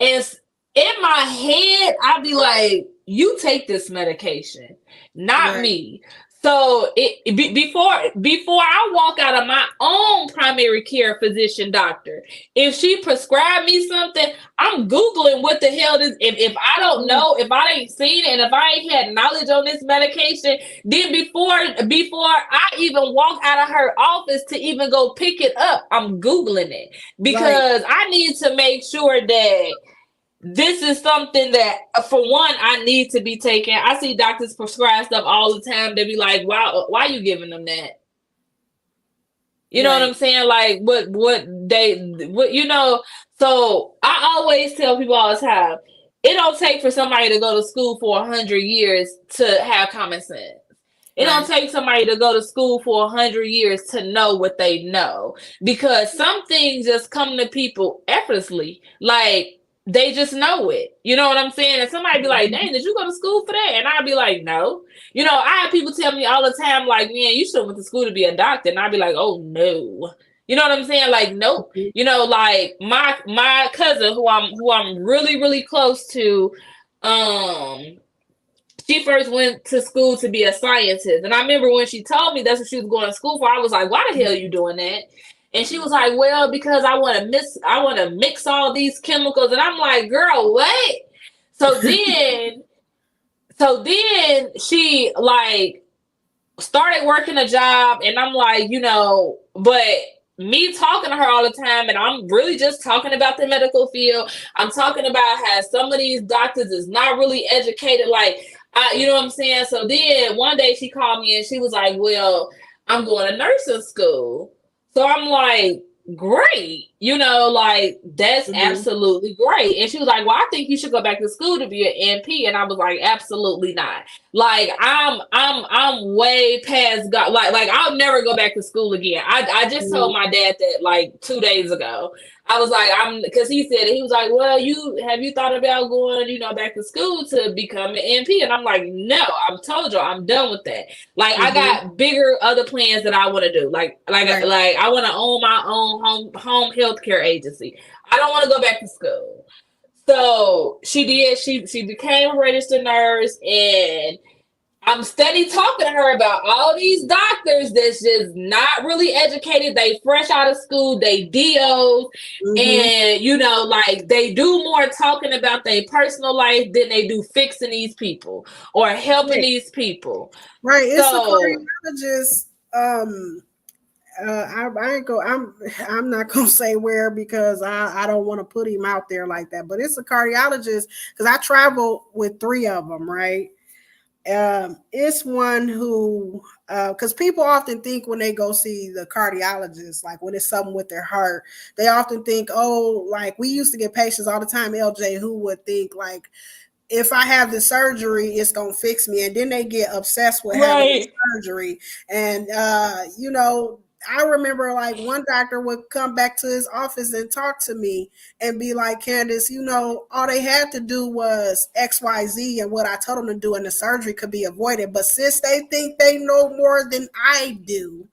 And in my head, I'd be like, you take this medication, not Right. me. So before I walk out of my own primary care physician doctor, if she prescribed me something, I'm Googling what the hell this. If I don't know, if I ain't seen it, and if I ain't had knowledge on this medication, then before I even walk out of her office to even go pick it up, I'm Googling it Right. because I need to make sure that this is something that, for one, I need to be taken. I see doctors prescribe stuff all the time. They be like, why are you giving them that? You know what I'm Right. saying? Like so I always tell people all the time, it don't take for somebody to go to school for 100 years to have common sense. It don't Right. take somebody to go to school for 100 years to know what they know, because some things just come to people effortlessly. Like, they just know it. You know what I'm saying? And somebody be like, dang, did you go to school for that? And I'd be like, no. I have people tell me all the time, like, man, you should have went to school to be a doctor. And I'd be like, oh no. You know what I'm saying? Like, nope. Like my cousin who I'm really, really close to, um, she first went to school to be a scientist. And I remember when she told me that's what she was going to school for, I was like, why the hell are you doing that? And she was like, well, because I want to mix all these chemicals. And I'm like, girl, what? So then she like started working a job, and I'm like, but me talking to her all the time, and I'm really just talking about the medical field. I'm talking about how some of these doctors is not really educated. Like, you know what I'm saying? So then one day she called me and she was like, well, I'm going to nursing school. So I'm like, great. Like, that's Mm-hmm. absolutely great. And she was like, well, I think you should go back to school to be an NP. And I was like, absolutely not. Like, I'm way past God. Like I'll never go back to school again. I just told my dad that like 2 days ago. I was like, because he said it. He was like, well, you thought about going, back to school to become an NP? And I'm like, no, I've told you, I'm done with that. Like, I Mm-hmm. got bigger other plans that I want to do. Right. Like I want to own my own home healthcare agency. I don't want to go back to school. So she did. She became a registered nurse, and I'm steady talking to her about all these doctors that's just not really educated. They fresh out of school, they DOs, Mm-hmm. and like, they do more talking about their personal life than they do fixing these people or helping Right. these people. Right. It's a So cardiologist. I ain't go. I'm not gonna say where because I don't want to put him out there like that. But it's a cardiologist because I travel with three of them, right? It's one who because people often think when they go see the cardiologist, like when it's something with their heart, they often think, oh, like we used to get patients all the time, LJ, who would think like if I have the surgery, it's gonna fix me, and then they get obsessed with having the right. surgery. And I remember like one doctor would come back to his office and talk to me and be like, Candace, all they had to do was XYZ, and what I told them to do, and the surgery could be avoided. But since they think they know more than I do,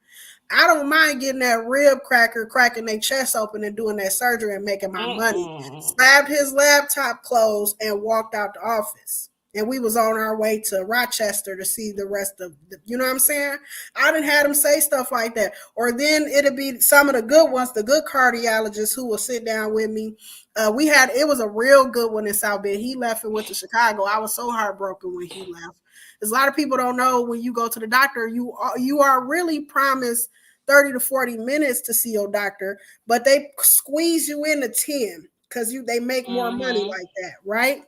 I don't mind getting that rib cracker, cracking their chest open and doing that surgery and making my money. Mm-mm. Slapped his laptop closed and walked out the office. And we was on our way to Rochester to see the rest of you know what I'm saying? I didn't have him say stuff like that. Or then it'd be some of the good ones, the good cardiologists who will sit down with me. It was a real good one in South Bend. He left and went to Chicago. I was so heartbroken when he left. Because a lot of people don't know when you go to the doctor, you are really promised 30 to 40 minutes to see your doctor, but they squeeze you into 10 because they make more money Mm-hmm. like that, right?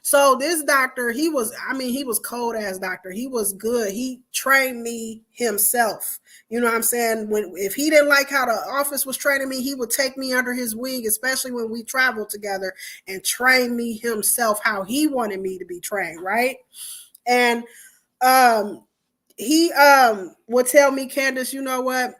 So this doctor, he was cold ass doctor. He was good. He trained me himself. You know what I'm saying? If he didn't like how the office was training me, he would take me under his wing, especially when we traveled together, and train me himself how he wanted me to be trained, right? And he would tell me, Candace, you know what?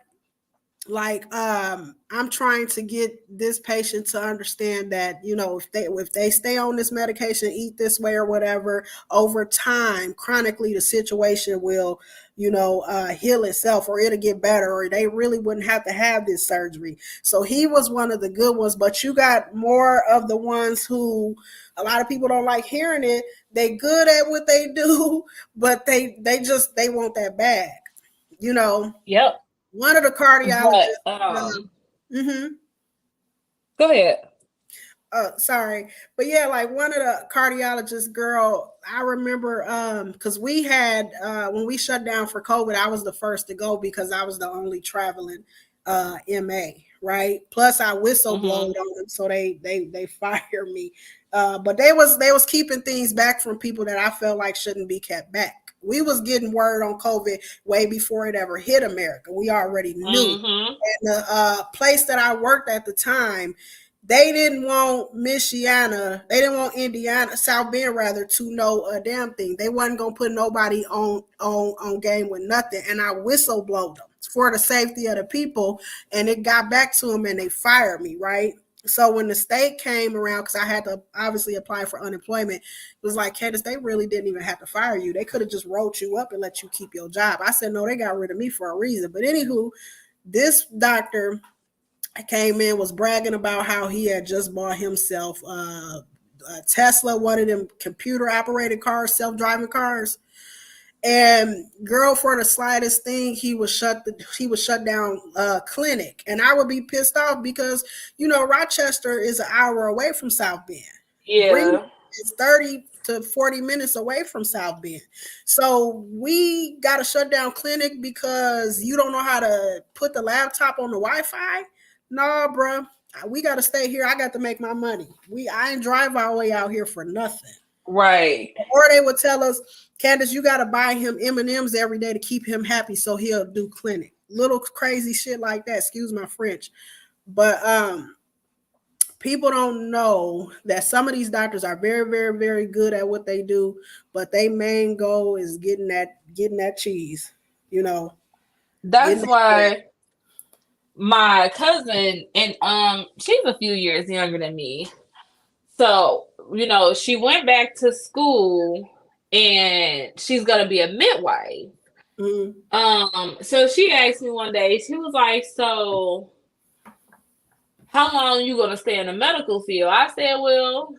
like I'm trying to get this patient to understand that, you know, if they stay on this medication, eat this way or whatever, over time chronically the situation will, you know, heal itself, or it'll get better, or they really wouldn't have to have this surgery. So he was one of the good ones, but you got more of the ones who a lot of people don't like hearing it. They good at what they do, but they want that bag, you know. Yep. One of the But cardiologists. Mm-hmm. go ahead. Sorry, but yeah, like one of the cardiologists, girl, I remember because we had when we shut down for COVID, I was the first to go because I was the only traveling MA, right? Plus I whistleblowed Mm-hmm. on them, so they fired me. But they was keeping things back from people that I felt like shouldn't be kept back. We was getting word on COVID way before it ever hit America. We already knew. Mm-hmm. And the place that I worked at the time, they didn't want Michiana, they didn't want Indiana, South Bend rather, to know a damn thing. They wasn't gonna put nobody on game with nothing. And I whistleblowed them for the safety of the people, and it got back to them, and they fired me, right? So when the state came around, because I had to obviously apply for unemployment, it was like, Candace, they really didn't even have to fire you. They could have just wrote you up and let you keep your job. I said, no, they got rid of me for a reason. But anywho, this doctor came in, was bragging about how he had just bought himself a Tesla, one of them computer operated cars, self-driving cars. And girl, for the slightest thing, he was shut down clinic, and I would be pissed off because, you know, Rochester is an hour away from South Bend. Green Yeah. is 30 to 40 minutes away from South Bend. So we got to shut down clinic because you don't know how to put the laptop on the Wi-Fi. No, bro, we got to stay here. I got to make my money. I ain't drive our way out here for nothing. Right. Or they would tell us, Candace, you got to buy him M&Ms every day to keep him happy so he'll do clinic. Little crazy shit like that. Excuse my French. But people don't know that some of these doctors are very, very, very good at what they do, but their main goal is getting that cheese, you know, getting That's that bread. why my cousin, and she's a few years younger than me. So, she went back to school and she's gonna be a midwife. Mm-hmm. So she asked me one day, she was like, so how long you gonna stay in the medical field? I said, well,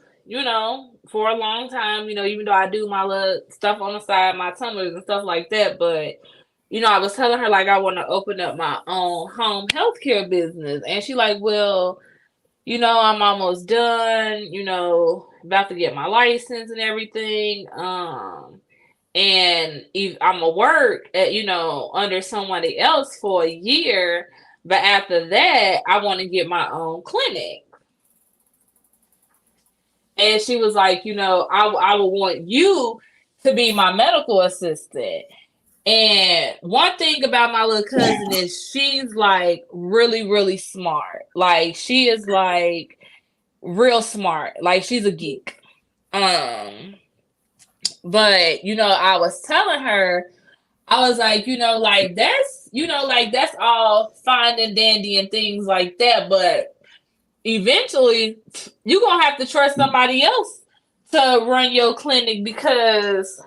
for a long time, even though I do my little stuff on the side, my tumblers and stuff like that, but I was telling her like I want to open up my own home healthcare business. And she like, well, I'm almost done, about to get my license and everything. And if I'm gonna work at, under somebody else for a year, but after that, I want to get my own clinic. And she was like, I would want you to be my medical assistant. And one thing about my little cousin is she's like really, really smart. Like she is like real smart. Like she's a geek. But I was telling her, I was like, that's all fine and dandy and things like that, but eventually you're gonna have to trust somebody else to run your clinic, because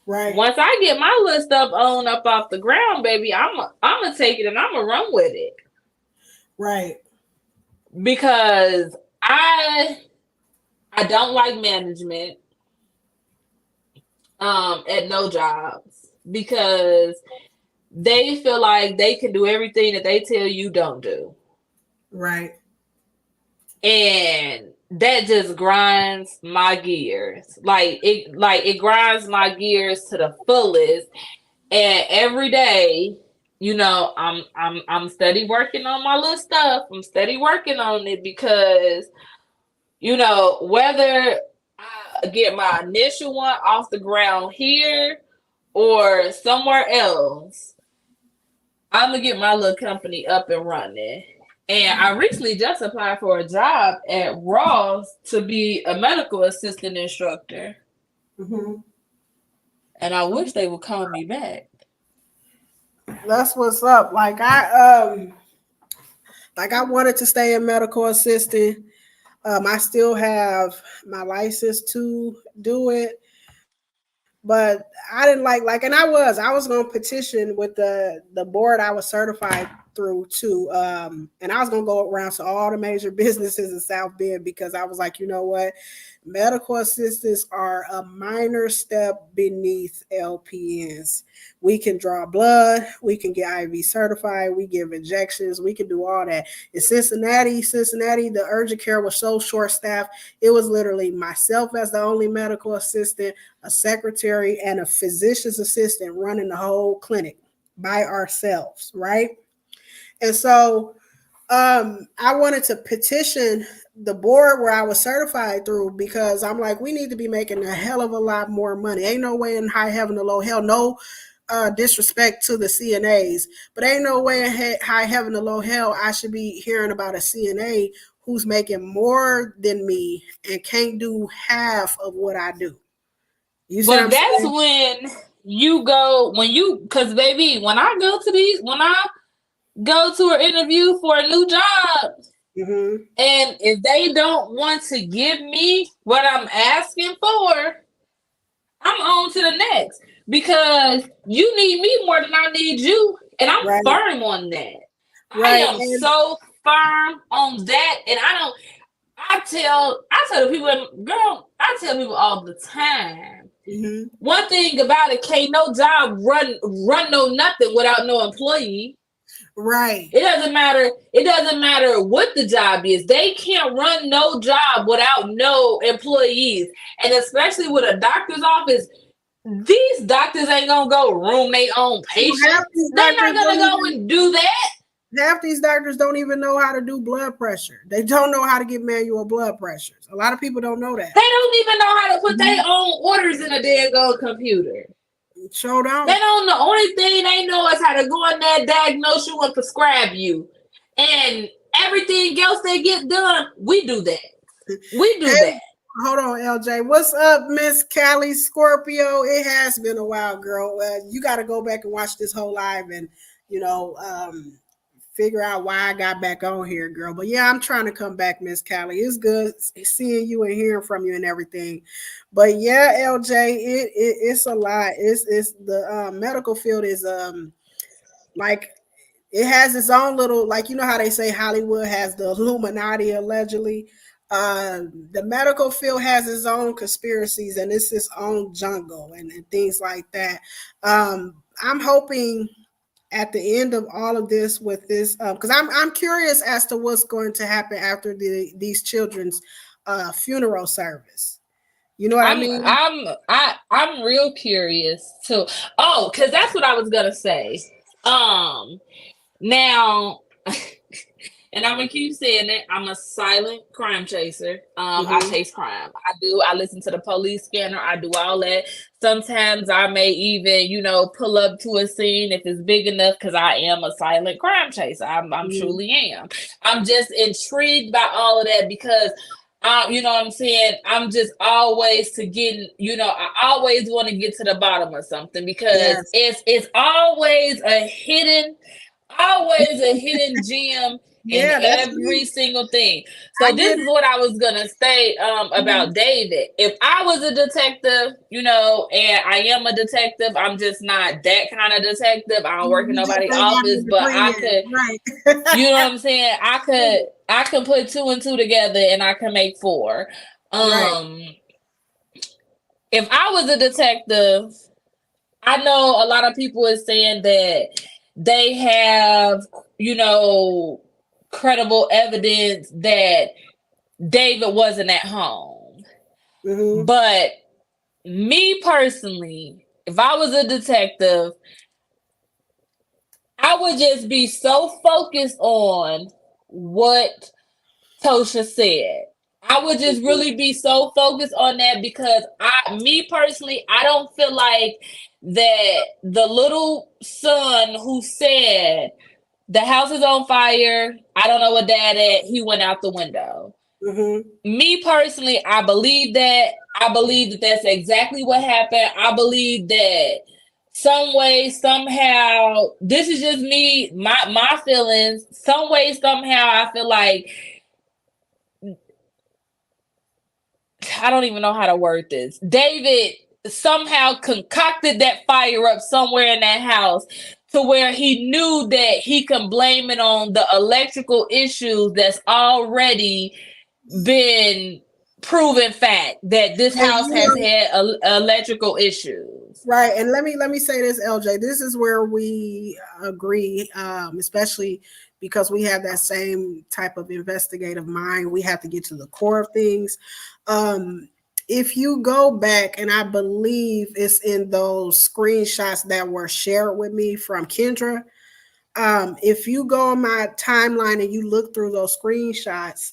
Right, once I get my little stuff on up off the ground, baby, I'm gonna take it and I'm gonna run with it, right, because I don't like management at no jobs, because they feel like they can do everything that they tell you don't do. right, And that just grinds my gears. Like it grinds my gears to the fullest. And every day, I'm steady working on my little stuff. I'm steady working on it because, whether I get my initial one off the ground here or somewhere else, I'm gonna get my little company up and running. And I recently just applied for a job at Ross to be a medical assistant instructor. mm-hmm. And I wish they would call me back. That's what's up. Like Like I wanted to stay in medical assistant. I still have my license to do it, but I didn't like, and I was gonna petition with the board I was certified through too, and I was gonna go around to all the major businesses in South Bend because I was like, you know what, medical assistants are a minor step beneath LPNs. We can draw blood, we can get IV certified, we give injections, we can do all that. In Cincinnati, the urgent care was so short staffed. It was literally myself as the only medical assistant, a secretary, and a physician's assistant running the whole clinic by ourselves, right? And so I wanted to petition the board where I was certified through because I'm like, we need to be making a hell of a lot more money. Ain't no way in high heaven or low hell, no disrespect to the CNAs, but ain't no way in high heaven or low hell I should be hearing about a CNA who's making more than me and can't do half of what I do. You see what But I'm that's saying? when because baby, when I go to an interview for a new job, Mm-hmm. and if they don't want to give me what I'm asking for, I'm on to the next because you need me more than I need you, and I'm Right, firm on that. I right, am so firm on that, and I don't. I tell the people, girl, I tell people all the time. mm-hmm. One thing about it, can't no job run no nothing without no employee. Right, It doesn't matter. It doesn't matter what the job is. They can't run no job without no employees. And especially with a doctor's office, these doctors ain't gonna go room their own well, half patients. these They're doctors not gonna don't go even and do that. half these doctors don't even know how to do blood pressure. They don't know how to get manual blood pressures. A lot of people don't know that. They don't even know how to put their Mm-hmm. own orders in a damn computer. Show They down. don't. The only thing they know is how to go in there, diagnose you, and prescribe you, and everything else they get done. We do that. We do Hey, that. hold on, LJ. What's up, Miss Callie Scorpio? It has been a while, girl. You got to go back and watch this whole live and you know figure out why I got back on here, girl. But yeah, I'm trying to come back, Miss Callie. It's good seeing you and hearing from you and everything. But yeah, LJ, it's a lot. It's the medical field is like it has its own little, like, you know how they say Hollywood has the Illuminati allegedly. The medical field has its own conspiracies and it's its own jungle and things like that. I'm hoping at the end of all of this with this, because I'm curious as to what's going to happen after these children's funeral service. You know what I I'm mean? I'm I'm real curious too. Oh, because that's what I was gonna say. Um, now, and I'm gonna keep saying it. I'm a silent crime chaser. I Mm-hmm. chase crime. I do. I listen to the police scanner. I do all that. Sometimes I may even, pull up to a scene if it's big enough because I am a silent crime chaser. I'm Mm-hmm. truly am. I'm just intrigued by all of that because you know what I'm saying? I'm just always to getting, I always want to get to the bottom of something because Yes. it's always a hidden gem in Yeah, that's every me. single thing. I So this get is what I was gonna say it. about David. If I was a detective, and I am a detective, I'm just not that kind of detective. I don't work in You just nobody's ain't got office, no but degree I yet, could, right? you know what I'm saying? I can put two and two together and I can make four. Right. Um, if I was a detective, I know a lot of people is saying that they have, you know, credible evidence that David wasn't at home. Mm-hmm. But me personally, if I was a detective, I would just be so focused on what Tosha said. I would just really be so focused on that because me personally, I don't feel like that the little son who said the house is on fire, I don't know what dad at, he went out the window. Mm-hmm. Me personally, I believe that. I believe that that's exactly what happened. I believe that some way, somehow, this is just me, my feelings. Some way, somehow, I feel like I don't even know how to word this. David somehow concocted that fire up somewhere in that house to where he knew that he can blame it on the electrical issues that's already been proven fact that this And house has had electrical issues. right, and let me say this, LJ. This is where we agree, especially because we have that same type of investigative mind. We have to get to the core of things. If you go back, and I believe it's in those screenshots that were shared with me from Kendra. If you go on my timeline and you look through those screenshots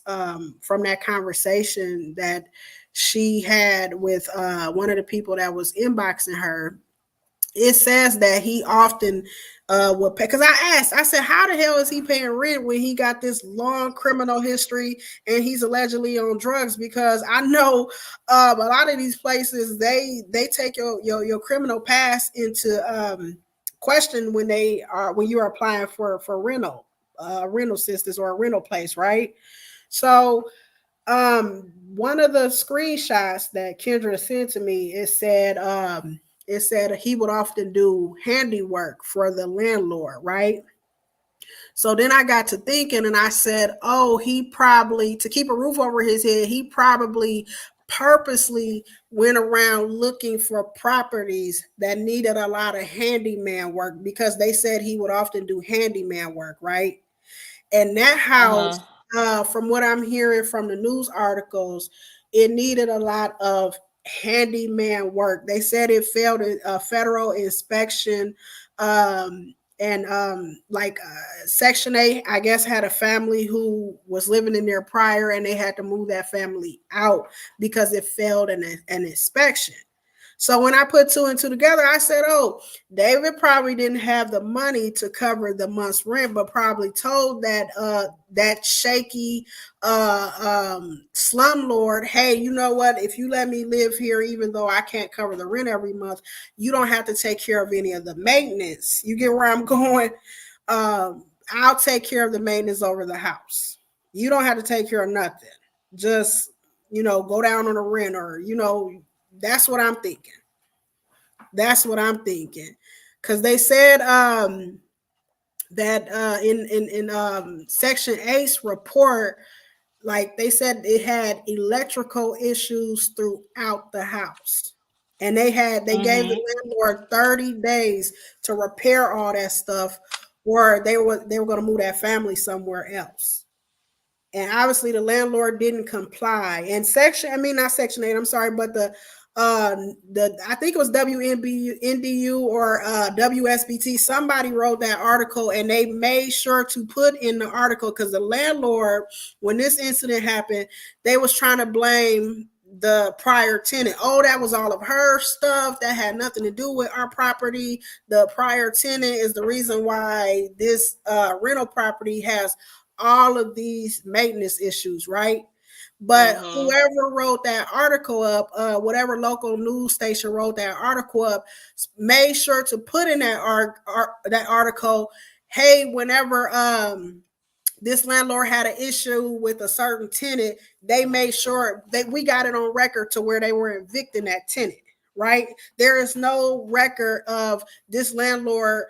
from that conversation that she had with one of the people that was inboxing her, it says that he often would pay. Because I asked, I said, how the hell is he paying rent when he got this long criminal history and he's allegedly on drugs? Because I know a lot of these places they take your criminal past into question when you are applying for rental assistance or a rental place, right? So one of the screenshots that Kendra sent to me, it said he would often do handiwork for the landlord, right? So then I got to thinking and I said, oh, he probably, to keep a roof over his head, he probably purposely went around looking for properties that needed a lot of handyman work because they said he would often do handyman work, right? And that house, Uh-huh. from what I'm hearing from the news articles, it needed a lot of handyman work. They said it failed a federal inspection. And like Section 8, I guess, had a family who was living in there prior and they had to move that family out because it failed an inspection. So when I put two and two together, I said, oh, David probably didn't have the money to cover the month's rent, but probably told that shaky slumlord, hey, you know what? If you let me live here, even though I can't cover the rent every month, you don't have to take care of any of the maintenance. You get where I'm going? I'll take care of the maintenance over the house. You don't have to take care of nothing. Just, go down on the rent, or, that's what I'm thinking. That's what I'm thinking. Because they said that in Section 8's report, like they said, it had electrical issues throughout the house. And they gave the Mm-hmm. landlord 30 days to repair all that stuff, or they were going to move that family somewhere else. And obviously the landlord didn't comply. And not Section 8, I'm sorry, but the I think it was WNBU or WSBT. Somebody wrote that article and they made sure to put in the article, because the landlord, when this incident happened, they was trying to blame the prior tenant. Oh, that was all of her stuff. That had nothing to do with our property. The prior tenant is the reason why this rental property has all of these maintenance issues, right? But Mm-hmm. whoever wrote that article up, whatever local news station wrote that article up, made sure to put in that article, hey, whenever this landlord had an issue with a certain tenant, they made sure that we got it on record to where they were evicting that tenant, right? There is no record of this landlord,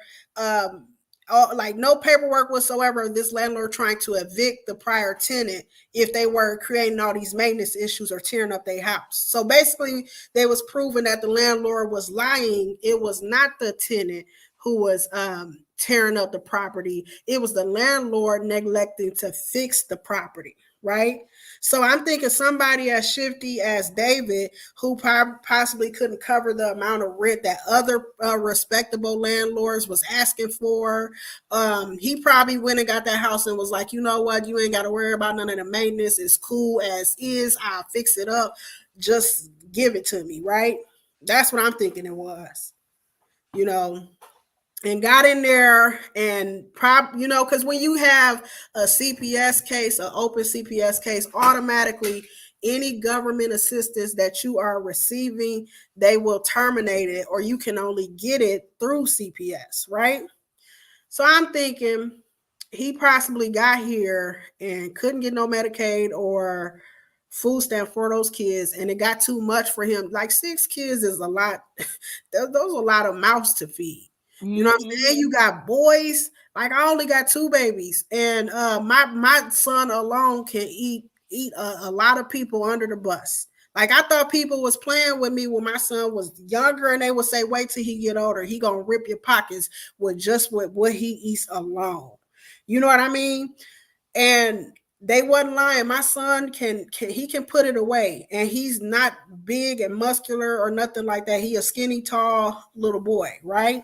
like no paperwork whatsoever of this landlord trying to evict the prior tenant if they were creating all these maintenance issues or tearing up their house. So basically, they was proving that the landlord was lying. It was not the tenant who was tearing up the property. It was the landlord neglecting to fix the property, right? So I'm thinking somebody as shifty as David, who possibly couldn't cover the amount of rent that other respectable landlords was asking for. He probably went and got that house and was like, you know what, you ain't got to worry about none of the maintenance. It's cool as is. I'll fix it up. Just give it to me, right? That's what I'm thinking it was, you know and got in there and because when you have a CPS case, an open CPS case, automatically any government assistance that you are receiving, they will terminate it, or you can only get it through CPS, right? So I'm thinking he possibly got here and couldn't get no Medicaid or food stamp for those kids, and it got too much for him. Like 6 kids is a lot. Those are a lot of mouths to feed. You know what I'm saying? You got boys. Like I only got 2 babies, and my son alone can eat a lot of people under the bus. Like I thought people was playing with me when my son was younger, and they would say, "Wait till he get older. He gonna rip your pockets with just what he eats alone." You know what I mean? And they wasn't lying. My son can he can put it away, and he's not big and muscular or nothing like that. He a skinny, tall little boy, right?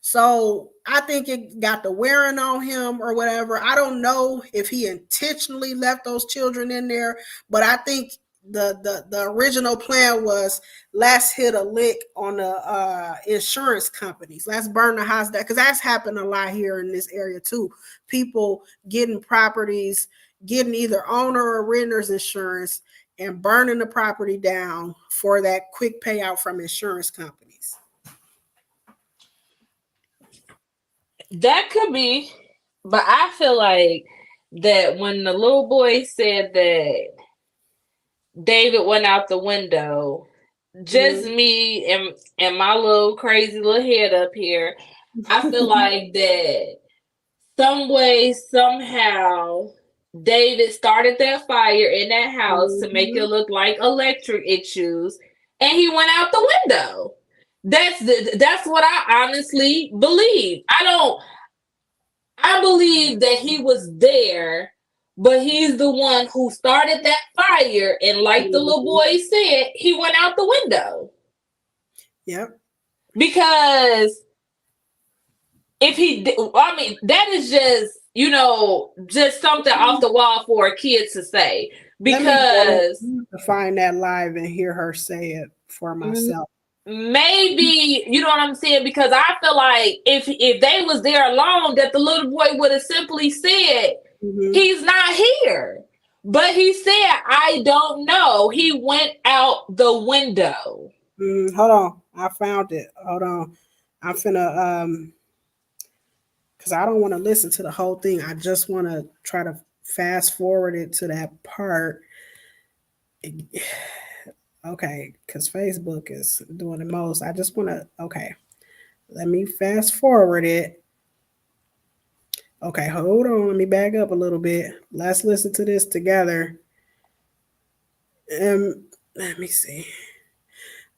So I think it got the wearing on him or whatever. I don't know if he intentionally left those children in there, but I think the original plan was let's hit a lick on the insurance companies. Let's burn the house down, because that's happened a lot here in this area too. People getting properties, getting either owner or renter's insurance, and burning the property down for that quick payout from insurance companies. That could be, but I feel like that when the little boy said that David went out the window, just me and my little crazy little head up here, I feel like that some way, somehow, David started that fire in that house to make it look like electric issues, and he went out the window. That's what I honestly believe. I believe that he was there, but he's the one who started that fire, and like the little boy said, he went out the window. Yep. Because if he did, I mean, that is just something off the wall for a kid to say. Because to find that live and hear her say it for myself. Maybe, you know what I'm saying? Because I feel like if they was there alone, that the little boy would have simply said, he's not here. But he said, I don't know. He went out the window. Hold on. I found it. Hold on. I'm finna because I don't want to listen to the whole thing. I just want to try to fast forward it to that part. Okay, because Facebook is doing the most. I just want to, okay, let me fast forward it. Okay, hold on. Let me back up a little bit. Let's listen to this together. Let me see.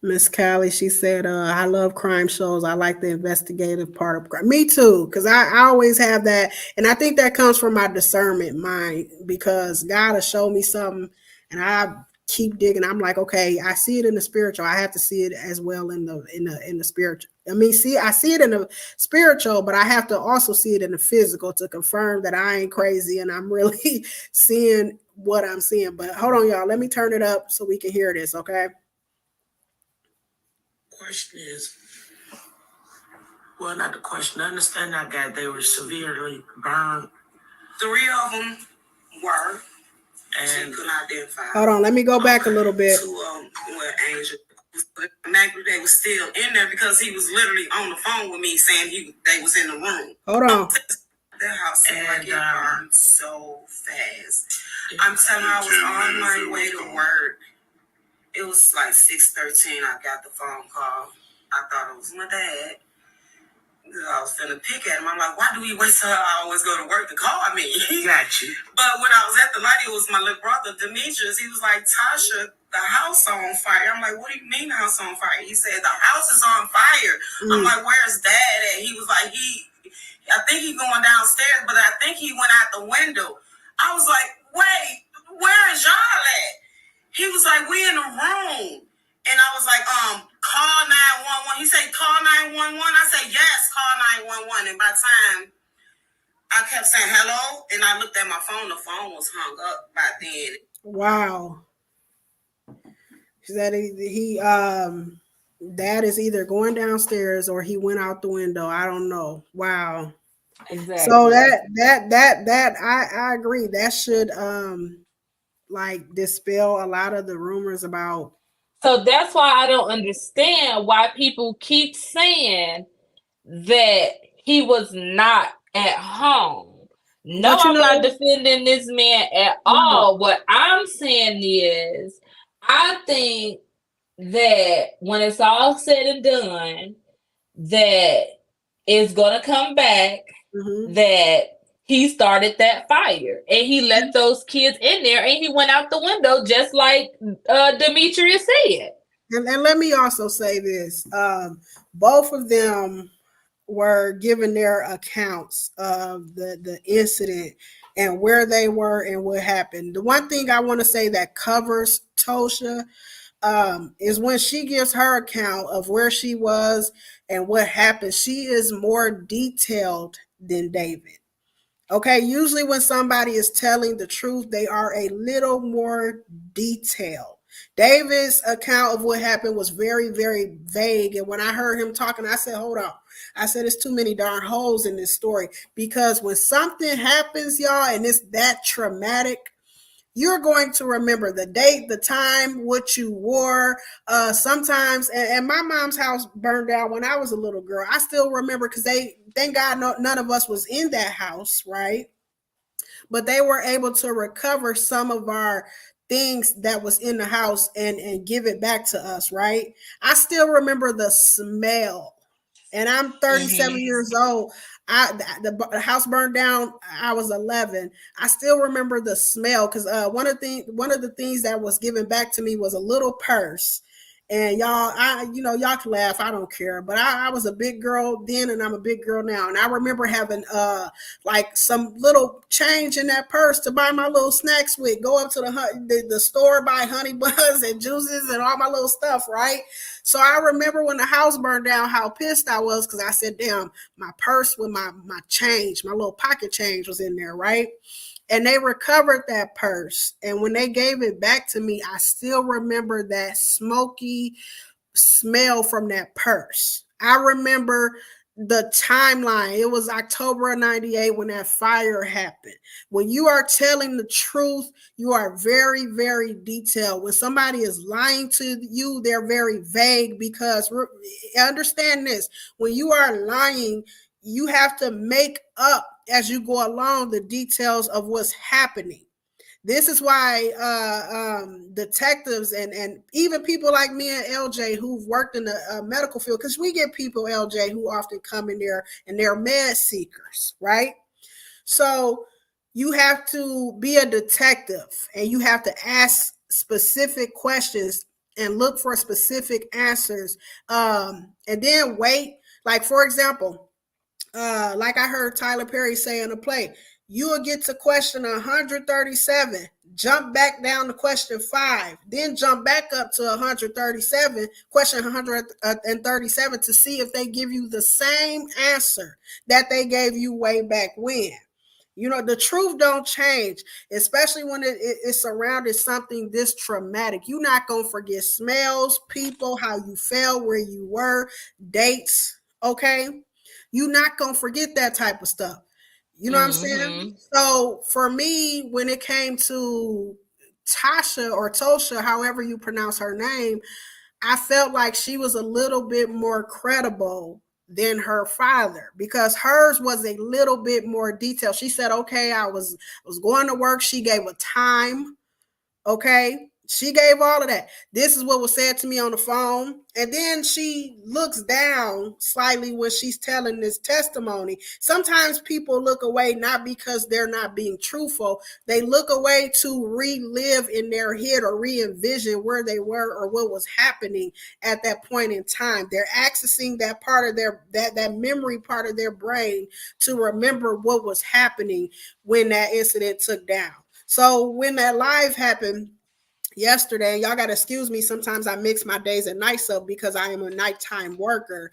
Miss Callie, she said, I love crime shows. I like the investigative part of crime. Me too, because I always have that. And I think that comes from my discernment mind, because God will show me something and I keep digging. I'm like, okay, I see it in the spiritual. I have to see it as well in the spiritual. I mean, I see it in the spiritual, but I have to also see it in the physical to confirm that I ain't crazy and I'm really seeing what I'm seeing. But hold on, y'all. Let me turn it up so we can hear this, okay? Question is, well, not the question. I understand that guy, they were severely burned. 3 of them were, and she couldn't identify. Hold on, let me go back a little bit. 2 of them were Angel. But Maggie, they was still in there because he was literally on the phone with me saying they was in the room. Hold on. Their house seemed like it burned so fast. I'm telling you, I was on my way to work. It was like 6:13. I got the phone call. I thought it was my dad. I was finna pick at him. I'm like, why do we wait till I always go to work to call me? Got you. But when I was at the light, it was my little brother, Demetrius. He was like, Tasha, the house on fire. I'm like, what do you mean the house on fire? He said, the house is on fire. I'm like, where's Dad at? He was like, I think he's going downstairs, but I think he went out the window. I was like, wait, where is y'all at? He was like, we in the room. And I was like, call 911. He said, call 911. I said, yes, call 911. And by the time I kept saying hello, and I looked at my phone, the phone was hung up by then. Wow. That Dad is either going downstairs or he went out the window. I don't know. Wow. Exactly. So that I agree. That should like dispel a lot of the rumors about. So that's why I don't understand why people keep saying that he was not at home. No, But you I'm not know, defending this man at no. all. What I'm saying is, I think that when it's all said and done, that it's gonna come back Mm-hmm. that he started that fire and he let those kids in there and he went out the window just like Demetrius said. And let me also say this: both of them were given their accounts of the incident and where they were and what happened. The one thing I want to say that covers Tosha is when she gives her account of where she was and what happened. She is more detailed than David. Okay, usually when somebody is telling the truth, they are a little more detailed. David's account of what happened was very, very vague. And when I heard him talking, I said, hold on. I said, there's too many darn holes in this story. Because when something happens, y'all, and it's that traumatic, you're going to remember the date, the time, what you wore. Sometimes, and my mom's house burned down when I was a little girl. I still remember because thank God, none of us was in that house, right? But they were able to recover some of our things that was in the house and give it back to us, right? I still remember the smell, and I'm 37 years old. The house burned down. I was 11. I still remember the smell because one of the things that was given back to me was a little purse. And y'all can laugh. I don't care. But I was a big girl then, and I'm a big girl now. And I remember having like some little change in that purse to buy my little snacks with. Go up to the store, buy honey buns and juices and all my little stuff, right? So I remember when the house burned down, how pissed I was because I said, damn, my purse with my change, my little pocket change was in there, right? And they recovered that purse. And when they gave it back to me, I still remember that smoky smell from that purse. I remember the timeline. It was October of 98 when that fire happened. When you are telling the truth, you are very, very detailed. When somebody is lying to you, they're very vague because understand this, when you are lying, you have to make up as you go along the details of what's happening. This is why detectives and even people like me and LJ who've worked in the medical field, because we get people, LJ, who often come in there and they're med seekers, right? So you have to be a detective and you have to ask specific questions and look for specific answers, and then wait. Like, for example, like I heard Tyler Perry say in the play, you will get to question 137, jump back down to question 5, then jump back up to 137, question 137 to see if they give you the same answer that they gave you way back when. You know, the truth don't change, especially when it's surrounded something this traumatic. You're not going to forget smells, people, how you felt, where you were, dates, okay? You're not going to forget that type of stuff. You know what I'm saying? So for me, when it came to Tasha or Tosha, however you pronounce her name, I felt like she was a little bit more credible than her father because hers was a little bit more detailed. She said, okay, I was going to work. She gave a time. Okay. She gave all of that. This is what was said to me on the phone. And then she looks down slightly when she's telling this testimony. Sometimes people look away not because they're not being truthful. They look away to relive in their head or re-envision where they were or what was happening at that point in time. They're accessing that part of that memory part of their brain to remember what was happening when that incident took down. So when that live happened yesterday, y'all got to excuse me. Sometimes I mix my days and nights up because I am a nighttime worker.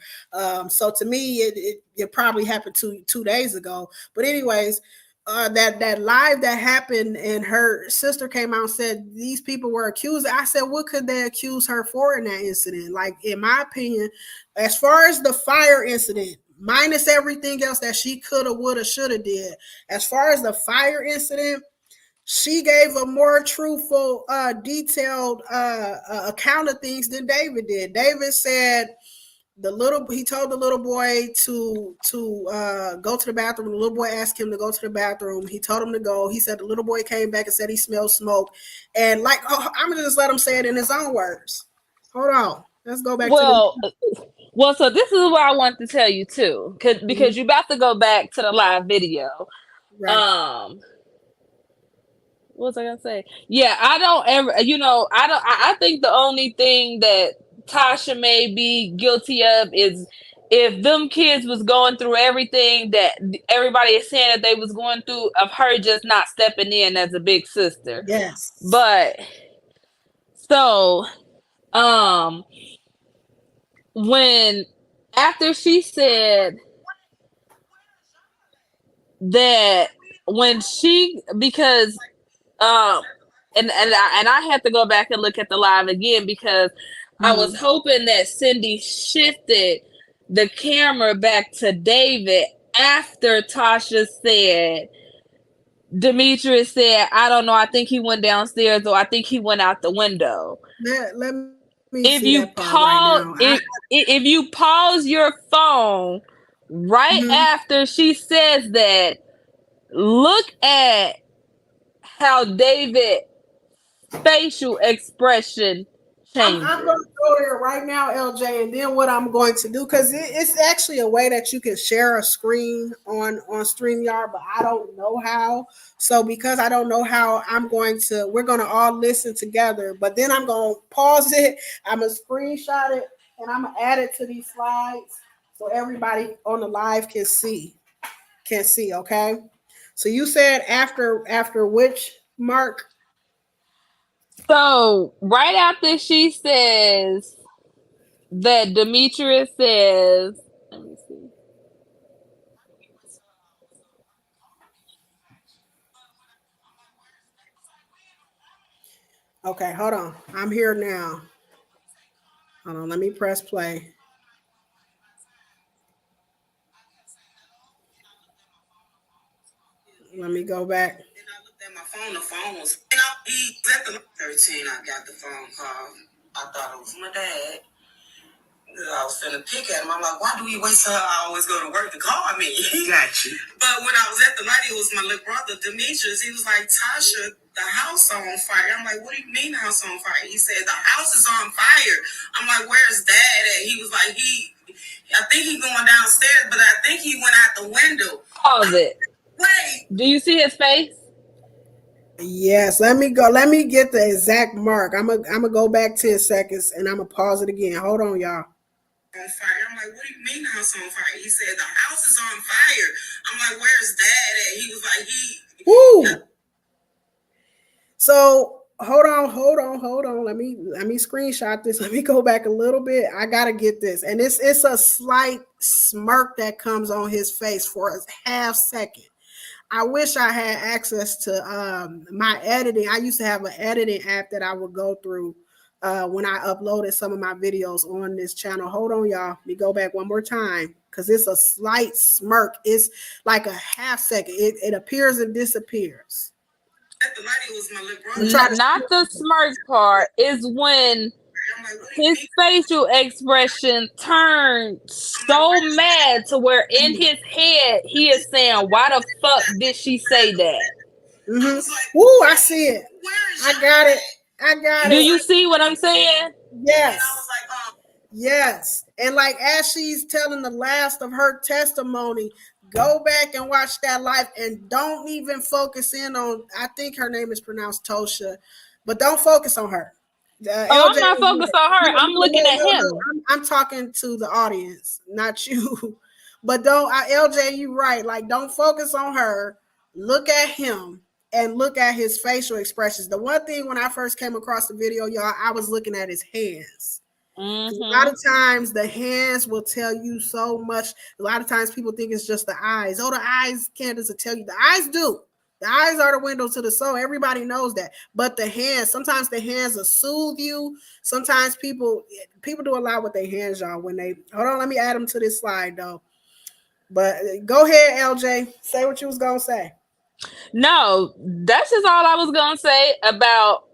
So to me, it probably happened 2 days ago. But anyways, that live that happened and her sister came out and said these people were accused. I said, what could they accuse her for in that incident? Like, in my opinion, as far as the fire incident, minus everything else that she coulda, woulda, shoulda did, as far as the fire incident, she gave a more truthful, detailed account of things than David did. David said he told the little boy to go to the bathroom. The little boy asked him to go to the bathroom. He told him to go. He said the little boy came back and said he smelled smoke. And like, I'm gonna just let him say it in his own words. Hold on, let's go back Well, so this is what I want to tell you too, because you're about to go back to the live video. right. What was I gonna say? Yeah, I don't ever, I think the only thing that Tasha may be guilty of is if them kids was going through everything that everybody is saying that they was going through, of her just not stepping in as a big sister. Yes. But so, when after she said that because and I had to go back and look at the live again because I was hoping that Cindy shifted the camera back to David after Tasha said, Demetrius said, I don't know, I think he went downstairs or I think he went out the window. Let me If see you that part right now. if you pause your phone right after she says that, look at how David facial expression changes. I'm going to go there right now, LJ, and then what I'm going to do, because it's actually a way that you can share a screen on StreamYard, but I don't know how. So because I don't know how, we're going to all listen together, but then I'm going to pause it. I'm going to screenshot it, and I'm going to add it to these slides so everybody on the live can see, okay? So you said after which, Mark? So right after she says that, Demetrius says, let me see. Okay, hold on. I'm here now. Hold on, let me press play. Let me go back. Then I looked at my phone. The phone was. He was at the 13. I got the phone call. I thought it was my dad. I was finna pick at him. I'm like, why do we wait till I always go to work to call me? Got you. But when I was at the light, it was my little brother, Demetrius. He was like, Tasha, the house on fire. I'm like, what do you mean the house on fire? He said, the house is on fire. I'm like, where's dad at? He was like, I think he going downstairs, but I think he went out the window. Pause it. Wait. Do you see his face? Yes, let me go. Let me get the exact mark. I'm gonna go back 10 seconds and I'm gonna pause it again. Hold on, y'all. On fire. I'm like, what do you mean the house on fire? He said, the house is on fire. I'm like, where's dad at? He was like, Woo! So hold on. Let me screenshot this. Let me go back a little bit. I gotta get this. And it's a slight smirk that comes on his face for a half second. I wish I had access to my editing. I used to have an editing app that I would go through when I uploaded some of my videos on this channel. Hold on, y'all. Let me go back one more time because it's a slight smirk. It's like a half second. It appears and disappears. at the light, it was my little brother. Not the smirk part. Is when his facial expression turned so mad to where in his head he is saying, why the fuck did she say that? Ooh, I see it. I got it. Do you see what I'm saying? Yes. Yes. And like as she's telling the last of her testimony, go back and watch that live and don't even focus in on, I think her name is pronounced Tosha, but don't focus on her. I'm not focused on her. I'm looking at him. I'm talking to the audience, not you. But don't, LJ, you right. Like, don't focus on her. Look at him and look at his facial expressions. The one thing when I first came across the video, y'all, I was looking at his hands. A lot of times the hands will tell you so much. A lot of times people think it's just the eyes. Oh, the eyes, Candace, will tell you. The eyes do. The eyes are the window to the soul. Everybody knows that. But the hands, sometimes the hands will soothe you. Sometimes people do a lot with their hands, y'all. When they, hold on, let me add them to this slide, though. But go ahead, LJ. Say what you was going to say. No, that's just all I was gonna say about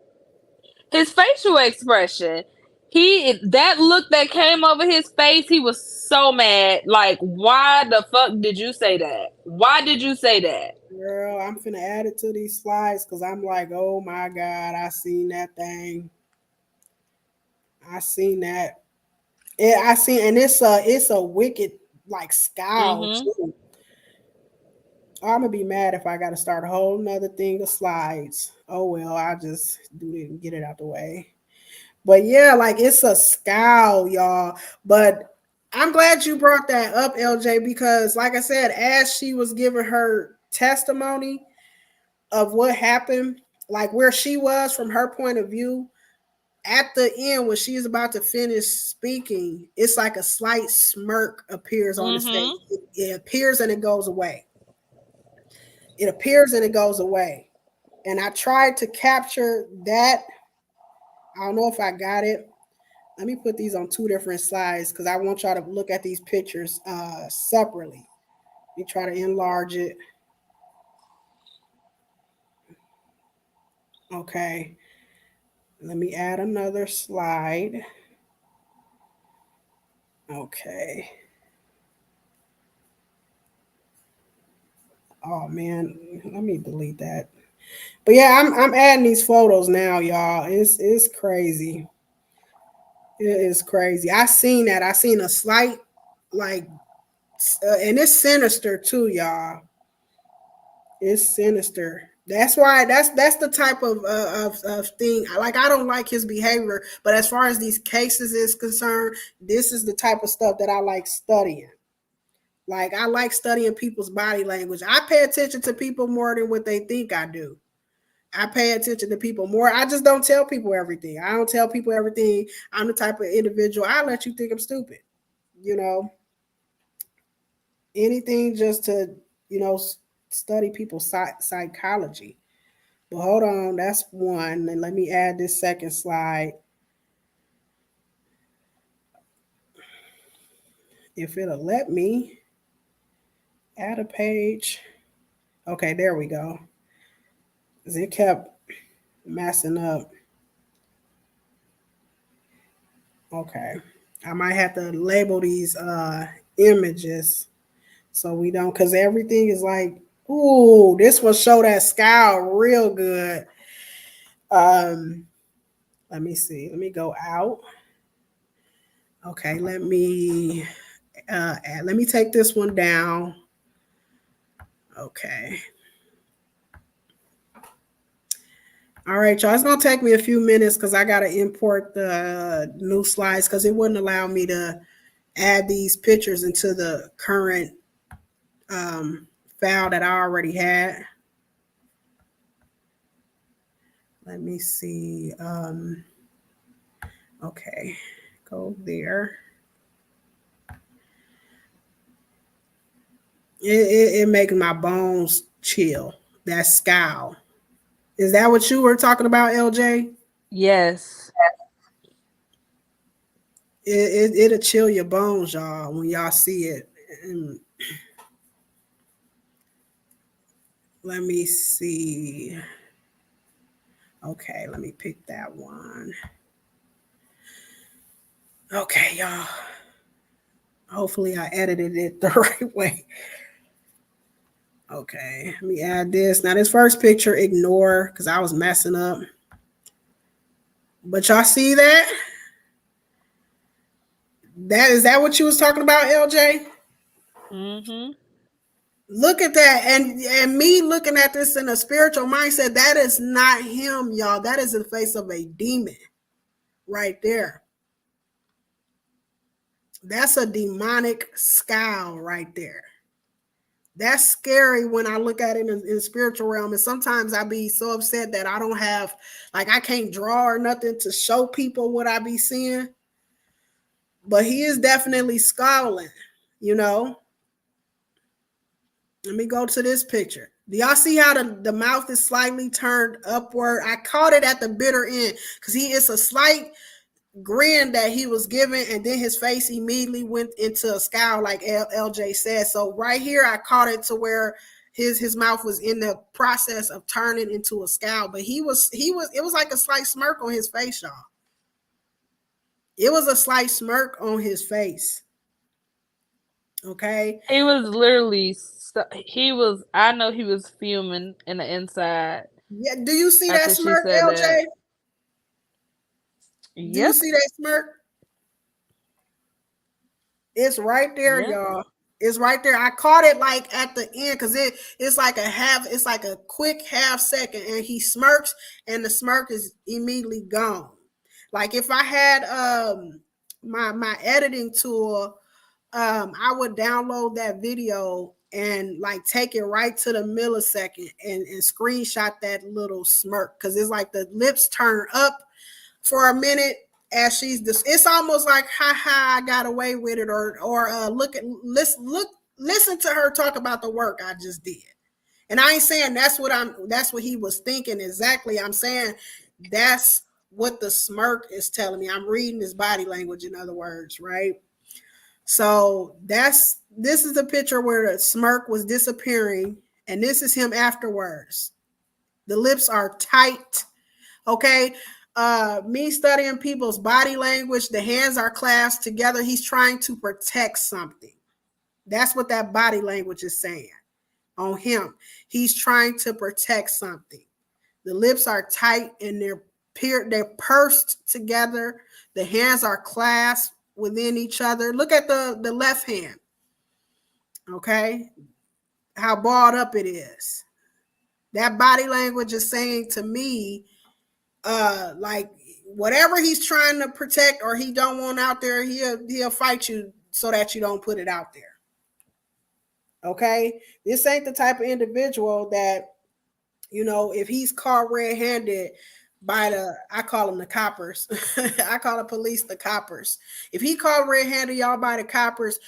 his facial expression. That look that came over his face, he was so mad. Like, why the fuck did you say that? Why did you say that? Girl, I'm finna add it to these slides because I'm like, oh my God, I seen that thing. I seen that. Yeah, I seen, and it's a wicked like scowl Mm-hmm. too. I'm gonna be mad if I gotta start a whole nother thing of slides. Oh well, I just do it and get it out the way. But yeah, like it's a scowl, y'all. But I'm glad you brought that up, LJ, because like I said, as she was giving her testimony of what happened, like where she was from her point of view, at the end when she's about to finish speaking, it's like a slight smirk appears on his Mm-hmm. face. It appears and it goes away. It appears and it goes away. And I tried to capture that. I don't know if I got it. Let me put these on two different slides because I want y'all to look at these pictures separately. Let me try to enlarge it. Okay. Let me add another slide. Okay. Oh man, let me delete that. But yeah, I'm adding these photos now, y'all. It's crazy. It is crazy. I seen that. I seen a slight like, and it's sinister too, y'all. It's sinister. That's why that's the type of thing. Like I don't like his behavior, but as far as these cases is concerned, this is the type of stuff that I like studying. Like I like studying people's body language. I pay attention to people more than what they think I do. I pay attention to people more. I just don't tell people everything. I don't tell people everything. I'm the type of individual I let you think I'm stupid. You know, anything just to study people's psychology. But hold on, that's one. And let me add this second slide. If it'll let me add a page. Okay, there we go. 'Cause it kept messing up. Okay. I might have to label these images so we don't, because everything is like, ooh, this will show that scowl real good. Um, let me see. Let me go out. Okay, let me take this one down. Okay. All right, y'all. It's gonna take me a few minutes because I gotta import the new slides because it wouldn't allow me to add these pictures into the current um, file that I already had. Let me see. Okay, go there. It makes my bones chill. That scowl. Is that what you were talking about, LJ? Yes. It'll chill your bones, y'all, when y'all see it. And let me see. Okay, let me pick that one. Okay, y'all. Hopefully I edited it the right way. Okay, let me add this. Now this first picture, ignore because I was messing up. But y'all see that? That what you was talking about, LJ? Mm-hmm. Look at that. And me looking at this in a spiritual mindset, that is not him, y'all. That is the face of a demon right there. That's a demonic scowl right there. That's scary when I look at it in the spiritual realm. And sometimes I be so upset that I don't have, like, I can't draw or nothing to show people what I be seeing. But he is definitely scowling, you know. Let me go to this picture. Do y'all see how the mouth is slightly turned upward? I caught it at the bitter end because it's a slight grin that he was giving, and then his face immediately went into a scowl, like LJ said. So right here, I caught it to where His mouth was in the process of turning into a scowl, but it was like a slight smirk on his face, y'all. It was a slight smirk on his face. Okay. He was literally, I know he was fuming in the inside. Yeah. Do you see that After she smirk, said LJ? that. Do you Yep. see that smirk? It's right there, Yep. y'all. It's right there. I caught it like at the end because it's like a quick half second, and he smirks, and the smirk is immediately gone. Like if I had my editing tool, I would download that video and like take it right to the millisecond and screenshot that little smirk, because it's like the lips turn up for a minute as it's almost like ha I got away with it, or listen to her talk about the work I just did. And I ain't saying that's what he was thinking exactly. I'm saying that's what the smirk is telling me. I'm reading his body language, in other words, right? So this is the picture where the smirk was disappearing, and this is him afterwards. The lips are tight. Okay. Me studying people's body language, the hands are clasped together. He's trying to protect something. That's what that body language is saying on him. He's trying to protect something. The lips are tight and they're pursed together. The hands are clasped within each other. Look at the left hand. Okay. How balled up it is. That body language is saying to me, like whatever he's trying to protect or he don't want out there, he'll fight you so that you don't put it out there. Okay, this ain't the type of individual that, if he's caught red-handed by I call them the coppers. I call the police the coppers. If he caught red-handed, y'all, by the coppers,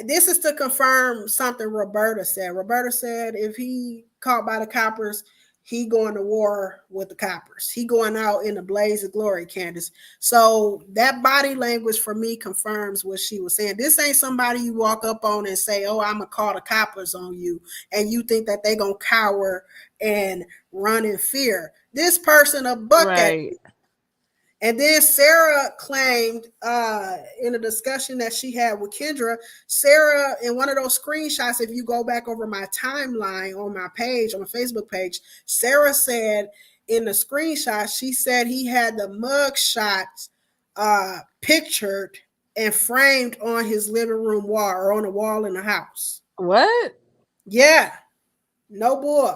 this is to confirm something Roberta said. Roberta said if he caught by the coppers, he going to war with the coppers. He going out in a blaze of glory, Candace. So that body language for me confirms what she was saying. This ain't somebody you walk up on and say, oh, I'm going to call the coppers on you, and you think that they going to cower and run in fear. This person a buck at you. And then Sarah claimed in a discussion that she had with Kendra, Sarah, in one of those screenshots, if you go back over my timeline on my page, on my Facebook page, Sarah said in the screenshot, she said he had the mug shots pictured and framed on his living room wall or on a wall in the house. What? Yeah. No boy.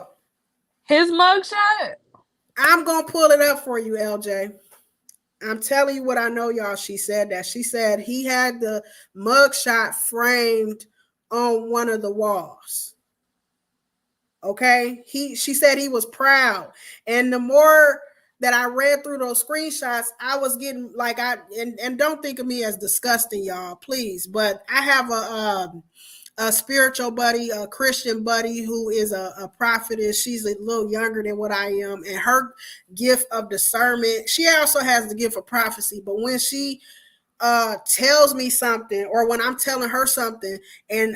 His mugshot? I'm going to pull it up for you, LJ. I'm telling you what I know, y'all. She said that. She said he had the mugshot framed on one of the walls. Okay. She said he was proud. And the more that I read through those screenshots, I was getting like, and don't think of me as disgusting, y'all, please. But I have a spiritual buddy, a Christian buddy who is a prophetess. She's a little younger than what I am, and her gift of discernment, she also has the gift of prophecy. But when she tells me something, or when I'm telling her something, and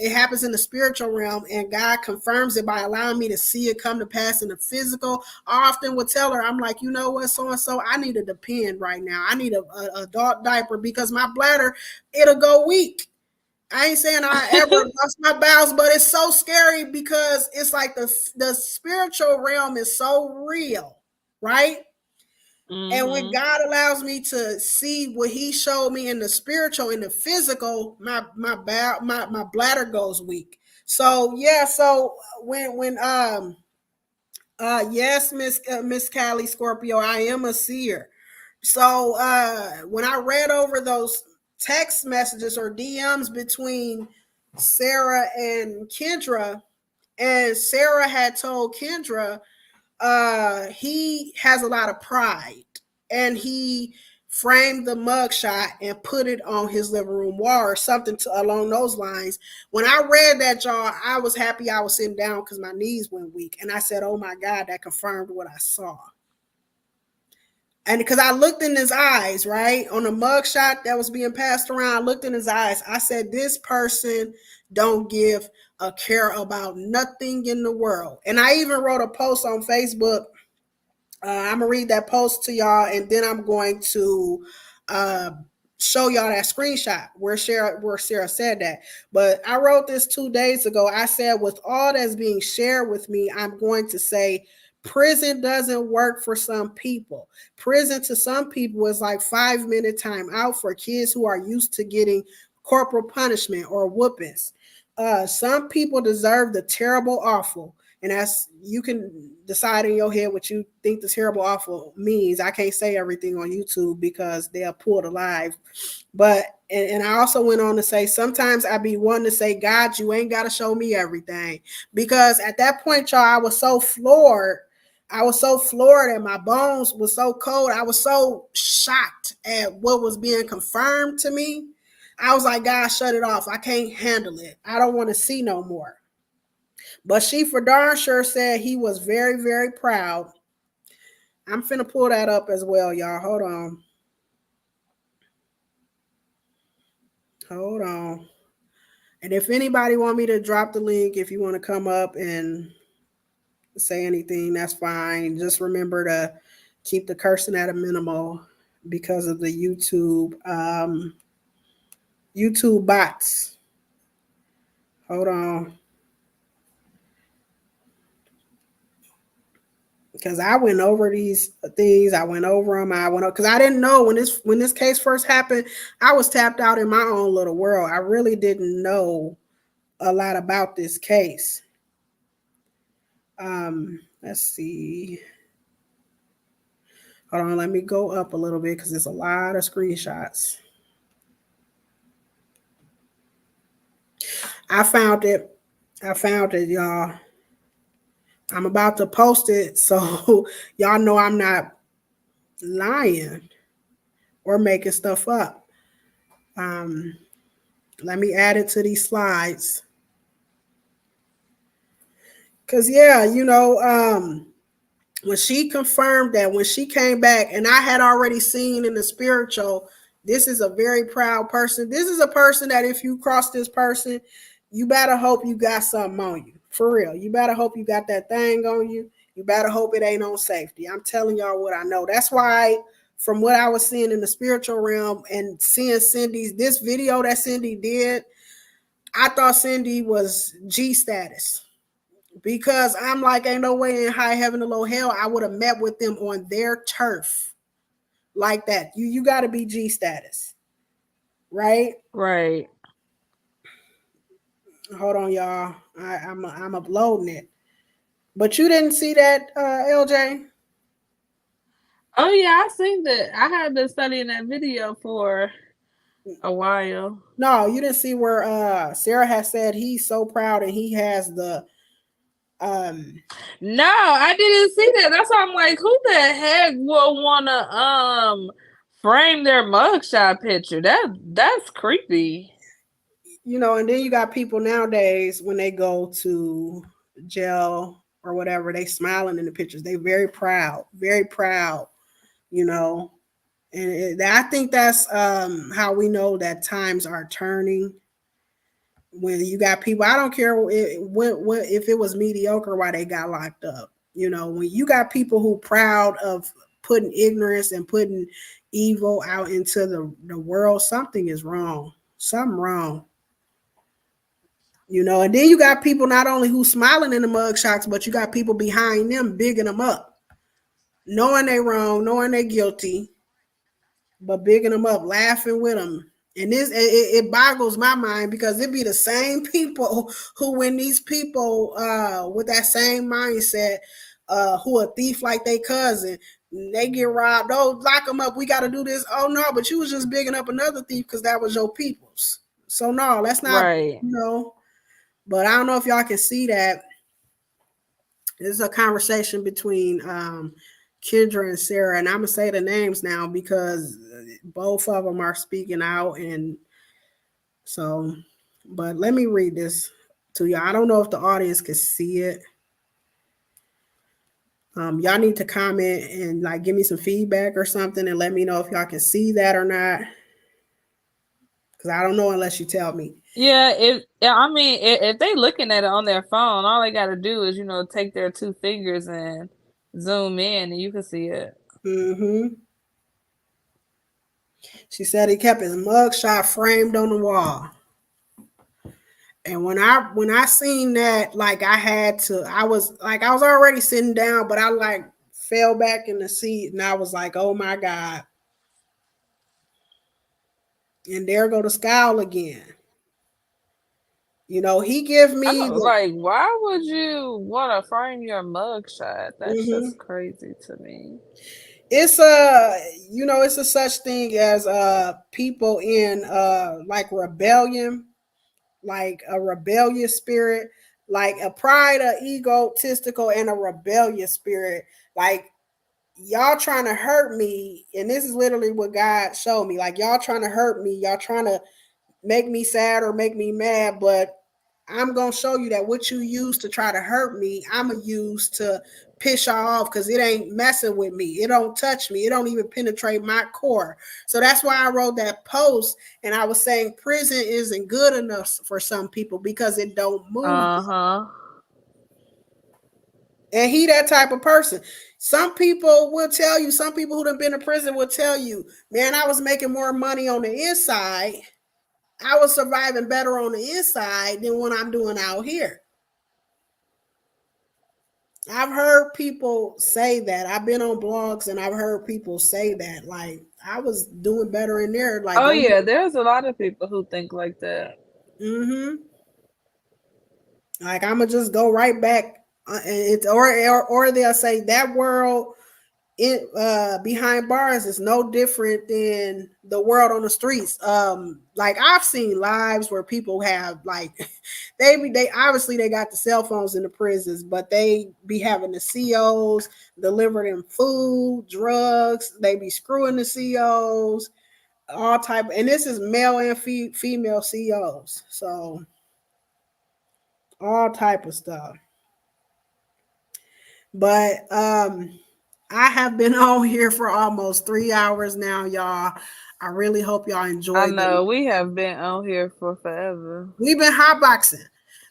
it happens in the spiritual realm, and God confirms it by allowing me to see it come to pass in the physical, I often would tell her, I'm like, you know what, so-and-so, I need a depend right now. I need a adult diaper because my bladder, it'll go weak. I ain't saying I ever lost my bowels, but it's so scary because it's like the spiritual realm is so real, right? Mm-hmm. And when God allows me to see what He showed me in the spiritual, in the physical, my bladder goes weak. So yeah, so when yes, Miss Callie Scorpio, I am a seer. So when I read over those text messages or DMs between Sarah and Kendra, and Sarah had told Kendra he has a lot of pride, and he framed the mugshot and put it on his living room wall or something along those lines. When I read that, y'all, I was happy I was sitting down because my knees went weak, and I said, oh my God, that confirmed what I saw. And because I looked in his eyes, right, on the mugshot that was being passed around, I looked in his eyes. I said, this person don't give care about nothing in the world. And I even wrote a post on Facebook. I'm gonna read that post to y'all, and then I'm going to uh, show y'all that screenshot where Sarah said that. But I wrote this 2 days ago. I said, with all that's being shared with me, I'm going to say prison doesn't work for some people. Prison to some people is like 5 minute time out for kids who are used to getting corporal punishment or whoopings. Some people deserve the terrible awful, and that's, you can decide in your head what you think the terrible awful means. I can't say everything on YouTube because they'll pull the live. But and I also went on to say, sometimes I be wanting to say, God, you ain't got to show me everything, because at that point, y'all, I was so floored. I was so floored and my bones was so cold. I was so shocked at what was being confirmed to me. I was like, God, shut it off. I can't handle it. I don't want to see no more. But she for darn sure said he was very, very proud. I'm finna pull that up as well, y'all. Hold on. Hold on. And if anybody want me to drop the link, if you want to come up and say anything, that's fine. Just remember to keep the cursing at a minimal because of the YouTube bots. Hold on. Because I went over these things, I went over them. Because I didn't know when this case first happened. I was tapped out in my own little world. I really didn't know a lot about this case. Let's see. Hold on, let me go up a little bit because there's a lot of screenshots. I found it, y'all. I'm about to post it, so y'all know I'm not lying or making stuff up. Let me add it to these slides. Because, yeah, when she confirmed that, when she came back, and I had already seen in the spiritual, this is a very proud person. This is a person that if you cross this person, you better hope you got something on you. For real. You better hope you got that thing on you. You better hope it ain't on safety. I'm telling y'all what I know. That's why, from what I was seeing in the spiritual realm and seeing this video that Cindy did, I thought Cindy was G status. Because I'm like, ain't no way in high heaven or low hell I would have met with them on their turf like that. You got to be G status, right? Right. Hold on, y'all. I'm uploading it. But you didn't see that, LJ? Oh yeah, I seen that. I had been studying that video for a while. No, you didn't see where Sarah has said he's so proud and he has the No, I didn't see that. That's why I'm like, who the heck will wanna frame their mugshot picture? That's creepy. and then you got people nowadays when they go to jail or whatever, they smiling in the pictures. They very proud, you know. And I think that's how we know that times are turning. When you got people, I don't care if it was mediocre why they got locked up. When you got people who proud of putting ignorance and putting evil out into the world, something is wrong. Something wrong. And then you got people not only who smiling in the mug shots, but you got people behind them bigging them up, knowing they wrong, knowing they guilty, but bigging them up, laughing with them. And it boggles my mind because it be the same people who, when these people with that same mindset, who a thief like they cousin, they get robbed. Oh, lock them up. We got to do this. Oh no, but you was just bigging up another thief because that was your people's. So no, that's not. Right. But I don't know if y'all can see that. This is a conversation between Kendra and Sarah, and I'm gonna say the names now because both of them are speaking out, and so. But let me read this to y'all. I don't know if the audience can see it. Y'all need to comment and give me some feedback or something, and let me know if y'all can see that or not. because I don't know unless you tell me. Yeah, I mean, if they looking at it on their phone, all they got to do is take their two fingers and zoom in, and you can see it. Mm-hmm. She said he kept his mugshot framed on the wall. And when I seen that, like I was already sitting down, but I like fell back in the seat and I was like, oh my God. And there go the scowl again. He give I me don't the like. Why would you want to frame your mugshot? That's hmm just crazy to me. it's a such thing as people in like rebellion, like a rebellious spirit, like a pride, a egotistical, and a rebellious spirit. Like y'all trying to hurt me, and this is literally what God showed me. Like y'all trying to hurt me, y'all trying to make me sad or make me mad, but I'm gonna show you that what you use to try to hurt me, I'm gonna use to piss y'all off because it ain't messing with me. It don't touch me. It don't even penetrate my core. So that's why I wrote that post and I was saying prison isn't good enough for some people because it don't move. Uh-huh. And he that type of person. Some people will tell you, some people who have been in prison will tell you, man, I was making more money on the inside. I was surviving better on the inside than what I'm doing out here. I've heard people say that. I've been on blogs and I've heard people say that. Like I was doing better in there. Like Oh I'm yeah, there's a lot of people who think like that. mm-hmm. Like I'm gonna just go right back. Or they'll say that world behind bars is no different than the world on the streets. Like I've seen lives where people have like they obviously they got the cell phones in the prisons, but they be having the COs deliver them food, drugs. They be screwing the COs, all type. And this is male and female COs, so all type of stuff. But I have been on here for almost 3 hours now, y'all. I really hope y'all I enjoyed it. know we have been on here for forever. We've been hotboxing.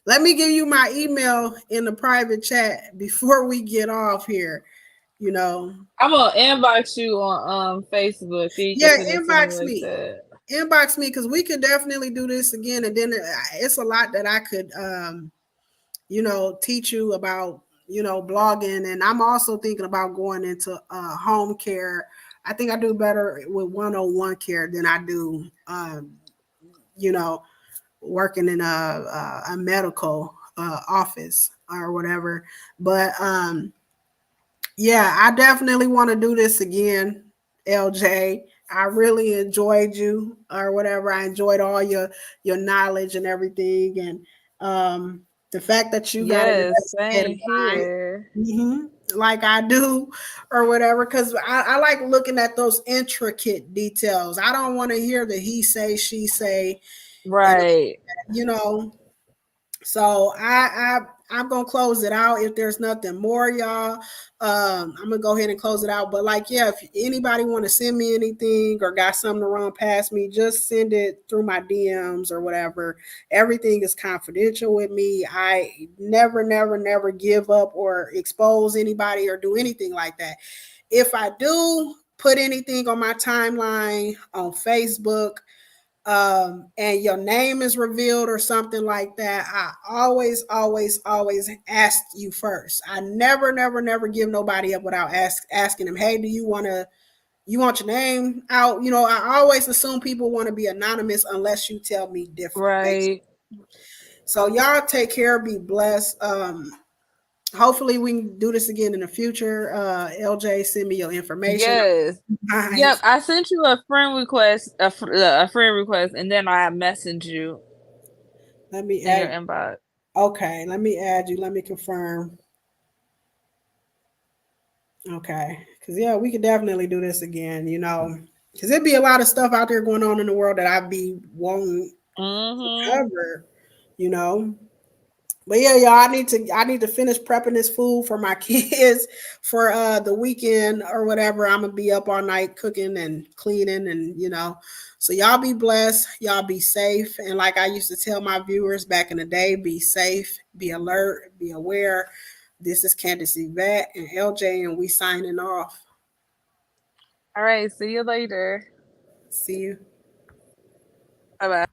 Let me give you my email in the private chat before we get off here. You know, I'm gonna inbox you on Facebook, and you can yeah, send it to me inbox like me, that. because we could definitely do this again. And then it's a lot that I could, teach you about, blogging. And I'm also thinking about going into home care. I think I do better with 101 care than I do, you know, working in a medical office or whatever. But yeah, I definitely want to do this again, LJ. I really enjoyed you or whatever. I enjoyed all your knowledge and everything, and the fact that you got it Yes, head same of mind, here. like I do, or whatever. Because I like looking at those intricate details. I don't want to hear the he say, she say, and Right. you know. So I'm gonna close it out if there's nothing more, y'all. I'm gonna go ahead and close it out. But like, yeah, if anybody want to send me anything or got something to run past me, just send it through my DMs or whatever. Everything is confidential with me. I never, never, never give up or expose anybody or do anything like that. If I do put anything on my timeline on Facebook, and your name is revealed or something like that, I always, always, always ask you first. I never, never, never give nobody up without asking them, hey, do you want your name out? I always assume people want to be anonymous unless you tell me different, basically. Right. So y'all take care, be blessed. Hopefully we can do this again in the future. LJ, send me your information. Yes. Bye. Yep. I sent you a friend request, a friend request, and then I messaged you Let me in your add. inbox. Okay, let me add you. Let me confirm. Okay. Because, yeah, we could definitely do this again, because there'd be a lot of stuff out there going on in the world that I'd be wanting Mm-hmm. ever, you know. But yeah, y'all, I need to finish prepping this food for my kids for the weekend or whatever. I'm gonna be up all night cooking and cleaning and So y'all be blessed, y'all be safe. And like I used to tell my viewers back in the day, be safe, be alert, be aware. This is Candace Yvette and LJ, and we signing off. All right, see you later. See you. Bye bye.